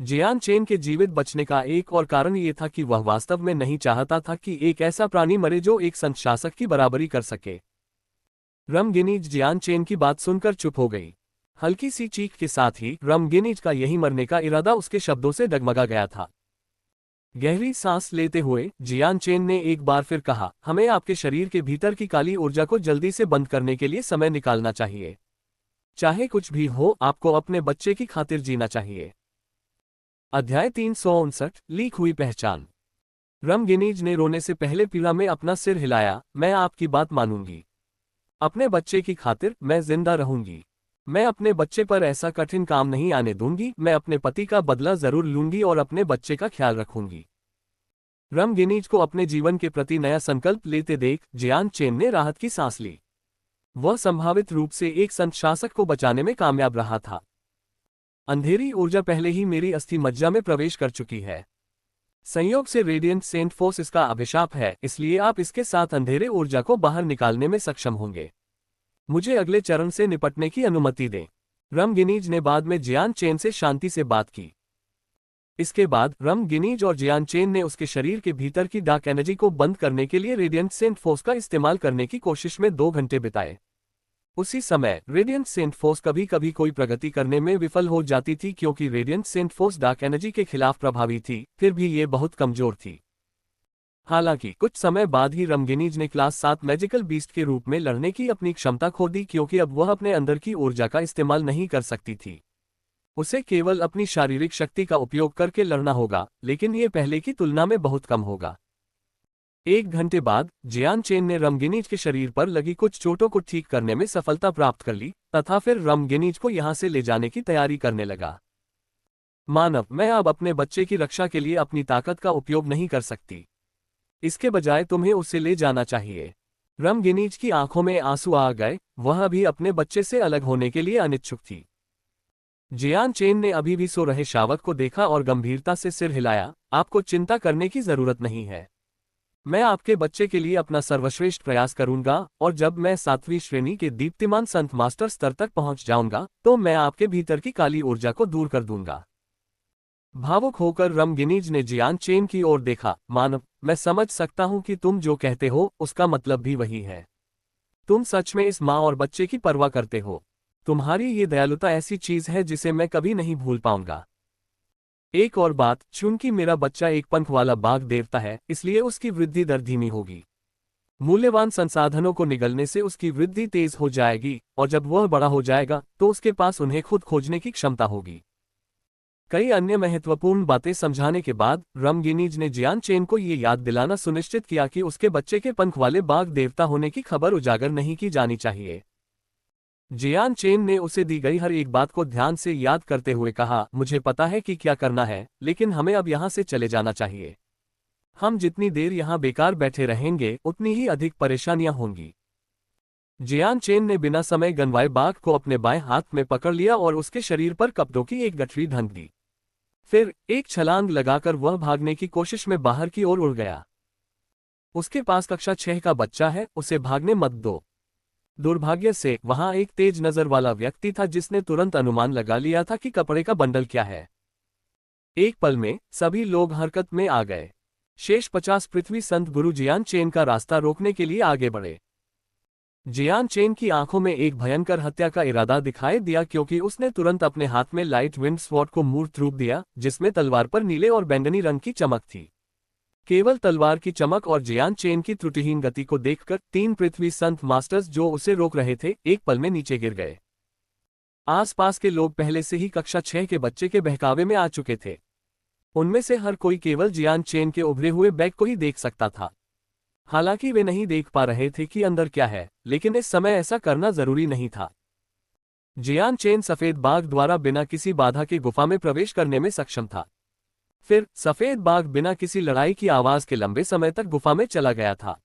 जियान चेन के जीवित बचने का एक और कारण ये था कि वह वास्तव में नहीं चाहता था कि एक ऐसा प्राणी मरे जो एक संत शासक की बराबरी कर सके। रमगिनीज जियान चेन की बात सुनकर चुप हो गई। हल्की सी चीख के साथ ही रमगिनीज का यही मरने का इरादा उसके शब्दों से डगमगा गया था। गहरी सांस लेते हुए जियान चेन ने एक बार फिर कहा, हमें आपके शरीर के भीतर की काली ऊर्जा को जल्दी से बंद करने के लिए समय निकालना चाहिए। चाहे कुछ भी हो, आपको अपने बच्चे की खातिर जीना चाहिए। अध्याय 359 लीक हुई पहचान। रमगिनीज ने रोने से पहले पीड़ा में अपना सिर हिलाया। मैं आपकी बात मानूंगी। अपने बच्चे की खातिर मैं जिंदा रहूंगी। मैं अपने बच्चे पर ऐसा कठिन काम नहीं आने दूंगी। मैं अपने पति का बदला जरूर लूंगी और अपने बच्चे का ख्याल रखूंगी। रमगिनीज को अपने जीवन के प्रति नया संकल्प लेते देख जियान चेन ने राहत की सांस ली। वह संभावित रूप से एक संत शासक को बचाने में कामयाब रहा था। अंधेरी ऊर्जा पहले ही मेरी अस्थि मज्जा में प्रवेश कर चुकी है। संयोग से रेडियंट सेंट फोर्स इसका अभिशाप है, इसलिए आप इसके साथ अंधेरे ऊर्जा को बाहर निकालने में सक्षम होंगे। मुझे अगले चरण से निपटने की अनुमति दें। रमगिनीज ने बाद में जियान चेन से शांति से बात की। इसके बाद रमगिनीज और जियान चेन ने उसके शरीर के भीतर की डार्क एनर्जी को बंद करने के लिए रेडियंट सेंट फोर्स का इस्तेमाल करने की कोशिश में 2 घंटे बिताए। उसी समय रेडियंट सेंट फोर्स कभी कभी कोई प्रगति करने में विफल हो जाती थी क्योंकि radiant saint force dark energy के खिलाफ प्रभावी थी, फिर भी ये बहुत कमजोर थी। हालांकि कुछ समय बाद ही रमगिनीज ने क्लास 7 मैजिकल बीस्ट के रूप में लड़ने की अपनी क्षमता खो दी क्योंकि अब वह अपने अंदर की ऊर्जा का इस्तेमाल नहीं कर सकती थी। उसे केवल अपनी शारीरिक शक्ति का उपयोग करके लड़ना होगा, लेकिन ये पहले की तुलना में बहुत कम होगा। 1 घंटे बाद जियान चेन ने रमगिनीज के शरीर पर लगी कुछ चोटों को ठीक करने में सफलता प्राप्त कर ली तथा फिर रमगिनीज को यहां से ले जाने की तैयारी करने लगा। मानव, मैं अब अपने बच्चे की रक्षा के लिए अपनी ताकत का उपयोग नहीं कर सकती। इसके बजाय तुम्हें उसे ले जाना चाहिए। रमगिनीज की आंखों में आंसू आ गए, वह अभी अपने बच्चे से अलग होने के लिए अनिच्छुक थी। जियान चेन ने अभी भी सो रहे शावक को देखा और गंभीरता से सिर हिलाया। आपको चिंता करने की जरूरत नहीं है। मैं आपके बच्चे के लिए अपना सर्वश्रेष्ठ प्रयास करूंगा और जब मैं 7वीं श्रेणी के दीप्तिमान संत मास्टर स्तर तक पहुंच जाऊंगा तो मैं आपके भीतर की काली ऊर्जा को दूर कर दूंगा। भावुक होकर रमगिनीज ने जियान चेन की ओर देखा। मानव, मैं समझ सकता हूं कि तुम जो कहते हो उसका मतलब भी वही है। तुम सच में इस माँ और बच्चे की परवाह करते हो। तुम्हारी ये दयालुता ऐसी चीज है जिसे मैं कभी नहीं भूल पाऊंगा। एक और बात, चूंकि मेरा बच्चा एक पंख वाला बाघ देवता है, इसलिए उसकी वृद्धि दर धीमी होगी। मूल्यवान संसाधनों को निगलने से उसकी वृद्धि तेज हो जाएगी और जब वह बड़ा हो जाएगा तो उसके पास उन्हें खुद खोजने की क्षमता होगी। कई अन्य महत्वपूर्ण बातें समझाने के बाद रमगिनीज ने जियान चेन को ये याद दिलाना सुनिश्चित किया कि उसके बच्चे के पंख वाले बाघ देवता होने की खबर उजागर नहीं की जानी चाहिए। जियान चेन ने उसे दी गई हर एक बात को ध्यान से याद करते हुए कहा, मुझे पता है कि क्या करना है, लेकिन हमें अब यहाँ से चले जाना चाहिए। हम जितनी देर यहाँ बेकार बैठे रहेंगे उतनी ही अधिक परेशानियां होंगी। जियान चेन ने बिना समय गंवाए बाघ को अपने बाएं हाथ में पकड़ लिया और उसके शरीर पर कपड़ों की एक गठरी ढंक दी। फिर एक छलांग लगाकर वह भागने की कोशिश में बाहर की ओर उड़ गया। उसके पास कक्षा 6 का बच्चा है, उसे भागने मत दो। दुर्भाग्य से वहां एक तेज नजर वाला व्यक्ति था जिसने तुरंत अनुमान लगा लिया था कि कपड़े का बंडल क्या है। एक पल में सभी लोग हरकत में आ गए। शेष 50 पृथ्वी संत गुरु जियान चेन का रास्ता रोकने के लिए आगे बढ़े। जियान चेन की आंखों में एक भयंकर हत्या का इरादा दिखाई दिया क्योंकि उसने तुरंत अपने हाथ में लाइट विंड स्वॉर्ड को मूर्त रूप दिया, जिसमें तलवार पर नीले और बैंगनी रंग की चमक थी। केवल तलवार की चमक और जियान चेन की त्रुटिहीन गति को देखकर 3 पृथ्वी संत मास्टर्स जो उसे रोक रहे थे एक पल में नीचे गिर गए। आसपास के लोग पहले से ही कक्षा 6 के बच्चे के बहकावे में आ चुके थे। उनमें से हर कोई केवल जियान चेन के उभरे हुए बैग को ही देख सकता था। हालांकि वे नहीं देख पा रहे थे कि अंदर क्या है, लेकिन इस समय ऐसा करना जरूरी नहीं था। जियान चेन सफेद बाघ द्वारा बिना किसी बाधा के गुफा में प्रवेश करने में सक्षम था। फिर सफेद बाघ बिना किसी लड़ाई की आवाज के लंबे समय तक गुफा में चला गया था।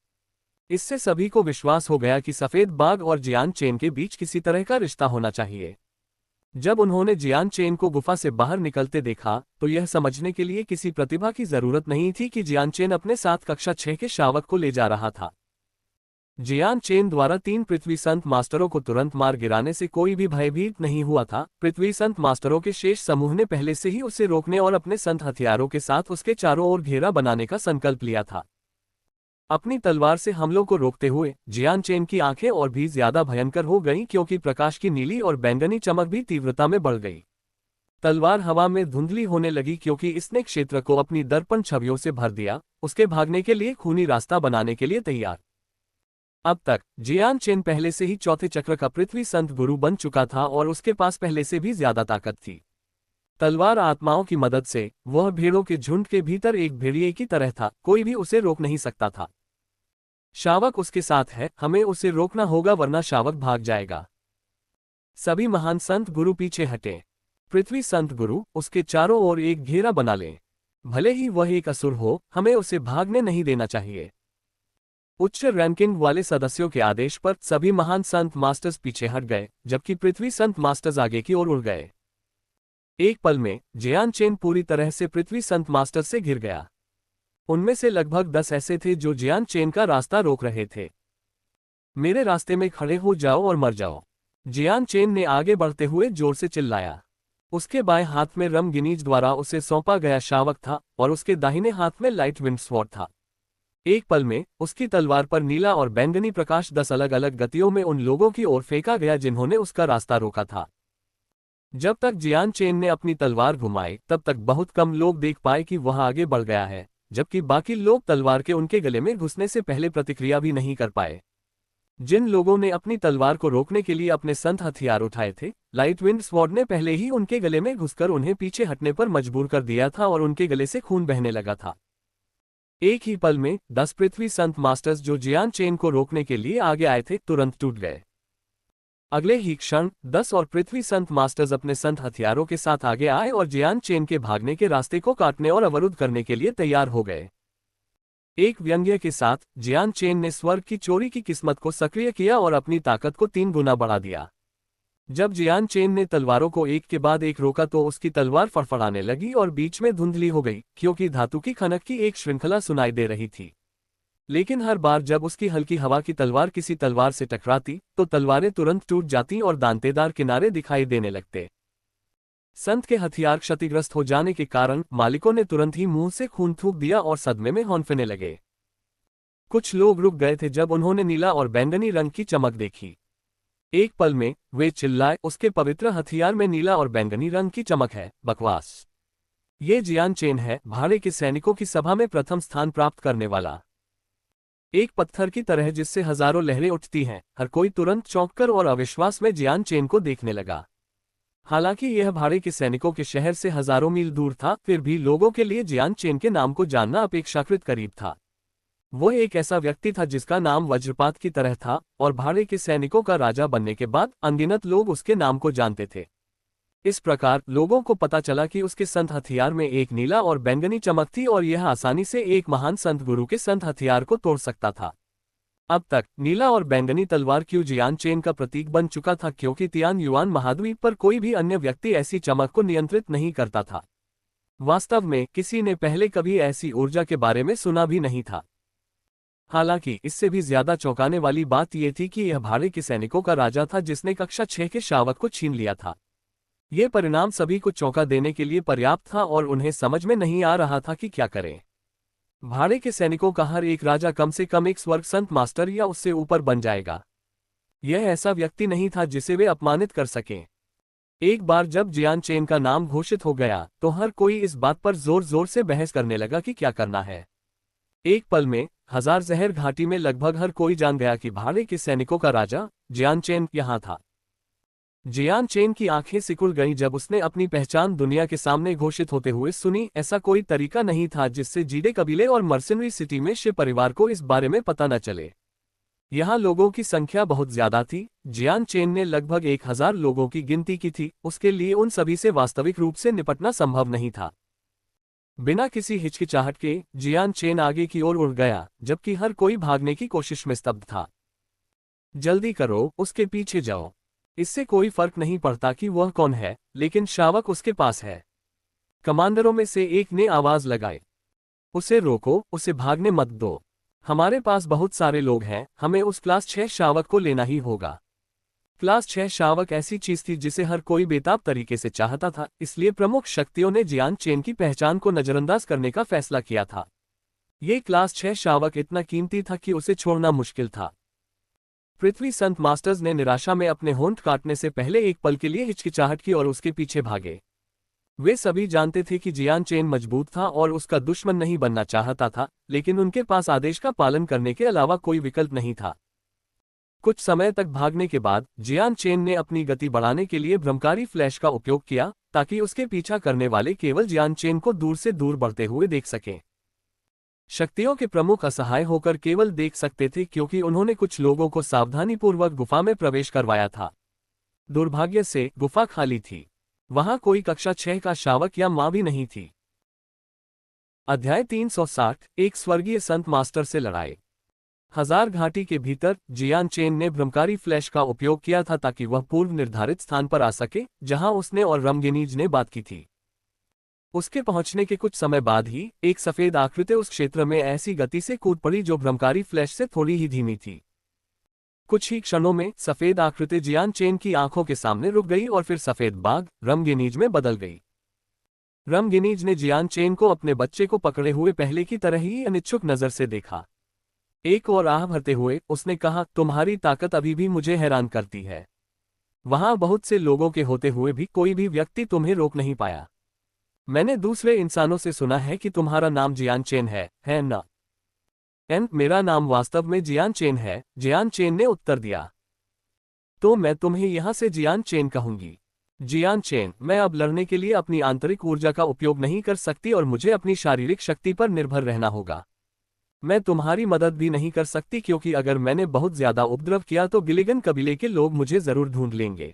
इससे सभी को विश्वास हो गया कि सफेद बाघ और जियान चेन के बीच किसी तरह का रिश्ता होना चाहिए। जब उन्होंने जियान चेन को गुफा से बाहर निकलते देखा तो यह समझने के लिए किसी प्रतिभा की जरूरत नहीं थी कि जियान चेन अपने साथ कक्षा 6 के शावक को ले जा रहा था। जियान चेन द्वारा 3 पृथ्वी संत मास्टरों को तुरंत मार गिराने से कोई भी भयभीत नहीं हुआ था। पृथ्वी संत मास्टरों के शेष समूह ने पहले से ही उसे रोकने और अपने संत हथियारों के साथ उसके चारों ओर घेरा बनाने का संकल्प लिया था। अपनी तलवार से हमलों को रोकते हुए जियान चेन की आंखें और भी ज्यादा भयंकर हो गईं क्योंकि प्रकाश की नीली और बैंगनी चमक भी तीव्रता में बढ़ गई। तलवार हवा में धुंधली होने लगी क्योंकि इसने क्षेत्र को अपनी दर्पण छवियों से भर दिया, उसके भागने के लिए खूनी रास्ता बनाने के लिए तैयार। अब तक जियान चेन पहले से ही चौथे चक्र का पृथ्वी संत गुरु बन चुका था और उसके पास पहले से भी ज्यादा ताकत थी। तलवार आत्माओं की मदद से वह भेड़ों के झुंड के भीतर एक भेड़िए की तरह था, कोई भी उसे रोक नहीं सकता था। शावक उसके साथ है, हमें उसे रोकना होगा वरना शावक भाग जाएगा। सभी महान संत गुरु पीछे हटे। पृथ्वी संत गुरु उसके चारों ओर एक घेरा बना लें। भले ही वह एक असुर हो, हमें उसे भागने नहीं देना चाहिए। उच्च रैंकिंग वाले सदस्यों के आदेश पर सभी महान संत मास्टर्स पीछे हट गए, जबकि पृथ्वी संत मास्टर्स आगे की ओर उड़ गए। एक पल में जियान चेन पूरी तरह से पृथ्वी संत मास्टर्स से घिर गया। उनमें से लगभग 10 ऐसे थे जो जियान चेन का रास्ता रोक रहे थे। मेरे रास्ते में खड़े हो जाओ और मर जाओ, जियान चेन ने आगे बढ़ते हुए जोर से चिल्लाया। उसके बाएं हाथ में रमगिनीज द्वारा उसे सौंपा गया शावक था और उसके दाहिने हाथ में लाइट विंड स्वॉर्ड था। एक पल में उसकी तलवार पर नीला और बैंगनी प्रकाश 10 अलग अलग गतियों में उन लोगों की ओर फेंका गया जिन्होंने उसका रास्ता रोका था। जब तक जियान चेन ने अपनी तलवार घुमाई तब तक बहुत कम लोग देख पाए कि वह आगे बढ़ गया है, जबकि बाकी लोग तलवार के उनके गले में घुसने से पहले प्रतिक्रिया भी नहीं कर पाए। जिन लोगों ने अपनी तलवार को रोकने के लिए अपने संत हथियार उठाए थे, लाइट विंड स्वॉर्ड ने पहले ही उनके गले में घुसकर उन्हें पीछे हटने पर मजबूर कर दिया था और उनके गले से खून बहने लगा था। एक ही पल में 10 पृथ्वी संत मास्टर्स जो जियान चेन को रोकने के लिए आगे आए थे तुरंत टूट गए। अगले ही क्षण 10 और पृथ्वी संत मास्टर्स अपने संत हथियारों के साथ आगे आए और जियान चेन के भागने के रास्ते को काटने और अवरुद्ध करने के लिए तैयार हो गए। एक व्यंग्य के साथ जियान चेन ने स्वर्ग की चोरी की किस्मत को सक्रिय किया और अपनी ताकत को 3 गुना बढ़ा दिया। जब जियान चेन ने तलवारों को एक के बाद एक रोका तो उसकी तलवार फड़फड़ाने लगी और बीच में धुंधली हो गई क्योंकि धातु की खनक की एक श्रृंखला सुनाई दे रही थी। लेकिन हर बार जब उसकी हल्की हवा की तलवार किसी तलवार से टकराती तो तलवारें तुरंत टूट जाती और दांतेदार किनारे दिखाई देने लगते। संत के हथियार क्षतिग्रस्त हो जाने के कारण मालिकों ने तुरंत ही मुंह से खून थूक दिया और सदमे में हौंफने लगे। कुछ लोग रुक गए थे जब उन्होंने नीला और बैंगनी रंग की चमक देखी। एक पल में वे चिल्लाए, उसके पवित्र हथियार में नीला और बैंगनी रंग की चमक है, बकवास। ये जियान चेन है, भाड़े के सैनिकों की सभा में प्रथम स्थान प्राप्त करने वाला। एक पत्थर की तरह जिससे हजारों लहरें उठती हैं, हर कोई तुरंत चौंककर और अविश्वास में जियान चेन को देखने लगा। हालांकि यह भाड़े के सैनिकों के शहर से हजारों मील दूर था, फिर भी लोगों के लिए जियान चेन के नाम को जानना अपेक्षाकृत करीब था। वह एक ऐसा व्यक्ति था जिसका नाम वज्रपात की तरह था और भाड़े के सैनिकों का राजा बनने के बाद अनगिनत लोग उसके नाम को जानते थे। इस प्रकार लोगों को पता चला कि उसके संत हथियार में एक नीला और बैंगनी चमक थी और यह आसानी से एक महान संत गुरु के संत हथियार को तोड़ सकता था। अब तक नीला और बैंगनी तलवार क्यों जियान चेन का प्रतीक बन चुका था, क्योंकि तियान युआन महाद्वीप पर कोई भी अन्य व्यक्ति ऐसी चमक को नियंत्रित नहीं करता था। वास्तव में किसी ने पहले कभी ऐसी ऊर्जा के बारे में सुना भी नहीं था। हालांकि इससे भी ज्यादा चौंकाने वाली बात यह थी कि यह भाड़े के सैनिकों का राजा था जिसने कक्षा 6 के शावक को छीन लिया था। यह परिणाम सभी को चौंका देने के लिए पर्याप्त था और उन्हें समझ में नहीं आ रहा था कि क्या करें। भाड़े के सैनिकों का हर एक राजा कम से कम एक स्वर्ग संत मास्टर या उससे ऊपर बन जाएगा। यह ऐसा व्यक्ति नहीं था जिसे वे अपमानित कर सकें। एक बार जब जियान चेन का नाम घोषित हो गया तो हर कोई इस बात पर जोर जोर से बहस करने लगा कि क्या करना है। एक पल में हजार जहर घाटी में लगभग हर कोई जान गया कि भाड़े के सैनिकों का राजा जियान चेन यहाँ था। जियान चेन की आंखें सिकुड़ गईं जब उसने अपनी पहचान दुनिया के सामने घोषित होते हुए सुनी। ऐसा कोई तरीका नहीं था जिससे जीडे कबीले और मर्सिनरी सिटी में शिव परिवार को इस बारे में पता न चले। यहाँ लोगों की संख्या बहुत ज्यादा थी। जियान चेन ने लगभग 1000 लोगों की गिनती की थी। उसके लिए उन सभी से वास्तविक रूप से निपटना संभव नहीं था। बिना किसी हिचकिचाहट के जियान चेन आगे की ओर उड़ गया, जबकि हर कोई भागने की कोशिश में स्तब्ध था। जल्दी करो, उसके पीछे जाओ। इससे कोई फर्क नहीं पड़ता कि वह कौन है, लेकिन शावक उसके पास है। कमांडरों में से एक ने आवाज लगाई, उसे रोको, उसे भागने मत दो। हमारे पास बहुत सारे लोग हैं, हमें उस क्लास 6 शावक को लेना ही होगा। क्लास 6 शावक ऐसी चीज थी जिसे हर कोई बेताब तरीके से चाहता था, इसलिए प्रमुख शक्तियों ने जियान चेन की पहचान को नजरअंदाज करने का फैसला किया था। ये क्लास 6 शावक इतना कीमती था कि उसे छोड़ना मुश्किल था। पृथ्वी संत मास्टर्स ने निराशा में अपने होंठ काटने से पहले एक पल के लिए हिचकिचाहट की और उसके पीछे भागे। वे सभी जानते थे कि जियान चेन मजबूत था और उसका दुश्मन नहीं बनना चाहता था, लेकिन उनके पास आदेश का पालन करने के अलावा कोई विकल्प नहीं था। कुछ समय तक भागने के बाद जियान चेन ने अपनी गति बढ़ाने के लिए भ्रमकारी फ्लैश का उपयोग किया ताकि उसके पीछा करने वाले केवल जियान चेन को दूर से दूर बढ़ते हुए देख सकें। शक्तियों के प्रमुख असहाय होकर केवल देख सकते थे क्योंकि उन्होंने कुछ लोगों को सावधानीपूर्वक गुफा में प्रवेश करवाया था। दुर्भाग्य से गुफा खाली थी। वहां कोई कक्षा 6 का शावक या मां भी नहीं थी। अध्याय 360 एक स्वर्गीय संत मास्टर से लड़ाई। हजार घाटी के भीतर जियान चेन ने भ्रमकारी फ्लैश का उपयोग किया था ताकि वह पूर्व निर्धारित स्थान पर आ सके जहां उसने और रमगिनीज ने बात की थी। उसके पहुंचने के कुछ समय बाद ही एक सफेद आकृति उस क्षेत्र में ऐसी गति से कूद पड़ी जो भ्रमकारी फ्लैश से थोड़ी ही धीमी थी। कुछ ही क्षणों में सफेद आकृति जियान चेन की आंखों के सामने रुक गई और फिर सफेद बाघ रमगिनीज में बदल गई। रमगिनीज ने जियान चेन को अपने बच्चे को पकड़े हुए पहले की तरह ही अनिच्छुक नजर से देखा। एक और आह भरते हुए उसने कहा, तुम्हारी ताकत अभी भी मुझे हैरान करती है। वहां बहुत से लोगों के होते हुए भी कोई भी व्यक्ति तुम्हें रोक नहीं पाया। मैंने दूसरे इंसानों से सुना है कि तुम्हारा नाम जियान चेन है ना? मेरा नाम वास्तव में जियान चेन है, जियान चेन ने उत्तर दिया। तो मैं तुम्हें यहां से जियान चेन कहूंगी। जियान चेन, मैं अब लड़ने के लिए अपनी आंतरिक ऊर्जा का उपयोग नहीं कर सकती और मुझे अपनी शारीरिक शक्ति पर निर्भर रहना होगा। मैं तुम्हारी मदद भी नहीं कर सकती क्योंकि अगर मैंने बहुत ज्यादा उपद्रव किया तो गिलिगन कबीले के लोग मुझे जरूर ढूंढ लेंगे।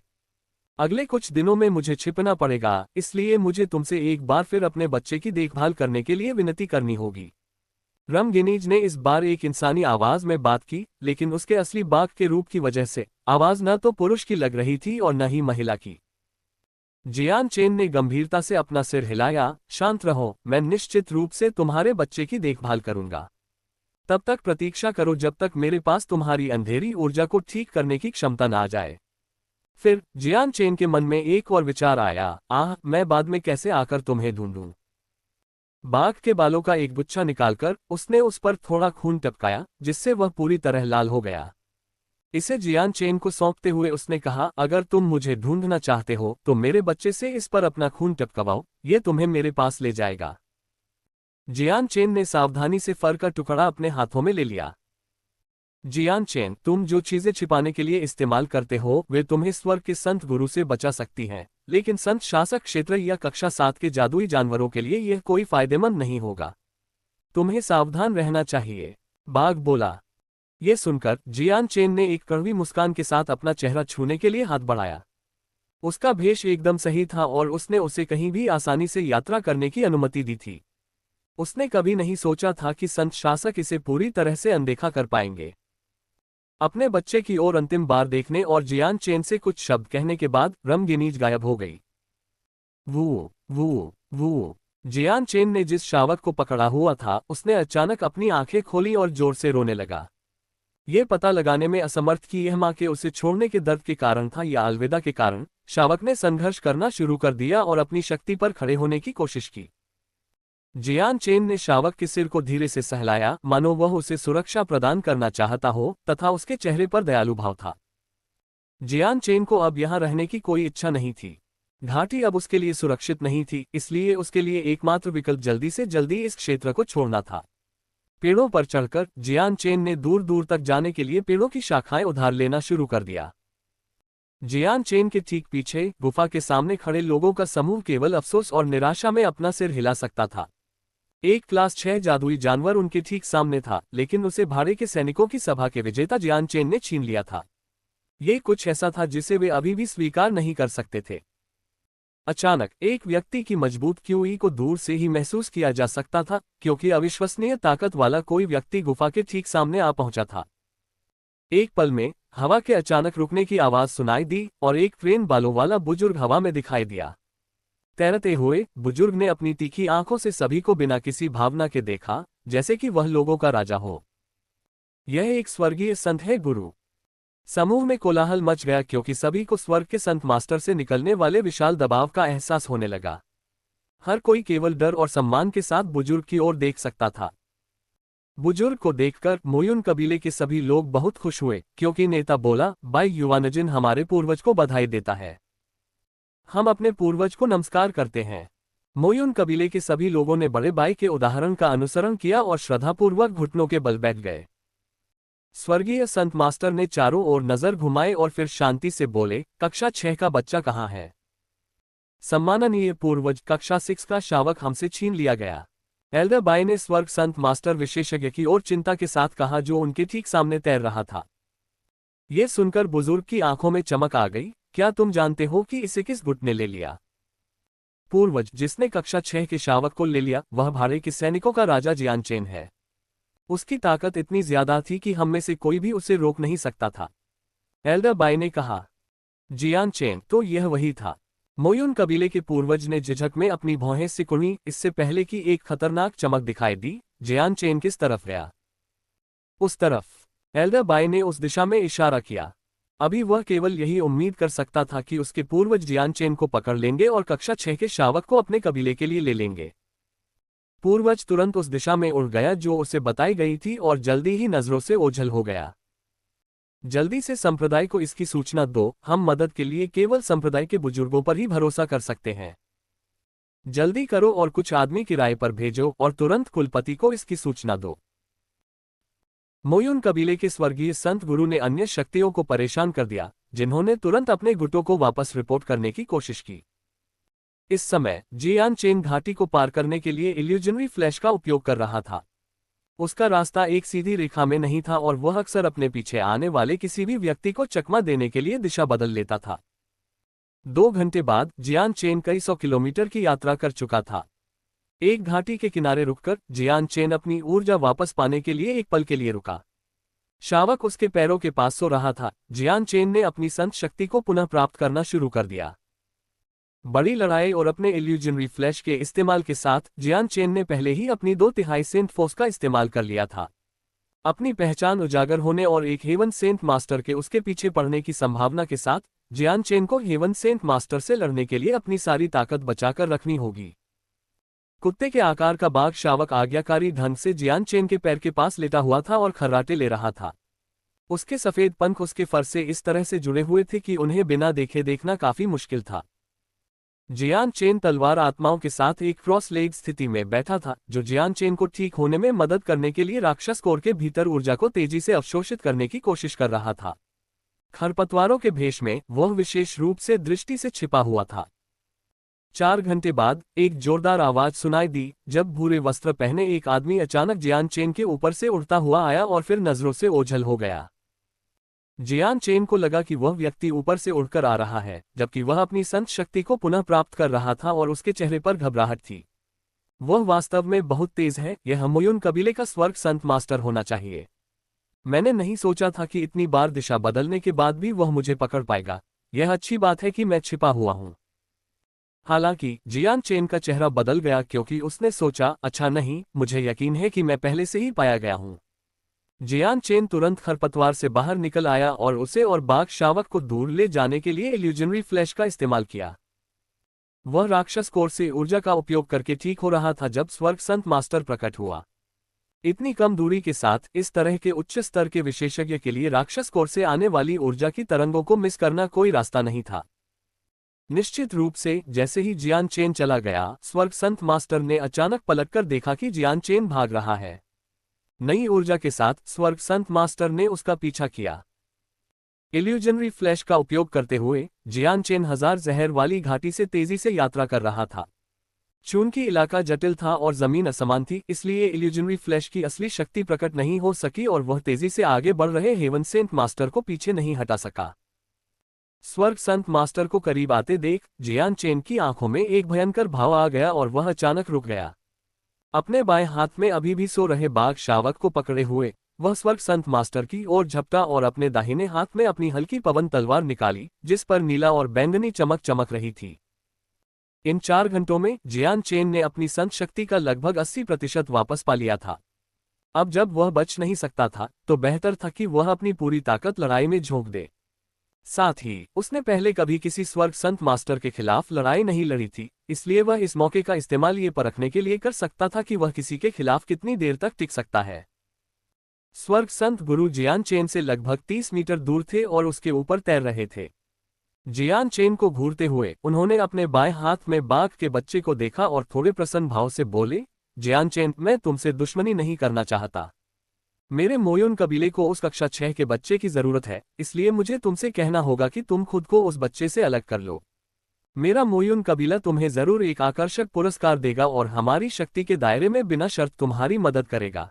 अगले कुछ दिनों में मुझे छिपना पड़ेगा, इसलिए मुझे तुमसे एक बार फिर अपने बच्चे की देखभाल करने के लिए विनती करनी होगी। रमगिनीज ने इस बार एक इंसानी आवाज में बात की, लेकिन उसके असली बाघ के रूप की वजह से आवाज न तो पुरुष की लग रही थी और न ही महिला की। जियान चेन ने गंभीरता से अपना सिर हिलाया। शांत रहो, मैं निश्चित रूप से तुम्हारे बच्चे की देखभाल करूंगा। तब तक प्रतीक्षा करो जब तक मेरे पास तुम्हारी अंधेरी ऊर्जा को ठीक करने की क्षमता न आ जाए। फिर जियान चेन के मन में एक और विचार आया, मैं बाद में कैसे आकर तुम्हें ढूंढूं। बाघ के बालों का एक गुच्छा निकालकर उसने उस पर थोड़ा खून टपकाया, जिससे वह पूरी तरह लाल हो गया। इसे जियान चेन को सौंपते हुए उसने कहा, अगर तुम मुझे ढूंढना चाहते हो तो मेरे बच्चे से इस पर अपना खून टपकवाओ, ये तुम्हें मेरे पास ले जाएगा। जियान चेन ने सावधानी से फर का टुकड़ा अपने हाथों में ले लिया। जियान चेन, तुम जो चीजें छिपाने के लिए इस्तेमाल करते हो वे तुम्हें स्वर्ग के संत गुरु से बचा सकती हैं, लेकिन संत शासक क्षेत्र या कक्षा 7 के जादुई जानवरों के लिए यह कोई फायदेमंद नहीं होगा। तुम्हें सावधान रहना चाहिए, बाघ बोला। ये सुनकर जियान चेन ने एक कड़वी मुस्कान के साथ अपना चेहरा छूने के लिए हाथ बढ़ाया। उसका भेष एकदम सही था और उसने उसे कहीं भी आसानी से यात्रा करने की अनुमति दी थी। उसने कभी नहीं सोचा था कि संत शासक इसे पूरी तरह से अनदेखा कर पाएंगे। अपने बच्चे की ओर अंतिम बार देखने और जियान चेन से कुछ शब्द कहने के बाद रमगिनीज गायब हो गई। वो वो जियान चेन ने जिस शावक को पकड़ा हुआ था उसने अचानक अपनी आंखें खोली और जोर से रोने लगा। ये पता लगाने में असमर्थ कि यह मां के उसे छोड़ने के दर्द के कारण था या अलविदा के कारण, शावक ने संघर्ष करना शुरू कर दिया और अपनी शक्ति पर खड़े होने की कोशिश की। जियान चेन ने शावक के सिर को धीरे से सहलाया, मानो वह उसे सुरक्षा प्रदान करना चाहता हो, तथा उसके चेहरे पर दयालु भाव था। जियान चेन को अब यहां रहने की कोई इच्छा नहीं थी। घाटी अब उसके लिए सुरक्षित नहीं थी, इसलिए उसके लिए एकमात्र विकल्प जल्दी से जल्दी इस क्षेत्र को छोड़ना था। पेड़ों पर चढ़कर जियान चेन ने दूर दूर तक जाने के लिए पेड़ों की शाखाएं उधार लेना शुरू कर दिया। जियान चेन के ठीक पीछे गुफा के सामने खड़े लोगों का समूह केवल अफसोस और निराशा में अपना सिर हिला सकता था। एक क्लास 6 जादुई जानवर उनके ठीक सामने था, लेकिन उसे भाड़े के सैनिकों की सभा के विजेता जियान चेन ने छीन लिया था। ये कुछ ऐसा था जिसे वे अभी भी स्वीकार नहीं कर सकते थे। अचानक एक व्यक्ति की मजबूत क्यूई को दूर से ही महसूस किया जा सकता था, क्योंकि अविश्वसनीय ताकत वाला कोई व्यक्ति गुफा के ठीक सामने आ पहुंचा था। एक पल में हवा के अचानक रुकने की आवाज सुनाई दी और एक ट्रेन बालों वाला बुजुर्ग हवा में दिखाई दिया। तैरते हुए बुजुर्ग ने अपनी तीखी आंखों से सभी को बिना किसी भावना के देखा, जैसे कि वह लोगों का राजा हो। यह एक स्वर्गीय संत है गुरु। समूह में कोलाहल मच गया क्योंकि सभी को स्वर्ग के संत मास्टर से निकलने वाले विशाल दबाव का एहसास होने लगा। हर कोई केवल डर और सम्मान के साथ बुजुर्ग की ओर देख सकता था। बुजुर्ग को देखकर मोयुन कबीले के सभी लोग बहुत खुश हुए, क्योंकि नेता बोला, भाई युवानजिन हमारे पूर्वज को बधाई देता है। हम अपने पूर्वज को नमस्कार करते हैं। मोयुन कबीले के सभी लोगों ने बड़े भाई के उदाहरण का अनुसरण किया और श्रद्धापूर्वक घुटनों के बल बैठ गए। स्वर्गीय संत मास्टर ने चारों ओर नजर घुमाए और फिर शांति से बोले, कक्षा 6 का बच्चा कहाँ है? सम्माननीय पूर्वज, कक्षा 6 का शावक हमसे छीन लिया गया। एल्डर बाई ने स्वर्ग संत मास्टर विशेषज्ञ की ओर चिंता के साथ कहा, जो उनके ठीक सामने तैर रहा था। यह सुनकर बुजुर्ग की आंखों में चमक आ गई। क्या तुम जानते हो कि इसे किस गुट ने ले लिया? पूर्वज, जिसने कक्षा 6 के शावक को ले लिया वह भाड़े के सैनिकों का राजा जियान चेन है। उसकी ताकत इतनी ज्यादा थी कि हम में से कोई भी उसे रोक नहीं सकता था। एल्डर बाई ने कहा। जियान चेन, तो यह वही था। मोयुन कबीले के पूर्वज ने झिझक में अपनी भौहें सिकुड़ी। इससे पहले कि एक खतरनाक चमक दिखाई दी, जियान चेन किस तरफ गया? उस तरफ। एल्डर बाई ने उस दिशा में इशारा किया। अभी वह केवल यही उम्मीद कर सकता था कि उसके पूर्वज जियान चेन को पकड़ लेंगे और कक्षा 6 के शावक को अपने कबीले के लिए ले लेंगे। पूर्वज तुरंत उस दिशा में उड़ गया जो उसे बताई गई थी और जल्दी ही नजरों से ओझल हो गया। जल्दी से संप्रदाय को इसकी सूचना दो, हम मदद के लिए केवल संप्रदाय के बुजुर्गों पर ही भरोसा कर सकते हैं। जल्दी करो और कुछ आदमी किराए पर भेजो और तुरंत कुलपति को इसकी सूचना दो। मोयुन कबीले के स्वर्गीय संत गुरु ने अन्य शक्तियों को परेशान कर दिया, जिन्होंने तुरंत अपने गुटों को वापस रिपोर्ट करने की कोशिश की। इस समय जियान चेन घाटी को पार करने के लिए इल्यूजनरी फ्लैश का उपयोग कर रहा था। उसका रास्ता एक सीधी रेखा में नहीं था और वह अक्सर अपने पीछे आने वाले किसी भी व्यक्ति को चकमा देने के लिए दिशा बदल लेता था। 2 घंटे बाद जियान चेन कई 100 किलोमीटर की यात्रा कर चुका था। एक घाटी के किनारे रुककर जियान चेन अपनी ऊर्जा वापस पाने के लिए एक पल के लिए रुका। शावक उसके पैरों के पास सो रहा था। जियान चेन ने अपनी संत शक्ति को पुनः प्राप्त करना शुरू कर दिया। बड़ी लड़ाई और अपने इल्यूजनरी फ्लैश के इस्तेमाल के साथ जियान चेन ने पहले ही अपनी 2/3 सेंट फोर्स का इस्तेमाल कर लिया था। अपनी पहचान उजागर होने और एक हेवन सेंट मास्टर के उसके पीछे पड़ने की संभावना के साथ जियान चेन को हेवन सेंट मास्टर से लड़ने के लिए अपनी सारी ताकत बचाकर रखनी होगी। कुत्ते के आकार का बाघ शावक आज्ञाकारी ढंग से जियान चेन के पैर के पास लेटा हुआ था और खर्राटे ले रहा था। उसके सफेद पंख उसके फर से इस तरह से जुड़े हुए थे कि उन्हें बिना देखे देखना काफी मुश्किल था। जियान चेन तलवार आत्माओं के साथ एक क्रॉस लेग स्थिति में बैठा था, जो जियान चेन को ठीक होने में मदद करने के लिए राक्षस कोर के भीतर ऊर्जा को तेजी से अवशोषित करने की कोशिश कर रहा था। खरपतवारों के भेष में वह विशेष रूप से दृष्टि से छिपा हुआ था। 4 घंटे बाद एक जोरदार आवाज सुनाई दी, जब भूरे वस्त्र पहने एक आदमी अचानक जियान चेन के ऊपर से उड़ता हुआ आया और फिर नजरों से ओझल हो गया। जियान चेन को लगा कि वह व्यक्ति ऊपर से उड़कर आ रहा है, जबकि वह अपनी संत शक्ति को पुनः प्राप्त कर रहा था और उसके चेहरे पर घबराहट थी। वह वास्तव में बहुत तेज है। यह मोयुन कबीले का स्वर्ग संत मास्टर होना चाहिए। मैंने नहीं सोचा था कि इतनी बार दिशा बदलने के बाद भी वह मुझे पकड़ पाएगा। यह अच्छी बात है कि मैं छिपा हुआ हूं। हालांकि जियान चेन का चेहरा बदल गया क्योंकि उसने सोचा, अच्छा नहीं, मुझे यकीन है कि मैं पहले से ही पाया गया हूं। जियान चेन तुरंत खरपतवार से बाहर निकल आया और उसे और बाघ शावक को दूर ले जाने के लिए इल्यूजनरी फ्लैश का इस्तेमाल किया। वह राक्षस कोर से ऊर्जा का उपयोग करके ठीक हो रहा था जब स्वर्ग संत मास्टर प्रकट हुआ। इतनी कम दूरी के साथ इस तरह के उच्च स्तर के विशेषज्ञ के लिए राक्षस कोर से आने वाली ऊर्जा की तरंगों को मिस करना कोई रास्ता नहीं था। निश्चित रूप से जैसे ही जियान चेन चला गया, स्वर्ग संत मास्टर ने अचानक पलटकर देखा कि जियान चेन भाग रहा है। नई ऊर्जा के साथ स्वर्ग संत मास्टर ने उसका पीछा किया। इल्यूजनरी फ्लैश का उपयोग करते हुए जियान चेन 1000 जहर वाली घाटी से तेजी से यात्रा कर रहा था। चूंकि इलाका जटिल था और जमीन असमान थी, इसलिए इल्यूजनरी फ्लैश की असली शक्ति प्रकट नहीं हो सकी और वह तेजी से आगे बढ़ रहे हेवन सेंट मास्टर को पीछे नहीं हटा सका। स्वर्ग संत मास्टर को करीब आते देख जियान चेन की आंखों में एक भयंकर भाव आ गया और वह अचानक रुक गया। अपने बाएं हाथ में अभी भी सो रहे बाघ शावक को पकड़े हुए वह स्वर्ग संत मास्टर की ओर झपटा और अपने दाहिने हाथ में अपनी हल्की पवन तलवार निकाली, जिस पर नीला और बैंगनी चमक चमक रही थी। इन 4 घंटों में जियान चेन ने अपनी संत शक्ति का लगभग 80% वापस पा लिया था। अब जब वह बच नहीं सकता था, तो बेहतर था कि वह अपनी पूरी ताकत लड़ाई में झोंक दे। साथ ही उसने पहले कभी किसी स्वर्ग संत मास्टर के खिलाफ लड़ाई नहीं लड़ी थी, इसलिए वह इस मौके का इस्तेमाल ये परखने के लिए कर सकता था कि वह किसी के खिलाफ कितनी देर तक टिक सकता है। स्वर्ग संत गुरु जियान चेन से लगभग 30 मीटर दूर थे और उसके ऊपर तैर रहे थे। जियान चेन को घूरते हुए उन्होंने अपने बाएं हाथ में बाघ के बच्चे को देखा और थोड़े प्रसन्न भाव से बोले, जियान चेन, मैं तुमसे दुश्मनी नहीं करना चाहता। मेरे मोयुन कबीले को उस कक्षा 6 के बच्चे की जरूरत है, इसलिए मुझे तुमसे कहना होगा कि तुम खुद को उस बच्चे से अलग कर लो। मेरा मोयुन कबीला तुम्हें जरूर एक आकर्षक पुरस्कार देगा और हमारी शक्ति के दायरे में बिना शर्त तुम्हारी मदद करेगा।